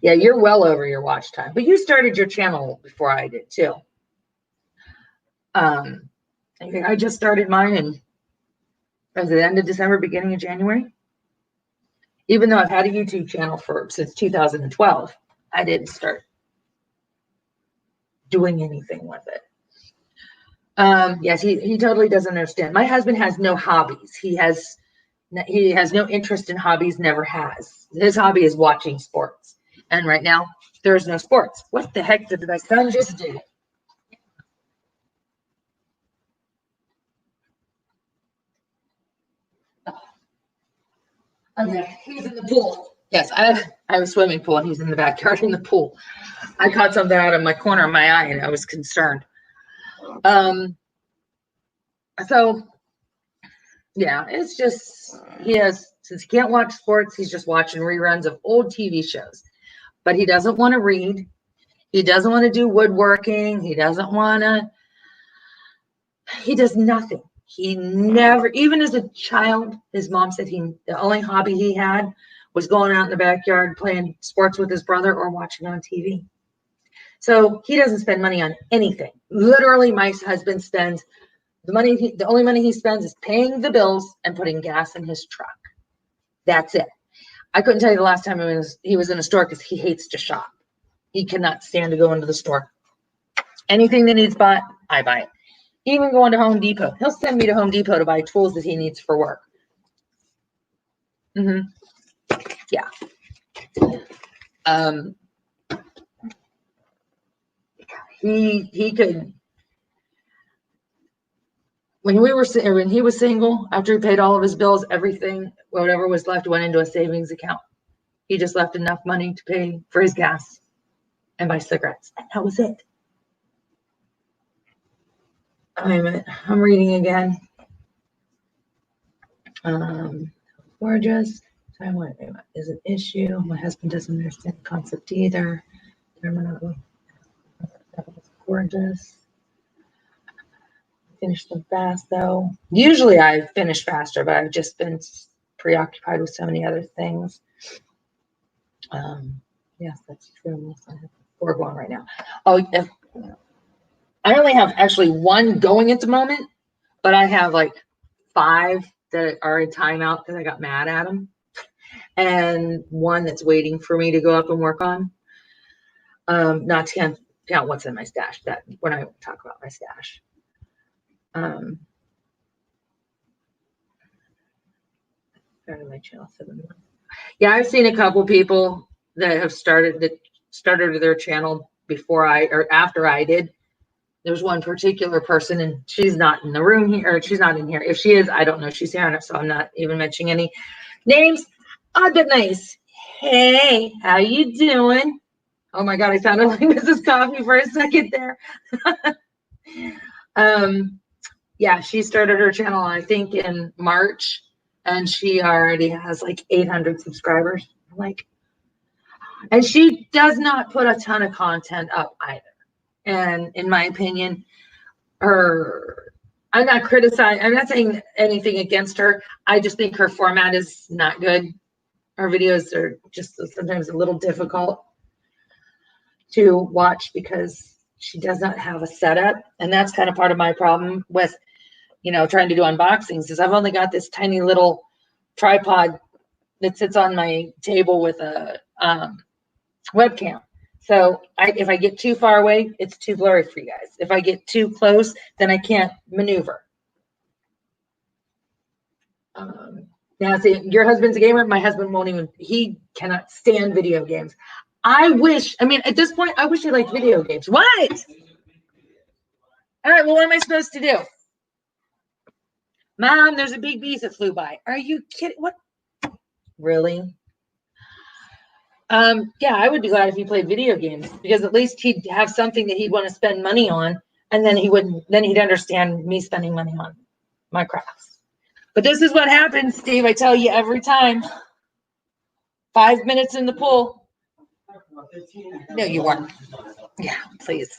Yeah, you're well over your watch time, but you started your channel before I did too. I just started mine in at the end of December, beginning of January. Even though I've had a YouTube channel since 2012, I didn't start doing anything with it. Yes, he totally doesn't understand. My husband has no hobbies. He has no interest in hobbies, never has. His hobby is watching sports. And right now, there's no sports. What the heck did my son just do? Okay, he's in the pool. Yes, I have a swimming pool, and he's in the backyard in the pool. I caught something out of my corner of my eye, and I was concerned. So yeah, it's just since he can't watch sports, he's just watching reruns of old TV shows. But he doesn't want to read. He doesn't want to do woodworking. He does nothing. He never, even as a child, his mom said the only hobby he had was going out in the backyard playing sports with his brother or watching on TV. So he doesn't spend money on anything. Literally, my husband spends the only money he spends is paying the bills and putting gas in his truck. That's it. I couldn't tell you the last time he was in a store, because he hates to shop. He cannot stand to go into the store. Anything that needs bought, I buy it. Even going to Home Depot. He'll send me to Home Depot to buy tools that he needs for work. Yeah. Um, he could, when he was single, after he paid all of his bills, everything, whatever was left went into a savings account. He just left enough money to pay for his gas and buy cigarettes. And that was it. I'm reading again. Gorgeous. Time is an issue. My husband doesn't understand the concept either. Gorgeous. Finish them fast though. Usually I finish faster, but I've just been preoccupied with so many other things. Yes, that's true. I have 4 going right now. Oh, I only have actually 1 going at the moment, but I have like 5 that are in timeout because I got mad at them, and 1 that's waiting for me to go up and work on. Not to count what's in my stash. That when I talk about my stash. My channel 7 months. Yeah, I've seen a couple people that have started their channel before I or after I did. There's one particular person, and she's not in the room here, or she's not in here. If she is, I don't know. She's here, so I'm not even mentioning any names. Oh, but nice. Hey, how you doing? Oh my God, I sounded like Mrs. Coffee for a second there. Yeah, she started her channel, I think, in March, and she already has like 800 subscribers. Like, and she does not put a ton of content up either. And in my opinion, I'm not saying anything against her. I just think her format is not good. Her videos are just sometimes a little difficult to watch because she does not have a setup. And that's kind of part of my problem with, trying to do unboxings is I've only got this tiny little tripod that sits on my table with a webcam. So if I get too far away, it's too blurry for you guys. If I get too close, then I can't maneuver. Now, see, your husband's a gamer. My husband he cannot stand video games. At this point, I wish he liked video games. What? All right, well, what am I supposed to do? Mom, there's a big beast that flew by. Are you kidding? What? Really? Yeah, I would be glad if he played video games because at least he'd have something that he'd want to spend money on, and then he'd understand me spending money on my crafts. But this is what happens, Steve. I tell you every time. 5 minutes in the pool. No, you weren't. Yeah, please.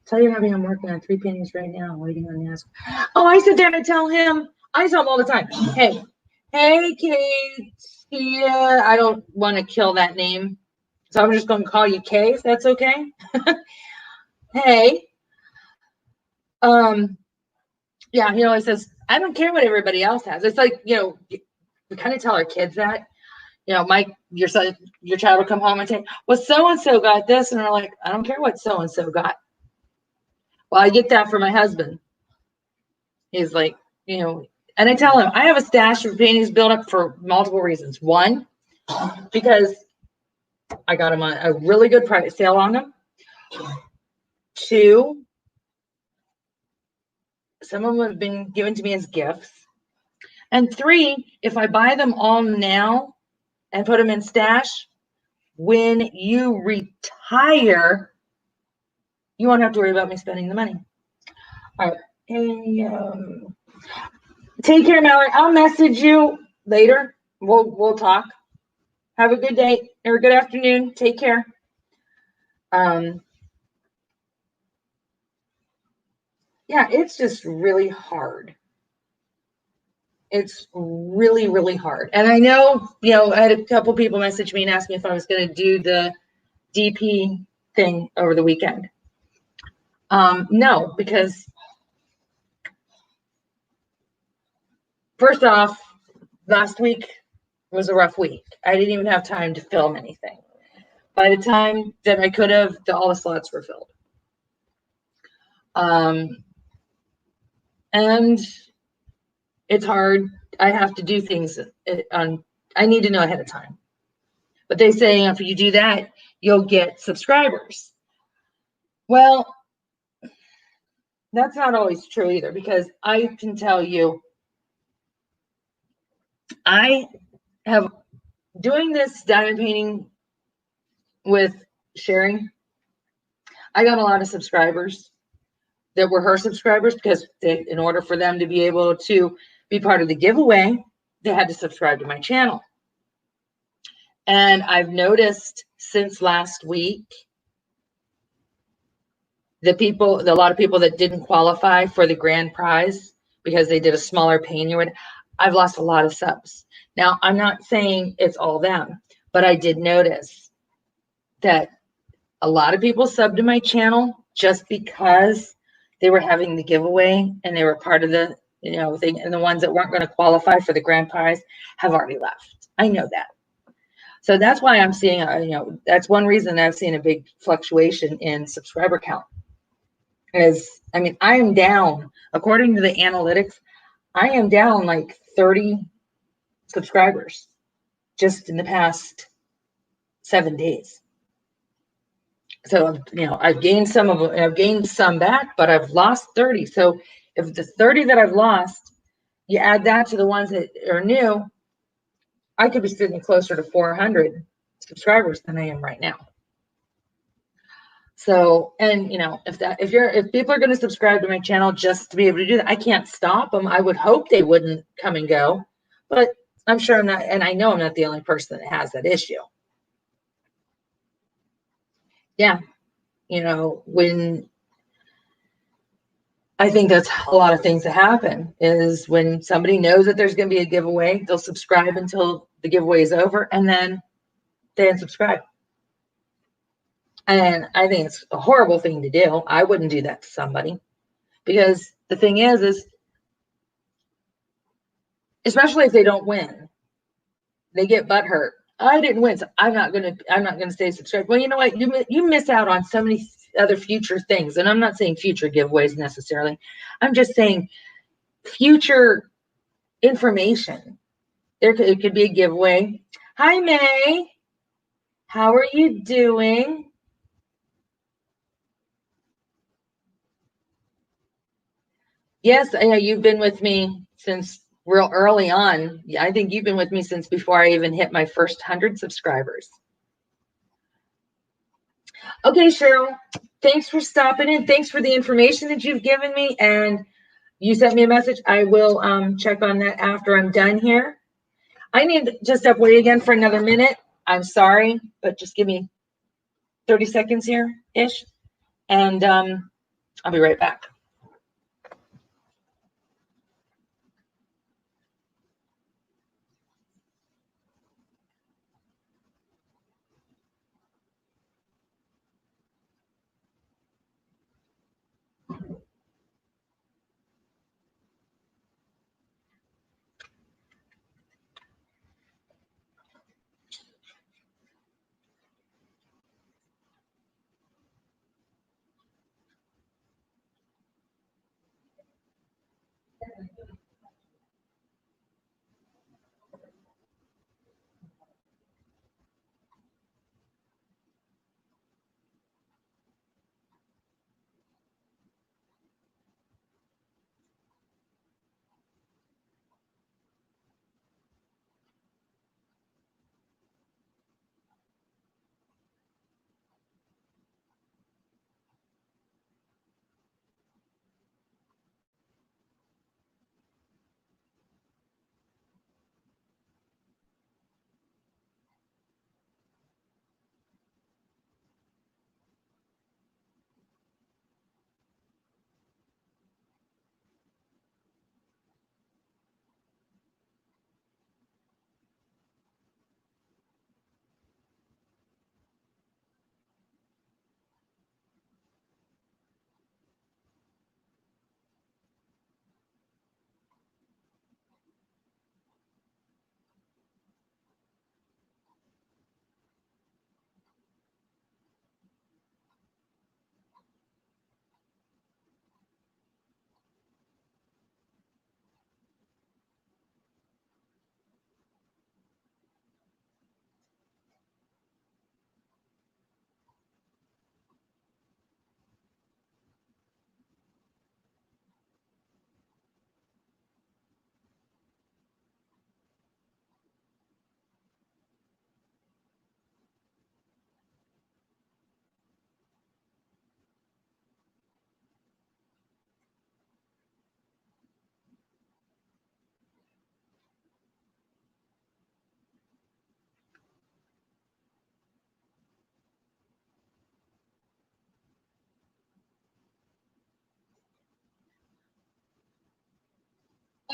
Tell your hubby I'm working on 3 paintings right now. I'm waiting on the answer. Oh, I sit there and I tell him all the time. Hey, Kate. Yeah, I don't want to kill that name, so I'm just going to call you Kay. If that's okay. Hey. Yeah, he says I don't care what everybody else has. It's like we kind of tell our kids that. Your child will come home and say, well, so-and-so got this. And we're like, I don't care what so-and-so got. Well, I get that from my husband. He's like, and I tell him, I have a stash of paintings built up for multiple reasons. 1, because I got them on a really good price sale on them. 2, some of them have been given to me as gifts. And 3, if I buy them all now, and put them in stash, when you retire, you won't have to worry about me spending the money. All right. Hey, take care, Mallory. I'll message you later. We'll talk. Have a good day or good afternoon. Take care. Yeah, it's just really hard. It's really, really hard. And I know, I had a couple people message me and ask me if I was going to do the DP thing over the weekend. No, because first off, last week was a rough week. I didn't even have time to film anything. By the time that I could have, all the slots were filled. And it's hard. I have to do things I need to know ahead of time. But they say if you do that, you'll get subscribers. Well, that's not always true either, because I can tell you, I have doing this diamond painting with Sherry. I got a lot of subscribers that were her subscribers because in order for them to be able to be part of the giveaway, they had to subscribe to my channel. And I've noticed since last week, a lot of people that didn't qualify for the grand prize because they did a smaller painting, I've lost a lot of subs. Now, I'm not saying it's all them, but I did notice that a lot of people subbed to my channel just because they were having the giveaway and they were part of the thing, and the ones that weren't going to qualify for the grand prize have already left. I know that. So that's why I'm seeing, that's one reason I've seen a big fluctuation in subscriber count. I am down, according to the analytics, I am down like 30 subscribers just in the past 7 days. So, I've gained some of them, I've gained some back, but I've lost 30. So if the 30 that I've lost, you add that to the ones that are new, I could be sitting closer to 400 subscribers than I am right now. So, and if people are going to subscribe to my channel just to be able to do that, I can't stop them. I would hope they wouldn't come and go, but I'm sure I'm not, and I know I'm not the only person that has that issue. Yeah. When I think that's a lot of things that happen is when somebody knows that there's going to be a giveaway, they'll subscribe until the giveaway is over and then they unsubscribe. And I think it's a horrible thing to do. I wouldn't do that to somebody, because the thing is especially if they don't win, they get butthurt. I didn't win, so I'm not gonna stay subscribed. Well, you know what? You miss out on so many other future things, and I'm not saying future giveaways necessarily. I'm just saying future information. It could be a giveaway. Hi, May. How are you doing? Yes, I know you've been with me since real early on. Yeah, I think you've been with me since before I even hit my first 100 subscribers. Okay, Cheryl, thanks for stopping in. Thanks for the information that you've given me. And you sent me a message. I will check on that after I'm done here. I need to just step away again for another minute. I'm sorry, but just give me 30 seconds here-ish. And I'll be right back.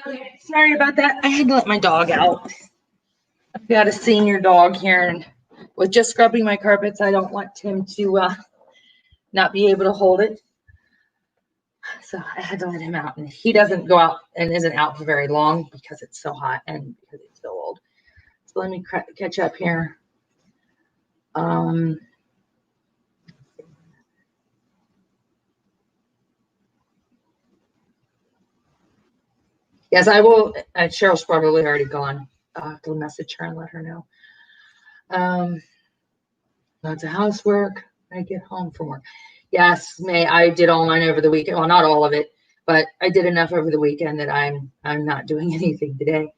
Okay, sorry about that. I had to let my dog out. I've got a senior dog here, and with just scrubbing my carpets, I don't want him to not be able to hold it. So I had to let him out, and he doesn't go out and isn't out for very long because it's so hot and because he's so old. So let me catch up here. Yes, I will. Cheryl's probably already gone. I'll have to message her and let her know. Lots of housework when I get home from work. Yes, May, I did all mine over the weekend. Well, not all of it, but I did enough over the weekend that I'm not doing anything today.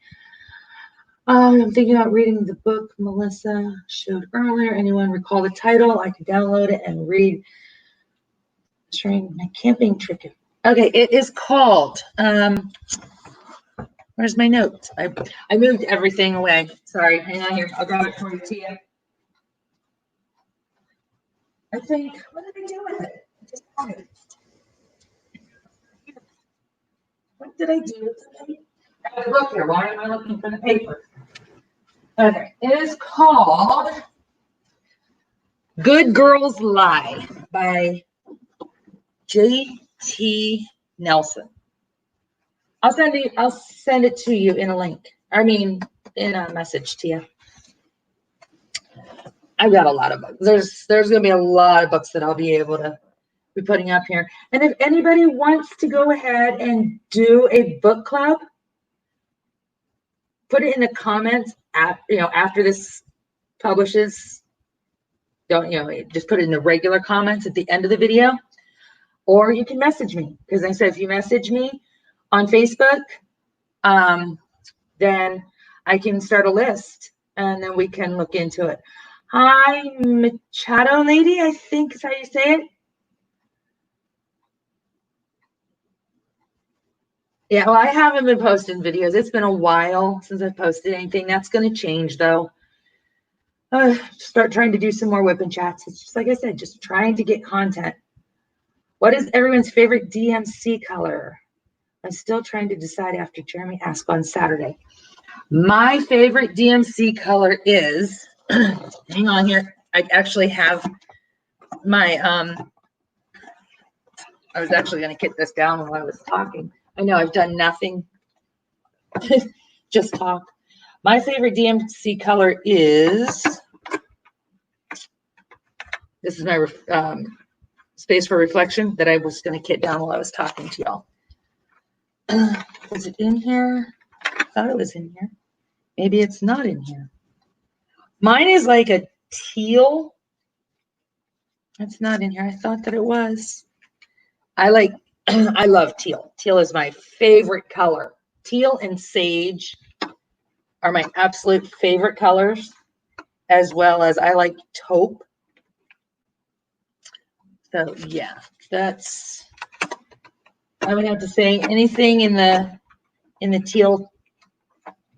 I'm thinking about reading the book Melissa showed earlier. Anyone recall the title? I could download it and read. Sharing my camping trick. Okay, it is called. Where's my notes? I moved everything away. Sorry, hang on here. I'll grab it for you, Tia. I think. What did I do with it? Just what did I do with it? I have to look here. Why am I looking for the paper? Okay, it is called Good Girls Lie by J.T. Nelson. I'll send it to you in a link. I mean, in a message to you. I've got a lot of books. There's going to be a lot of books that I'll be able to be putting up here. And if anybody wants to go ahead and do a book club, put it in the comments after this publishes. Don't just put it in the regular comments at the end of the video, or you can message me, because I said if you message me on Facebook, then I can start a list and then we can look into it. Hi, Machado lady, I think is how you say it. Yeah, well, I haven't been posting videos. It's been a while since I've posted anything. That's going to change, though. Start trying to do some more whip and chats. It's just like I said, just trying to get content. What is everyone's favorite DMC color? I'm still trying to decide after Jeremy asked on Saturday. My favorite DMC color is, hang on here. I actually have my, I was actually going to get this down while I was talking. I know I've done nothing, just talk. My favorite DMC color is, this is my space for reflection that I was going to get down while I was talking to y'all. Was it in here? I thought it was in here. Maybe it's not in here. Mine is like a teal. That's not in here. I thought that it was. I love teal. Teal is my favorite color. Teal and sage are my absolute favorite colors, as well as I like taupe. So yeah, that's, I would have to say anything in the teal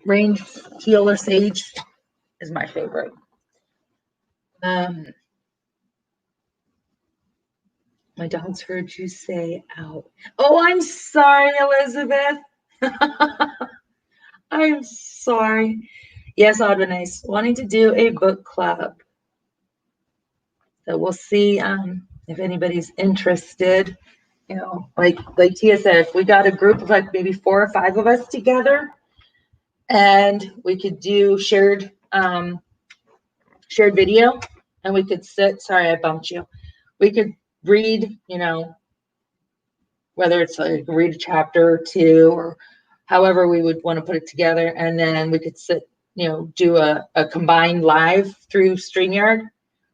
range, teal or sage is my favorite. My dog's heard you say out. Oh, I'm sorry, Elizabeth. I'm sorry. Yes, Audrey, wanting to do a book club. So we'll see if anybody's interested. Like Tia said, if we got a group of like maybe 4 or 5 of us together, and we could do shared video, and we could sit. Sorry, I bumped you. We could read, whether it's like read a chapter or 2, or however we would want to put it together, and then we could sit, do a combined live through StreamYard.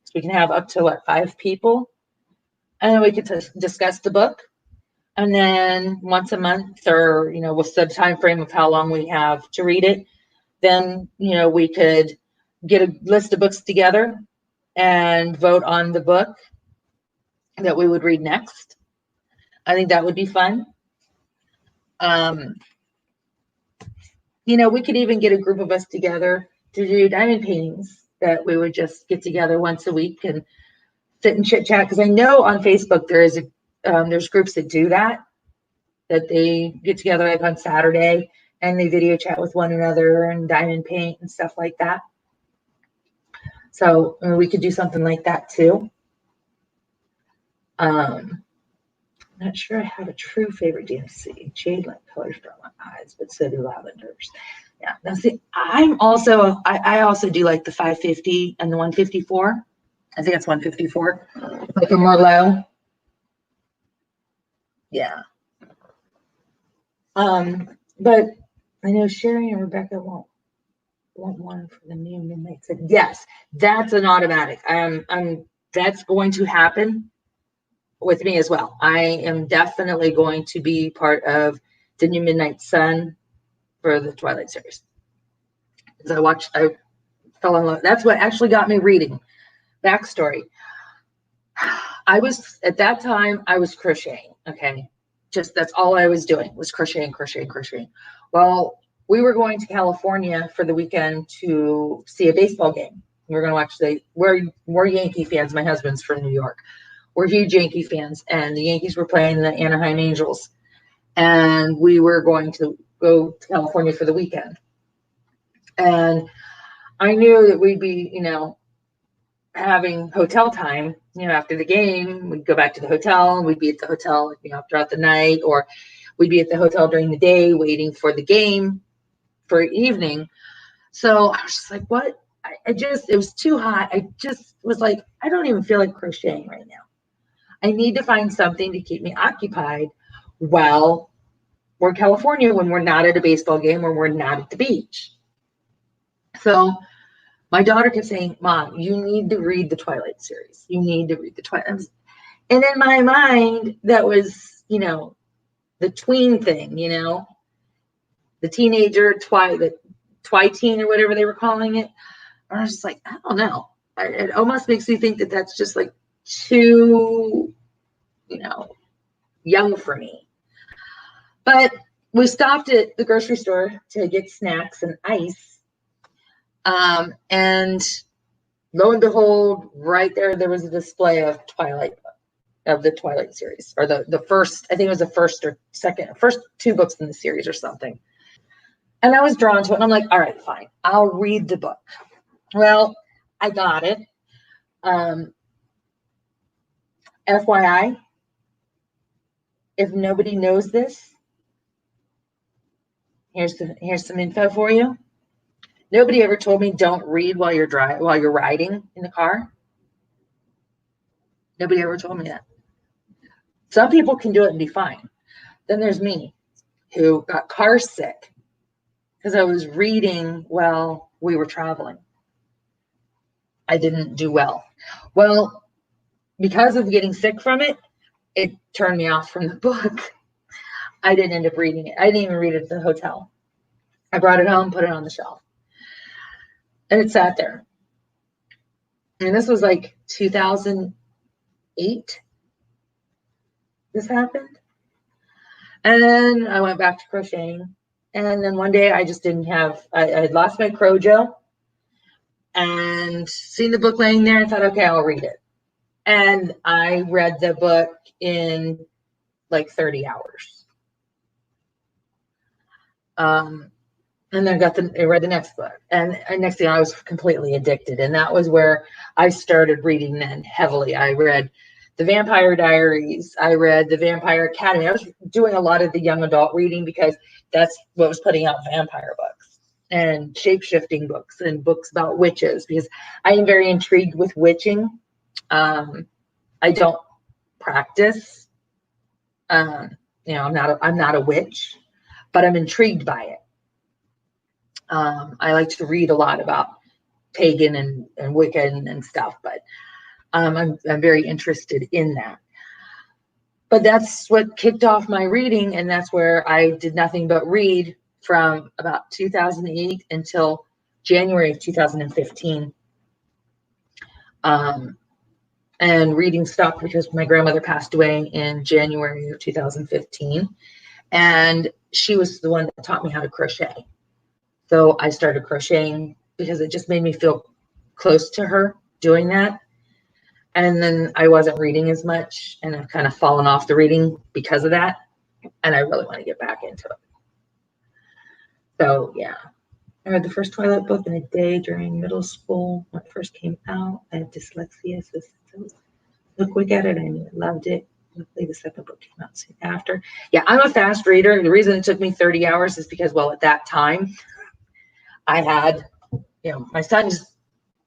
So we can have up to 5 people, and then we could discuss the book. And then once a month, or we'll set a time frame of how long we have to read it. Then we could get a list of books together and vote on the book that we would read next. I think that would be fun. We could even get a group of us together to do diamond paintings, that we would just get together once a week and sit and chit chat. Because I know on Facebook there's groups that do that they get together like on Saturday and they video chat with one another and diamond paint and stuff like that. So we could do something like that too. Not sure I have a true favorite DMC. Jade like colors draw my eyes, but so do lavenders. Yeah, now see, I also do like the 550 and the 154. I think it's 154, like a Merlot. Yeah. But I know Sherry and Rebecca want one for the new Midnight City. Yes, that's an automatic. That's going to happen with me as well. I am definitely going to be part of the new Midnight Sun for the Twilight series. Because I fell in love. That's what actually got me reading. Backstory. At that time, I was crocheting. Okay. Just that's all I was doing was crocheting. Well, we were going to California for the weekend to see a baseball game. We were going to watch we're Yankee fans. My husband's from New York. We're huge Yankee fans, and the Yankees were playing the Anaheim Angels. And we were going to go to California for the weekend. And I knew that we'd be, having hotel time, after the game. We'd go back to the hotel, and we'd be at the hotel, throughout the night, or we'd be at the hotel during the day waiting for the game for evening. So I was just like, what? It was too hot. I just was like, I don't even feel like crocheting right now. I need to find something to keep me occupied while we're in California, when we're not at a baseball game or we're not at the beach. So my daughter kept saying, Mom, you need to read the Twilight series. You need to read the Twilight. And in my mind, that was, the tween thing, the teenager, the twi-teen or whatever they were calling it. And I was just like, I don't know. It almost makes me think that that's just like too, young for me. But we stopped at the grocery store to get snacks and ice. And lo and behold, right there was a display of the Twilight series, or the first, I think it was the first two books in the series or something. And I was drawn to it, and I'm like, all right, fine, I'll read the book. Well, I got it. FYI, if nobody knows this, here's some info for you. Nobody ever told me don't read while you're riding in the car. Nobody ever told me that. Some people can do it and be fine. Then there's me, who got car sick because I was reading while we were traveling. I didn't do well. Well, because of getting sick from it, it turned me off from the book. I didn't end up reading it. I didn't even read it at the hotel. I brought it home, put it on the shelf. And it sat there. And this was like 2008. This happened. And then I went back to crocheting. And then one day I just didn't have, I had lost my Crojo and seen the book laying there and thought, okay, I'll read it. And I read the book in like 30 hours. And then I read the next book. And next thing I was completely addicted. And that was where I started reading then heavily. I read The Vampire Diaries. I read The Vampire Academy. I was doing a lot of the young adult reading because that's what was putting out vampire books and shape-shifting books and books about witches, because I am very intrigued with witching. I don't practice. I'm not a witch, but I'm intrigued by it. I like to read a lot about pagan and Wiccan and stuff, but I'm very interested in that. But that's what kicked off my reading, and that's where I did nothing but read from about 2008 until January of 2015. And reading stopped because my grandmother passed away in January of 2015, and she was the one that taught me how to crochet. So I started crocheting because it just made me feel close to her doing that. And then I wasn't reading as much, and I've kind of fallen off the reading because of that. And I really want to get back into it. So yeah, I read the first Twilight book in a day during middle school when it first came out. I had dyslexia, so since I was so quick at it, I knew I loved it. Luckily, the second book came out soon after. Yeah, I'm a fast reader. The reason it took me 30 hours is because, well, at that time, I had, my son's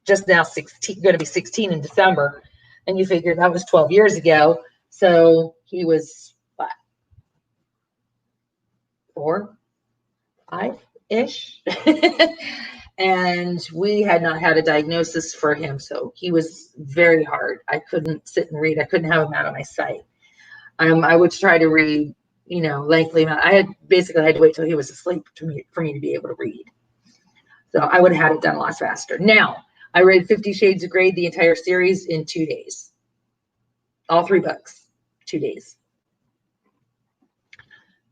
just now 16, going to be 16 in December. And you figure that was 12 years ago. So he was, what, 4, 5-ish? And we had not had a diagnosis for him. So he was very hard. I couldn't sit and read. I couldn't have him out of my sight. I would try to read, lengthy. I had to wait till he was asleep for me to be able to read. So I would have had it done a lot faster. Now, I read 50 Shades of Grey, the entire series, in 2 days. All 3 books, 2 days.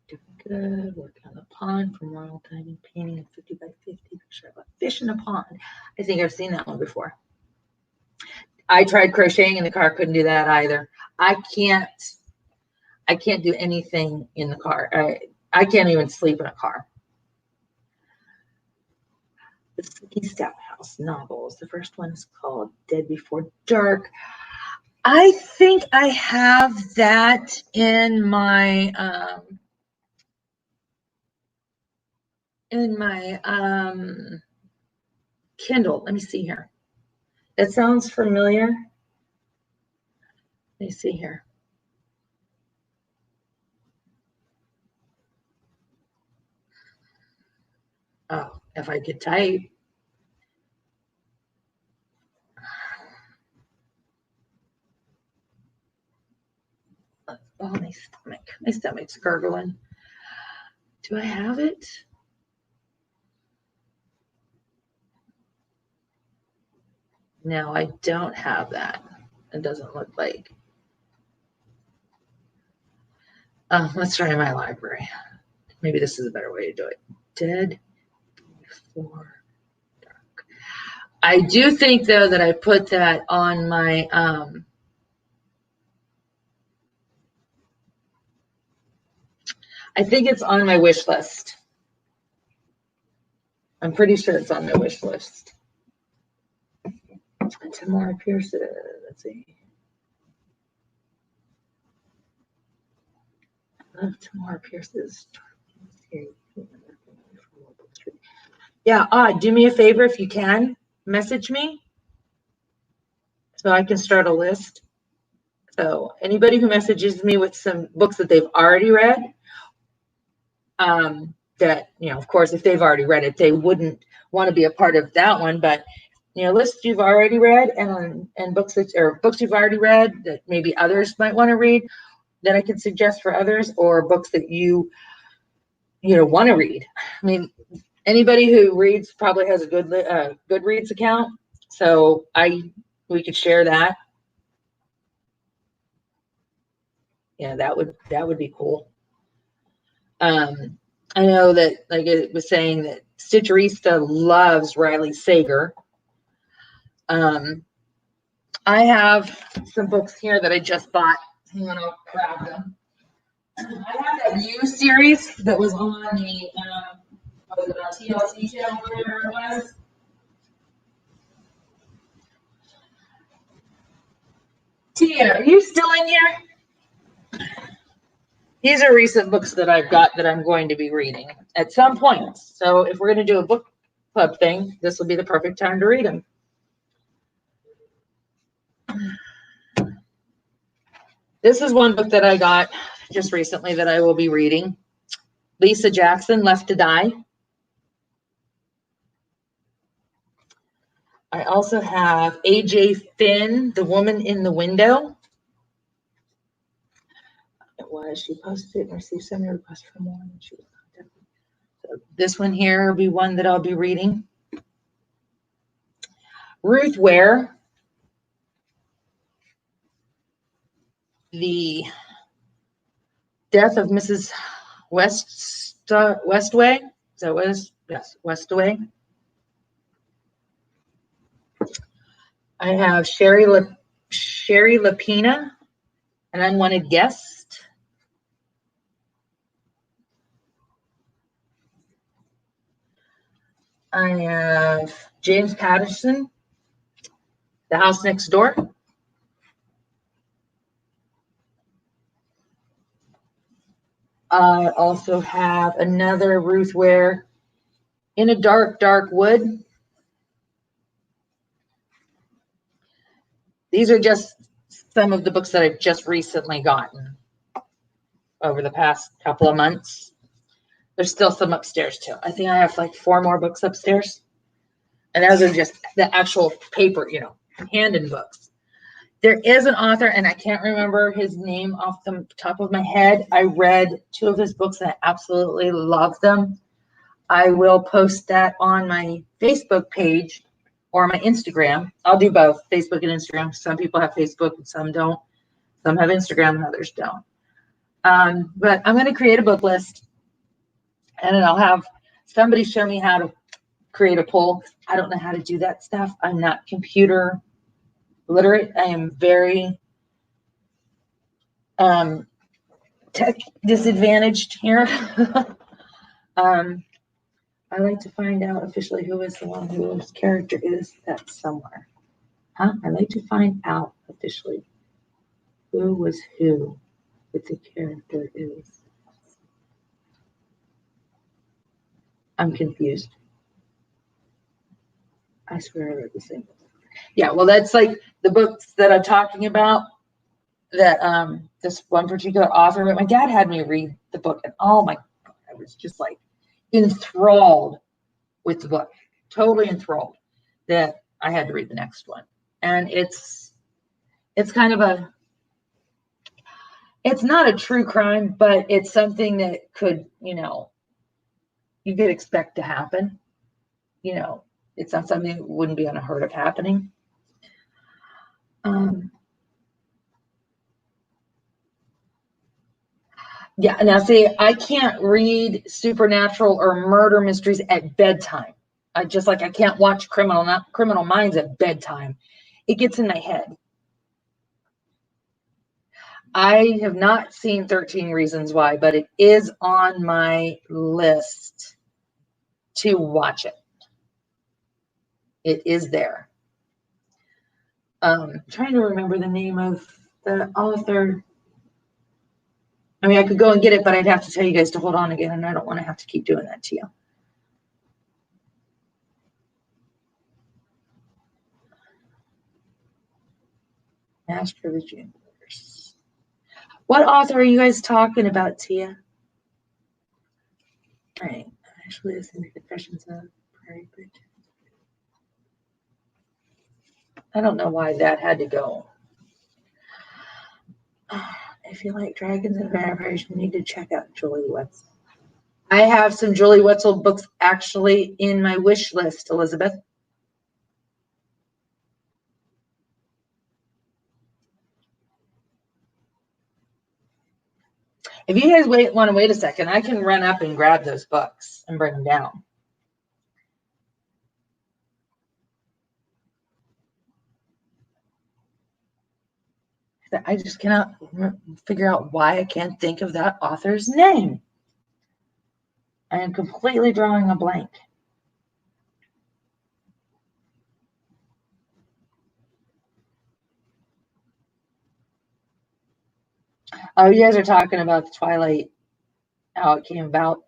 Doing good. Working on the pond from Royal Diamond Painting in 50 by 50. Picture of a fish in a pond. I think I've seen that one before. I tried crocheting in the car. Couldn't do that either. I can't do anything in the car. I can't even sleep in a car. The Sookie Stackhouse novels. The first one is called Dead Before Dark. I think I have that in my Kindle. Let me see here. That sounds familiar. Let me see here. Oh, if I could type. Oh, my stomach. My stomach's gurgling. Do I have it? No, I don't have that. It doesn't look like. Let's try my library. Maybe this is a better way to do it. Dead Before Dark. I do think, though, that I put that on my I think it's on my wish list. I'm pretty sure it's on my wish list. Tamora Pierce, let's see. I love Tamora Pierce's. Yeah, do me a favor if you can. Message me so I can start a list. So anybody who messages me with some books that they've already read, that, of course, if they've already read it, they wouldn't want to be a part of that one. But, lists you've already read and books books you've already read that maybe others might want to read that I can suggest for others, or books that you want to read. I mean, anybody who reads probably has a good Goodreads account. So we could share that. Yeah, that would be cool. I know that, like it was saying, that Stitcherista loves Riley Sager. I have some books here that I just bought. Hang on, I'll grab them. I have that You series that was on the TLC channel, whatever it was. Tia, are you still in here? These are recent books that I've got that I'm going to be reading at some point. So if we're going to do a book club thing, this will be the perfect time to read them. This is one book that I got just recently that I will be reading. Lisa Jackson, Left to Die. I also have A.J. Finn, The Woman in the Window. It was. She posted it and received so many requests for more. And she was contacted. So this one here will be one that I'll be reading. Ruth Ware, The Death of Mrs. Westaway. Is that what it is? Yes, Westaway. I have Sherry Lapina, An Unwanted Guest. I have James Patterson, The House Next Door. I also have another Ruth Ware, In a Dark, Dark Wood. These are just some of the books that I've just recently gotten over the past couple of months. There's still some upstairs too. I think I have like 4 more books upstairs. And those are just the actual paper, hand-in books. There is an author, and I can't remember his name off the top of my head. I read 2 of his books and I absolutely love them. I will post that on my Facebook page or my Instagram. I'll do both, Facebook and Instagram. Some people have Facebook and some don't. Some have Instagram and others don't. But I'm going to create a book list, and then I'll have somebody show me how to create a poll. I don't know how to do that stuff. I'm not computer literate. I am very tech disadvantaged here. I like to find out officially who is the one whose character is. That's somewhere. I like to find out officially who was who with the character is. I'm confused. I swear I read the same book. Yeah, well, that's like the books that I'm talking about that this one particular author, but my dad had me read the book, and oh my God, I was just like enthralled with the book, totally enthralled that I had to read the next one. And it's kind of it's not a true crime, but it's something that could, you could expect to happen. It's not something that wouldn't be unheard of happening. Yeah, now see, I can't read supernatural or murder mysteries at bedtime. I can't watch Criminal Minds at bedtime. It gets in my head. I have not seen 13 Reasons Why, but it is on my list to watch it. It is there. Trying to remember the name of the author. I mean, I could go and get it, but I'd have to tell you guys to hold on again, and I don't want to have to keep doing that to you. Master of the Universe. What author are you guys talking about, Tia? All right. Actually, listening to Confessions of Prairie Bridge. I don't know why that had to go. If you like dragons and vampires, you need to check out Julie Wetzel. I have some Julie Wetzel books actually in my wish list, Elizabeth. If you guys want to wait a second, I can run up and grab those books and bring them down. I just cannot figure out why I can't think of that author's name. I am completely drawing a blank. Oh, you guys are talking about the Twilight, how it came about.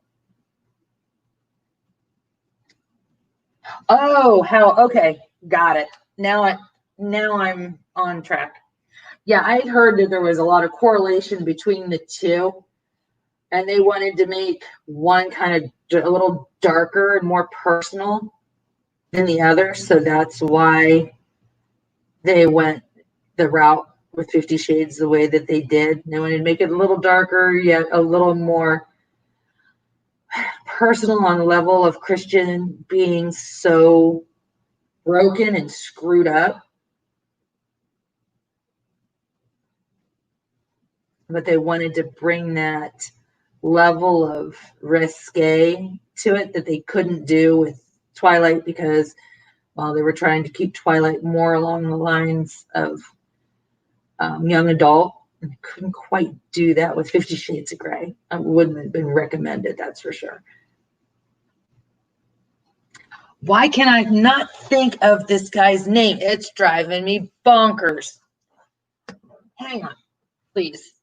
Oh, okay, got it. Now I'm on track. Yeah, I had heard that there was a lot of correlation between the two, and they wanted to make one kind of a little darker and more personal than the other, so that's why they went the route with 50 Shades the way that they did. They wanted to make it a little darker, yet a little more personal on the level of Christian being so broken and screwed up. But they wanted to bring that level of risque to it that they couldn't do with Twilight because, well, they were trying to keep Twilight more along the lines of young adult, and couldn't quite do that with 50 Shades of Grey. It wouldn't have been recommended, that's for sure. Why can I not think of this guy's name? It's driving me bonkers. Hang on, please.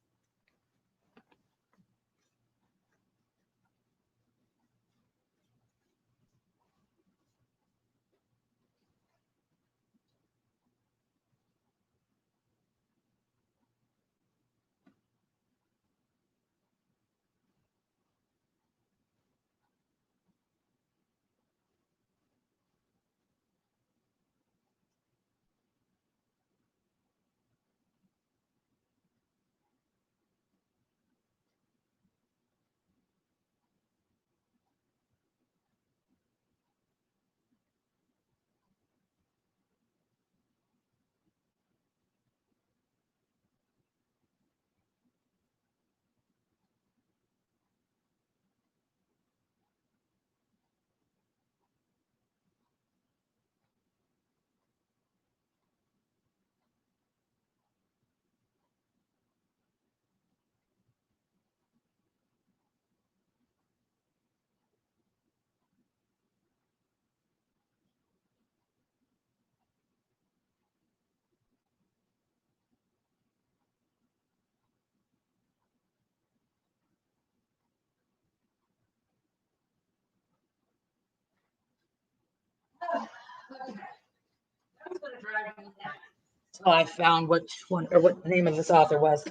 So I found which one or what the name of this author was.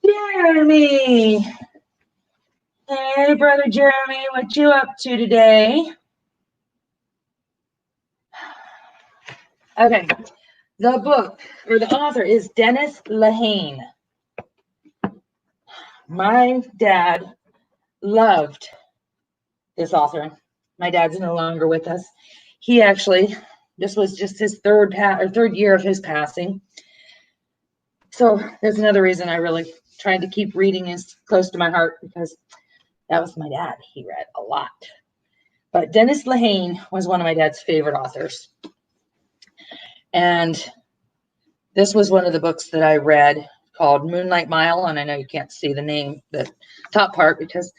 Jeremy. Hey, brother Jeremy, what you up to today? Okay, the book or the author is Dennis Lehane. My dad loved this author. My dad's no longer with us. He actually, this was just his third year of his passing. So there's another reason I really tried to keep reading as close to my heart, because that was my dad. He read a lot. But Dennis Lehane was one of my dad's favorite authors. And this was one of the books that I read called Moonlight Mile. And I know you can't see the name, the top part, because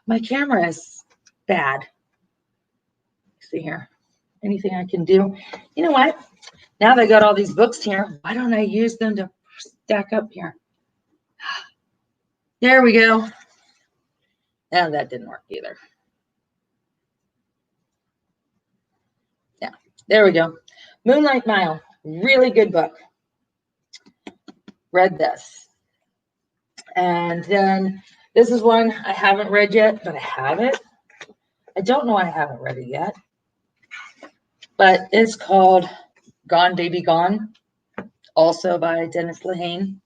my camera is bad. Let's see here. Anything I can do? You know what? Now they got all these books here. Why don't I use them to stack up here? There we go. And that didn't work either. Yeah, there we go. Moonlight Mile, really good book. Read this. And then this is one I haven't read yet, but I have it. I don't know why I haven't read it yet. But it's called Gone Baby Gone, also by Dennis Lehane.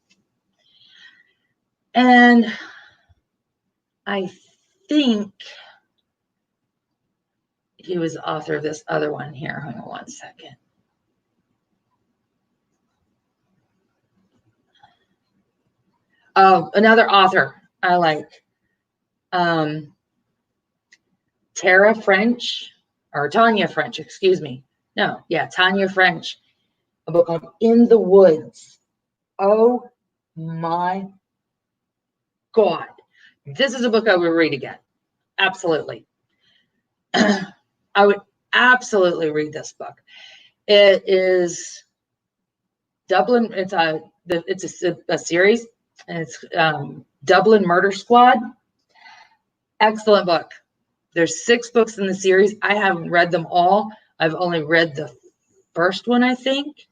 And I think he was the author of this other one here. Hang on one second. Oh, another author I like. Tara French, or Tanya French, excuse me. No, yeah, Tanya French. A book called In the Woods. Oh my God. This is a book I would read again. Absolutely. I would absolutely read this book. It is Dublin. It's a series. And it's Dublin Murder Squad. Excellent book. There's 6 books in the series. I haven't read them all. I've only read the first one, I think.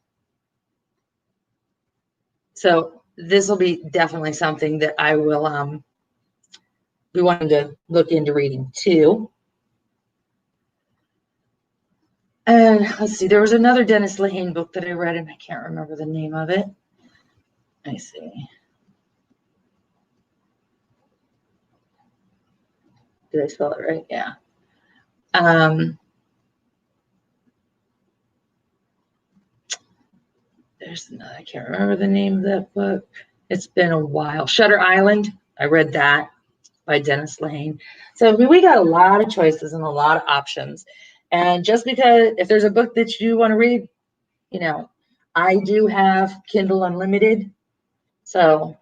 So this will be definitely something that I will be wanting to look into reading too. And let's see, there was another Dennis Lehane book that I read, and I can't remember the name of it. Let me see. Did I spell it right? Yeah. There's another, I can't remember the name of that book. It's been a while. Shutter Island. I read that by Dennis Lehane. So I mean, we got a lot of choices and a lot of options. And just because if there's a book that you want to read, you know, I do have Kindle Unlimited. So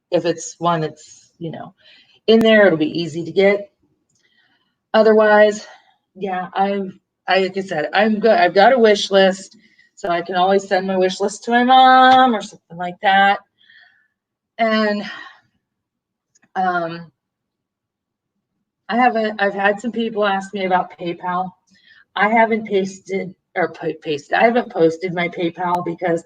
if it's one that's, you know, in there, it'll be easy to get. Otherwise, yeah, like I said, I'm good. I've got a wish list, so I can always send my wish list to my mom or something like that. And I've had some people ask me about PayPal. I haven't pasted or pasted. I haven't posted my PayPal because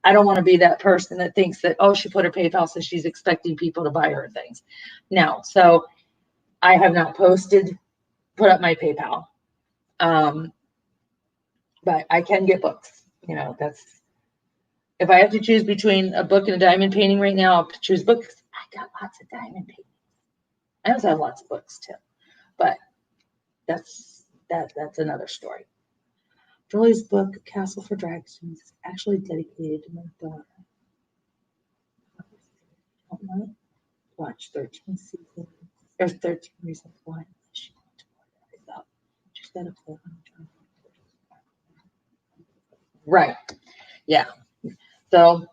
I don't want to be that person that thinks that, oh, she put her PayPal, so she's expecting people to buy her things. No, so I have not put up my PayPal. But I can get books. You know, if I have to choose between a book and a diamond painting right now, I'll choose books. I got lots of diamond paintings. I also have lots of books too, but that's another story. Julie's book, Castle for Dragons, is actually dedicated to my daughter. Watch 13 seasons or 13 reasons why she went to Florida. She's got a play on. Right. Yeah. So,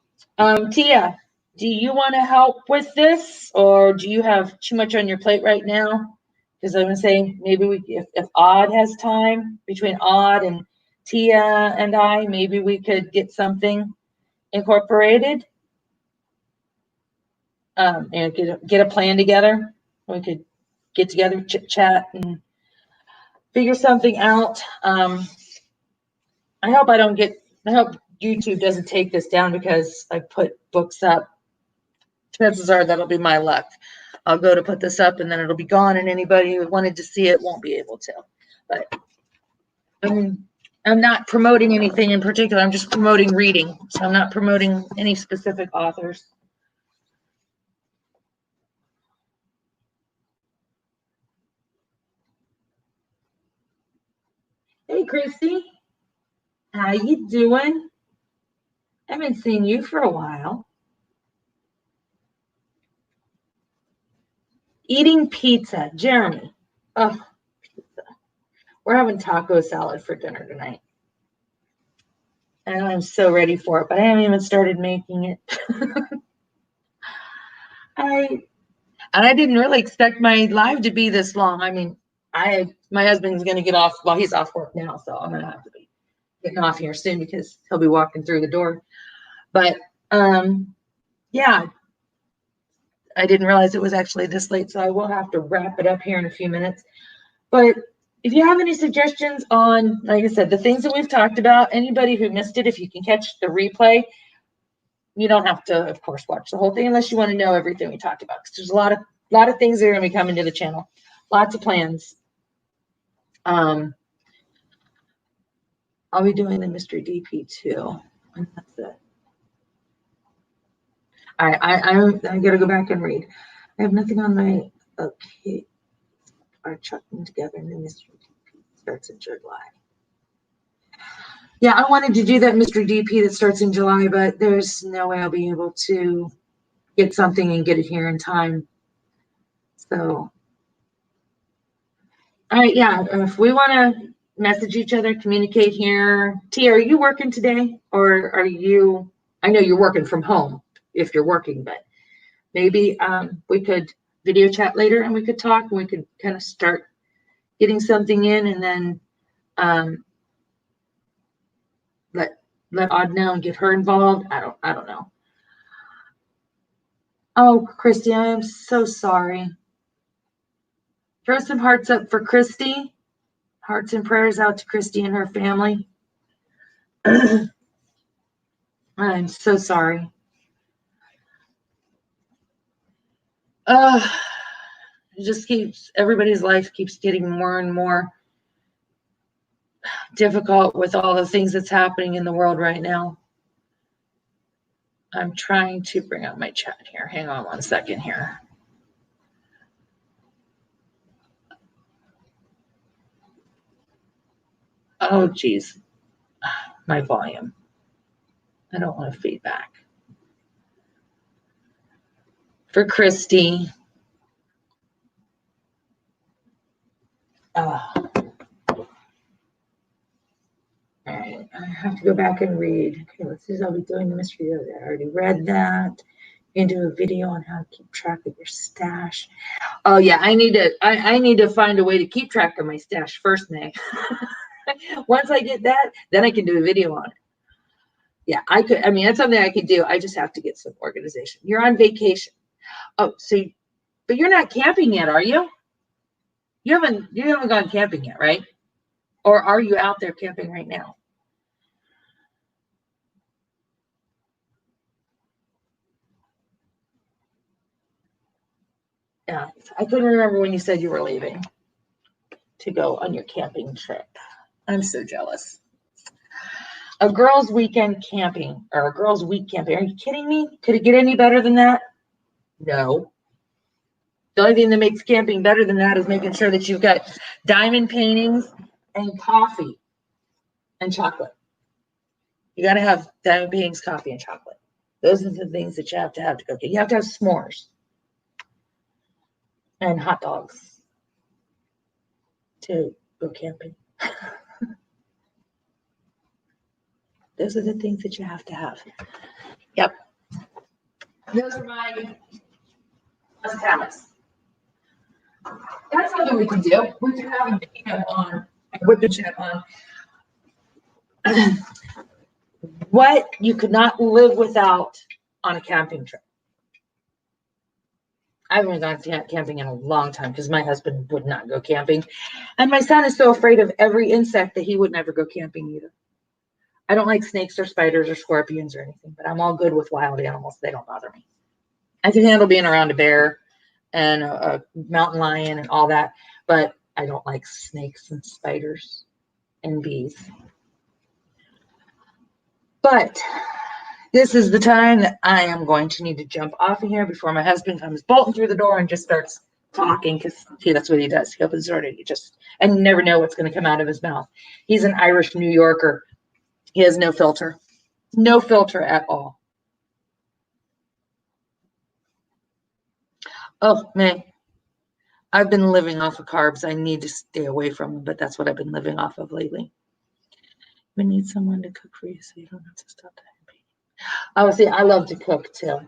Tia, do you want to help with this, or do you have too much on your plate right now? Because I'm gonna say maybe if Odd has time, between Odd and Tia and I, maybe we could get something incorporated, and get a plan together. We could get together, chit chat, and figure something out. I hope YouTube doesn't take this down because I put books up. Chances are that'll be my luck. I'll go to put this up and then it'll be gone, and anybody who wanted to see it won't be able to. But I'm not promoting anything in particular. I'm just promoting reading. So I'm not promoting any specific authors. Hey, Christy. How you doing? I haven't seen you for a while. Eating pizza. Jeremy. Oh, pizza. We're having taco salad for dinner tonight. And I'm so ready for it, but I haven't even started making it. I didn't really expect my live to be this long. I mean, my husband's going to get off. Well, he's off work now, so I'm going to have to be getting off here soon because he'll be walking through the door. But yeah, I didn't realize it was actually this late, so I will have to wrap it up here in a few minutes. But if you have any suggestions on, like I said, the things that we've talked about, anybody who missed it, if you can catch the replay, you don't have to, of course, watch the whole thing unless you want to know everything we talked about. Because there's a lot of things that are going to be coming to the channel, lots of plans. I'll be doing the mystery DP too, and that's it. All right, I gotta go back and read. I have nothing on my okay. Are chucking together the mystery DP starts in July. Yeah, I wanted to do that mystery DP that starts in July, but there's no way I'll be able to get something and get it here in time. So, all right, yeah, if we want to message each other, communicate here. Tia, are you working today, or are you? I know you're working from home if you're working, but maybe we could video chat later and we could talk and we could kind of start getting something in, and then let Odd know and get her involved. I don't know. Oh, Christy, I am so sorry. Throw some hearts up for Christy. Hearts and prayers out to Christy and her family. I'm so sorry. It just everybody's life keeps getting more and more difficult with all the things that's happening in the world right now. I'm trying to bring up my chat here. Hang on one second here. Oh, geez. My volume. I don't want to feedback. For Christy. All right, I have to go back and read. Okay, let's see. I'll be doing the mystery. I already read that. You can do a video on how to keep track of your stash. Oh yeah, I need to find a way to keep track of my stash first, May. Once I get that, then I can do a video on it. Yeah, I could. I mean, that's something I could do. I just have to get some organization. You're on vacation. Oh, so, but you're not camping yet, are you? You haven't gone camping yet, right? Or are you out there camping right now? Yeah, I couldn't remember when you said you were leaving to go on your camping trip. I'm so jealous. A girls' weekend camping or a girls' week camping. Are you kidding me? Could it get any better than that? No. The only thing that makes camping better than that is making sure that you've got diamond paintings and coffee and chocolate. You got to have diamond paintings, coffee, and chocolate. Those are the things that you have to go. You have to have s'mores and hot dogs to go camping. Those are the things that you have to have. Yep. Those are my must-haves. That's something we can do. We can have a video on Whip and Chat on what you could not live without on a camping trip. I haven't gone camping in a long time because my husband would not go camping. And my son is so afraid of every insect that he would never go camping either. I don't like snakes or spiders or scorpions or anything, but I'm all good with wild animals. They don't bother me. I can handle being around a bear and a mountain lion and all that, but I don't like snakes and spiders and bees. But this is the time that I am going to need to jump off of here before my husband comes bolting through the door and just starts talking, because that's what he does. He opens the door and and you never know what's going to come out of his mouth. He's an Irish New Yorker. He has no filter at all. Oh man, I've been living off of carbs. I need to stay away from them, but that's what I've been living off of lately. We need someone to cook for you so you don't have to stop that. Oh, see, I love to cook too.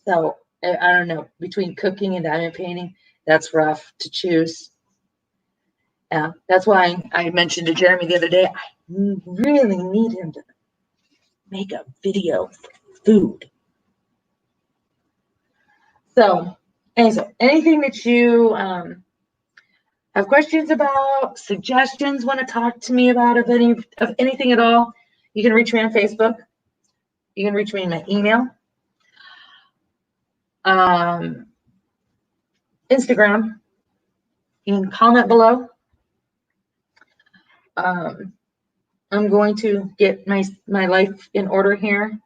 So I don't know, between cooking and diamond painting, that's rough to choose. Yeah, that's why I mentioned to Jeremy the other day, I really need him to make a video for food. So, anyway, anything that you have questions about, suggestions, want to talk to me about of anything at all, you can reach me on Facebook. You can reach me in my email, Instagram. You can comment below. I'm going to get my life in order here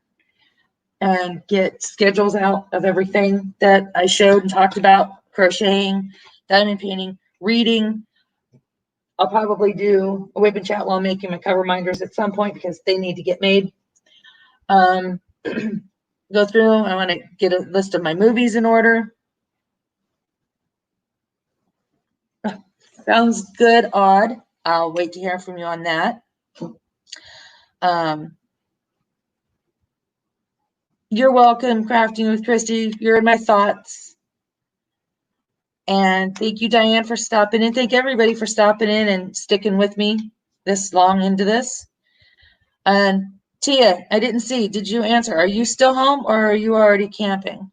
and get schedules out of everything that I showed and talked about: crocheting, diamond painting, reading. I'll probably do a Whip and Chat while I'm making my cover minders at some point because they need to get made. Go through. I want to get a list of my movies in order. Sounds good, Odd. I'll wait to hear from you on that. You're welcome, Crafting with Christy. You're in my thoughts. And thank you, Diane, for stopping in. Thank everybody for stopping in and sticking with me this long into this. And Tia, I didn't see. Did you answer? Are you still home or are you already camping?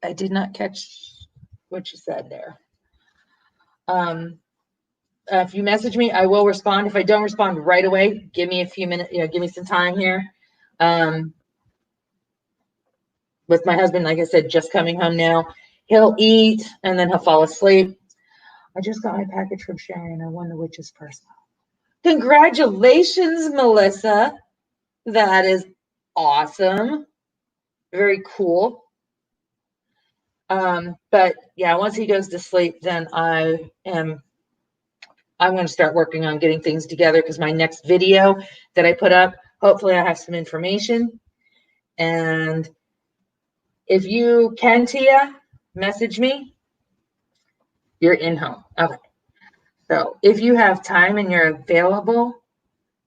I did not catch what you said there. If you message me, I will respond. If I don't respond right away, give me a few minutes, give me some time here. With my husband, like I said, just coming home now. He'll eat and then he'll fall asleep. I just got my package from Sharon. I won the witch's purse. Congratulations, Melissa. That is awesome. Very cool. But yeah, once he goes to sleep, then I'm going to start working on getting things together, because my next video that I put up, hopefully I have some information. And if you can, Tia, message me. You're in home. Okay. So if you have time and you're available,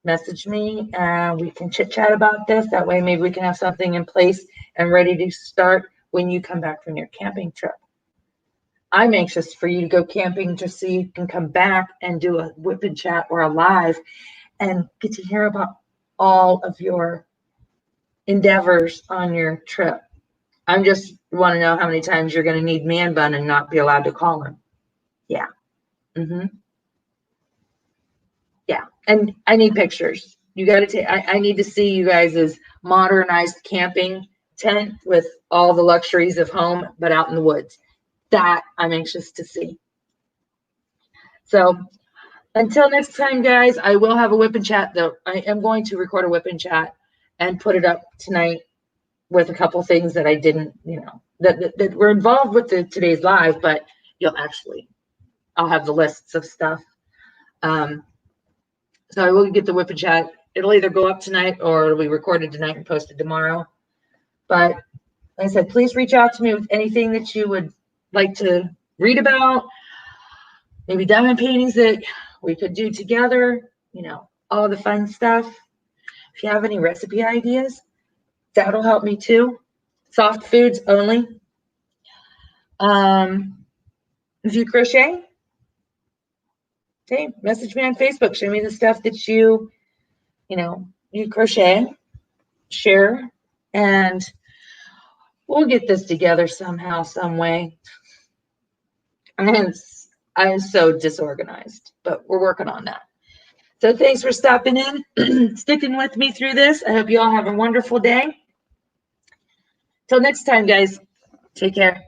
message me and we can chit chat about this. That way, maybe we can have something in place and ready to start when you come back from your camping trip. I'm anxious for you to go camping just so you can come back and do a whip and chat or a live and get to hear about all of your endeavors on your trip. I'm just want to know how many times you're going to need man bun and not be allowed to call him. Yeah. Yeah. And I need pictures. You got to take, I need to see you guys' modernized camping tent with all the luxuries of home, but out in the woods. That I'm anxious to see. So until next time, guys, I will have a whip and chat though. I am going to record a whip and chat and put it up tonight with a couple things that I didn't, that were involved with today's live, but I'll have the lists of stuff. So I will get the whip and chat. It'll either go up tonight or it'll be recorded tonight and posted tomorrow. But like I said, please reach out to me with anything that you would like to read about, maybe diamond paintings that we could do together, all the fun stuff. If you have any recipe ideas, that'll help me too. Soft foods only. If you crochet, hey, message me on Facebook. Show me the stuff that you crochet, share, and we'll get this together somehow, some way. I'm so disorganized, but we're working on that. So thanks for stopping in, sticking with me through this. I hope you all have a wonderful day. Till next time, guys. Take care.